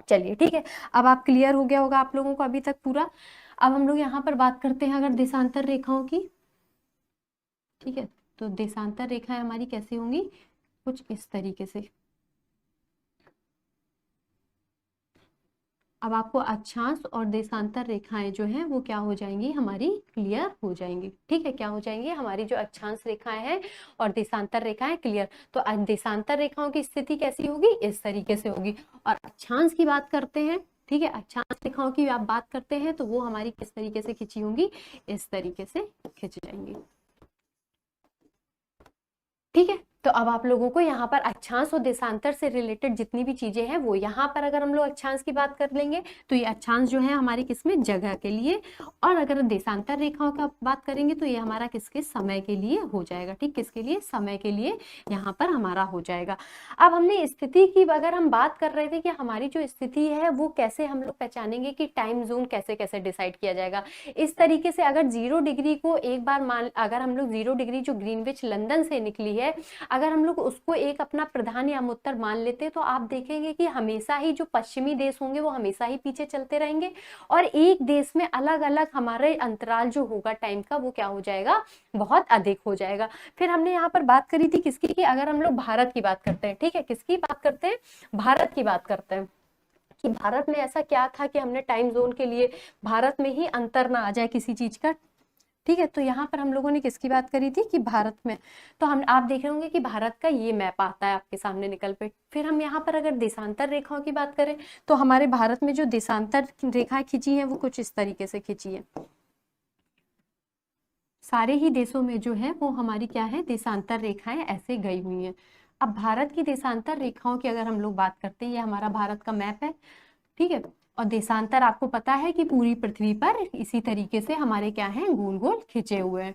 चलिए, ठीक है, अब आप क्लियर हो गया होगा आप लोगों को अभी तक पूरा। अब हम लोग यहाँ पर बात करते हैं अगर देशांतर रेखाओं की। ठीक है, तो देशांतर रेखाएं हमारी कैसी होंगी? कुछ इस तरीके से। अब आपको अक्षांश और देशांतर रेखाएं जो हैं वो क्या हो जाएंगी? हमारी क्लियर हो जाएंगी। ठीक है, क्या हो जाएंगी? हमारी जो अक्षांश रेखाएं हैं और देशांतर रेखाएं क्लियर। तो देशांतर रेखाओं की स्थिति कैसी होगी? इस तरीके से होगी। और अक्षांश की बात करते हैं, ठीक है, अक्षांश रेखाओं की आप बात करते हैं तो वो हमारी किस तरीके से खिंची होंगी? इस तरीके से खिंच जाएंगी। ठीक है, तो अब आप लोगों को यहाँ पर अक्षांश और देशांतर से रिलेटेड जितनी भी चीजें हैं वो यहाँ पर अगर हम लोग अक्षांश की बात कर लेंगे तो ये अक्षांश जो है हमारी किसमें जगह के लिए, और अगर देशांतर रेखाओं का बात करेंगे तो ये हमारा किसके समय के लिए हो जाएगा। ठीक, किसके लिए, समय के लिए यहाँ पर हमारा हो जाएगा। अब हमने स्थिति की अगर हम बात कर रहे थे कि हमारी जो स्थिति है वो कैसे हम लोग पहचानेंगे कि टाइम जोन कैसे कैसे डिसाइड किया जाएगा। इस तरीके से अगर 0 डिग्री को एक बार अगर हम लोग 0 डिग्री जो ग्रीनविच लंदन से निकली है, अगर हम लोग उसको एक अपना प्रधान या उत्तर मान लेते हैं तो आप देखेंगे कि हमेशा ही जो पश्चिमी देश होंगे वो हमेशा ही पीछे चलते रहेंगे, और एक देश में अलग अलग हमारे अंतराल जो होगा टाइम का वो क्या हो जाएगा, बहुत अधिक हो जाएगा। फिर हमने यहाँ पर बात करी थी किसकी, कि अगर हम लोग भारत की बात करते हैं, ठीक है, किसकी बात करते हैं, भारत की बात करते हैं, कि भारत में ऐसा क्या था कि हमने टाइम जोन के लिए भारत में ही अंतर ना आ जाए किसी चीज का। ठीक है, तो यहाँ पर हम लोगों ने किसकी बात करी थी, कि भारत में, तो हम आप देख रहे होंगे कि भारत का ये मैप आता है आपके सामने निकल पे। फिर हम यहाँ पर अगर देशांतर रेखाओं की बात करें तो हमारे भारत में जो देशांतर रेखाएं खींची हैं वो कुछ इस तरीके से खींची है। सारे ही देशों में जो है वो हमारी क्या है, देशांतर रेखाएं ऐसे गई हुई हैं। अब भारत की देशांतर रेखाओं की अगर हम लोग बात करते हैं, ये हमारा भारत का मैप है, ठीक है, और देशांतर आपको पता है कि पूरी पृथ्वी पर इसी तरीके से हमारे क्या है, गोल गोल खिंचे हुए हैं।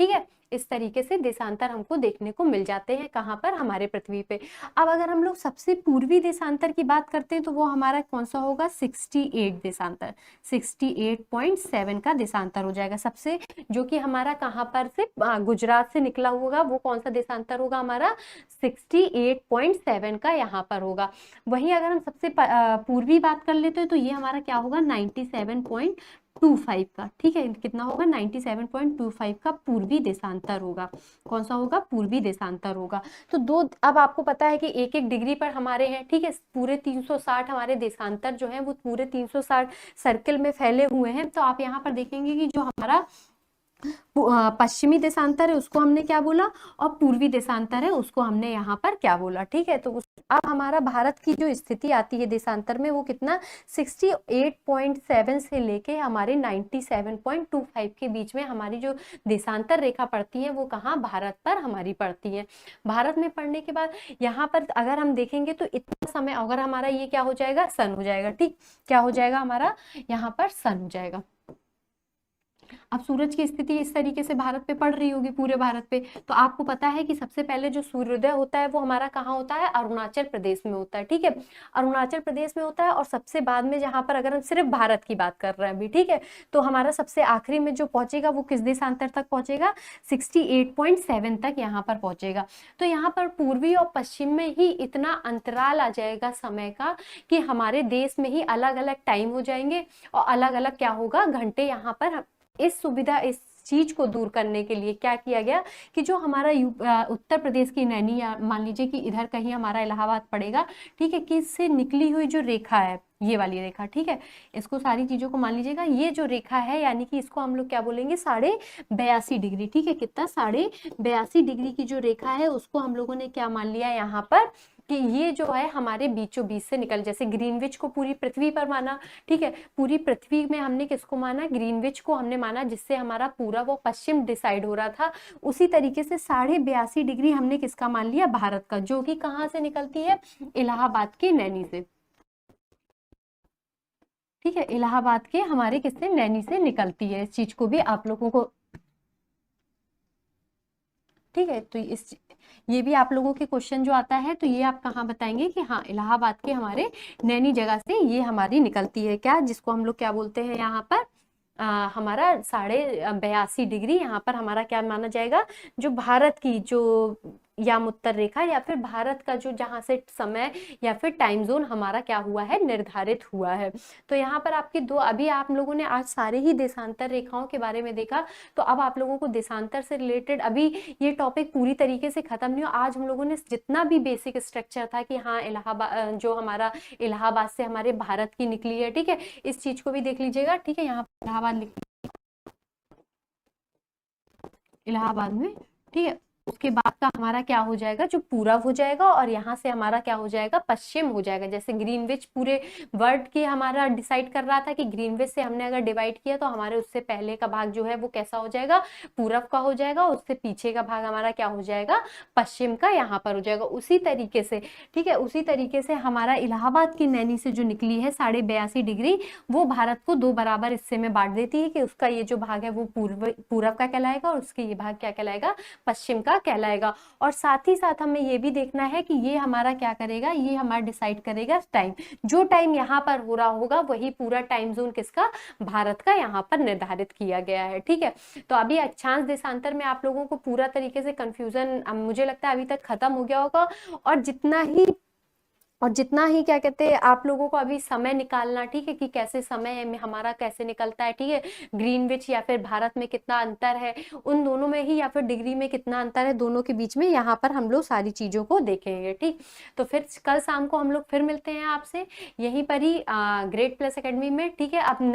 ठीक है, इस तरीके से देशांतर हमको देखने को मिल जाते हैं कहाँ पर, हमारे पृथ्वी पे। अब अगर हम लोग सबसे पूर्वी देशांतर की बात करते हैं तो वो हमारा कौन सा होगा, 68 देशांतर, 68.7 का देशांतर हो जाएगा सबसे, जो कि हमारा कहाँ पर से, गुजरात से निकला होगा, वो कौन सा देशांतर होगा हमारा, 68.7 का यहाँ पर होगा। वहीं अगर हम सबसे पूर्वी बात कर लेते हैं तो ये हमारा क्या होगा, 97.25 का। ठीक है, कितना होगा, 97.25 का पूर्वी देशांतर होगा। कौन सा होगा, पूर्वी देशांतर होगा। तो दो, अब आपको पता है कि एक एक डिग्री पर हमारे हैं, ठीक है, पूरे 360 हमारे देशांतर जो है वो पूरे 360 सर्किल में फैले हुए हैं। तो आप यहाँ पर देखेंगे कि जो हमारा पश्चिमी देशांतर है उसको हमने क्या बोला, और पूर्वी देशांतर है उसको हमने यहाँ पर क्या बोला। ठीक है, तो अब हमारा भारत की जो स्थिति आती है देशांतर में वो कितना, 68.7 से लेके हमारे 97.25 के बीच में हमारी जो देशांतर रेखा पड़ती है वो कहाँ, भारत पर हमारी पड़ती है। भारत में पड़ने के बाद यहाँ पर अगर हम देखेंगे तो इतना समय अगर हमारा ये क्या हो जाएगा, सन हो जाएगा। ठीक, क्या हो जाएगा हमारा यहाँ पर, सन हो जाएगा। अब सूरज की स्थिति इस तरीके से भारत पे पड़ रही होगी, पूरे भारत पे, तो आपको पता है कि सबसे पहले जो सूर्योदय होता है वो हमारा कहाँ होता है, अरुणाचल प्रदेश में होता है। ठीक है, अरुणाचल प्रदेश में होता है, और सबसे बाद में जहां पर अगर हम सिर्फ भारत की बात कर रहे हैं अभी, ठीक है, तो हमारा सबसे आखिरी में जो पहुंचेगा वो किस देशांतर तक पहुंचेगा, 68.7 तक यहाँ पर पहुंचेगा। तो यहाँ पर पूर्वी और पश्चिम में ही इतना अंतराल आ जाएगा समय का कि हमारे देश में ही अलग अलग टाइम हो जाएंगे, और अलग अलग क्या होगा, घंटे। यहाँ पर इस सुविधा, इस चीज को दूर करने के लिए क्या किया गया कि जो हमारा उत्तर प्रदेश की नैनी, या मान लीजिए कि इधर कहीं हमारा इलाहाबाद पड़ेगा, ठीक है, कि इससे निकली हुई जो रेखा है, ये वाली रेखा, ठीक है, इसको सारी चीजों को मान लीजिएगा, ये जो रेखा है यानी कि इसको हम लोग क्या बोलेंगे, 82.5 डिग्री। ठीक है, कितना, 82.5 डिग्री की जो रेखा है उसको हम लोगों ने क्या मान लिया यहाँ पर, कि ये जो है हमारे बीचों बीच से निकल, जैसे ग्रीनविच को पूरी पृथ्वी पर माना, ठीक है, पूरी पृथ्वी में हमने किसको माना, ग्रीनविच को हमने माना, जिससे हमारा पूरा वो पश्चिम डिसाइड हो रहा था। उसी तरीके से 82.5 डिग्री हमने किसका मान लिया, भारत का, जो कि कहाँ से निकलती है, इलाहाबाद के नैनी से। ठीक है, इलाहाबाद के हमारे किससे, नैनी से निकलती है। इस चीज को भी आप लोगों को, ठीक है, तो ये भी आप लोगों के क्वेश्चन जो आता है तो ये आप कहाँ बताएंगे कि हाँ, इलाहाबाद के हमारे नैनी जगह से ये हमारी निकलती है, क्या, जिसको हम लोग क्या बोलते हैं यहाँ पर, हमारा 82.5 डिग्री यहाँ पर हमारा क्या माना जाएगा, जो भारत की जो यामुत्तर रेखा, या फिर भारत का जो जहाँ से समय या फिर टाइम जोन हमारा क्या हुआ है, निर्धारित हुआ है। तो यहाँ पर आपके दो, अभी आप लोगों ने आज सारे ही देशांतर रेखाओं के बारे में देखा, तो अब आप लोगों को देशांतर से रिलेटेड अभी ये टॉपिक पूरी तरीके से खत्म नहीं हो। आज हम लोगों ने जितना भी बेसिक स्ट्रक्चर था कि हाँ, इलाहाबाद, जो हमारा इलाहाबाद से हमारे भारत की निकली है, ठीक है, इस चीज को भी देख लीजिएगा। ठीक है, यहाँ पर इलाहाबाद में, ठीक है, उसके बाद का हमारा क्या हो जाएगा, जो पूरब हो जाएगा, और यहाँ से हमारा क्या हो जाएगा, पश्चिम हो जाएगा। जैसे ग्रीनविच पूरे वर्ल्ड की हमारा डिसाइड कर रहा था कि ग्रीनविच से हमने अगर डिवाइड किया तो हमारे उससे पहले का भाग जो है वो कैसा हो जाएगा, पूरब का हो जाएगा, उससे पीछे का भाग हमारा क्या हो जाएगा, पश्चिम का यहाँ पर हो जाएगा। उसी तरीके से, ठीक है, उसी तरीके से हमारा इलाहाबाद की नैनी से जो निकली है 82.5 डिग्री, वो भारत को दो बराबर हिस्से में बांट देती है कि उसका ये जो भाग है वो पूरब का कहलाएगा और उसके ये भाग क्या कहलाएगा, पश्चिम का कहलाएगा। और साथ ही साथ हमें ये भी देखना है कि ये हमारा क्या करेगा, ये हमारा डिसाइड करेगा टाइम। जो टाइम यहाँ पर हो रहा होगा वही पूरा टाइम जोन किसका, भारत का यहाँ पर निर्धारित किया गया है। ठीक है, तो अभी अक्षांश देशांतर में आप लोगों को पूरा तरीके से कंफ्यूजन मुझे लगता है अभी तक खत्म हो गया होगा। और जितना ही क्या कहते हैं आप लोगों को अभी समय निकालना, ठीक है, कि कैसे समय में हमारा कैसे निकलता है, ठीक है, ग्रीनविच या फिर भारत में कितना अंतर है उन दोनों में ही, या फिर डिग्री में कितना अंतर है दोनों के बीच में, यहाँ पर हम लोग सारी चीजों को देखेंगे। ठीक, तो फिर कल शाम को हम लोग फिर मिलते हैं आपसे यहीं पर ही ग्रेट प्लस एकेडमी में। ठीक है, अब नया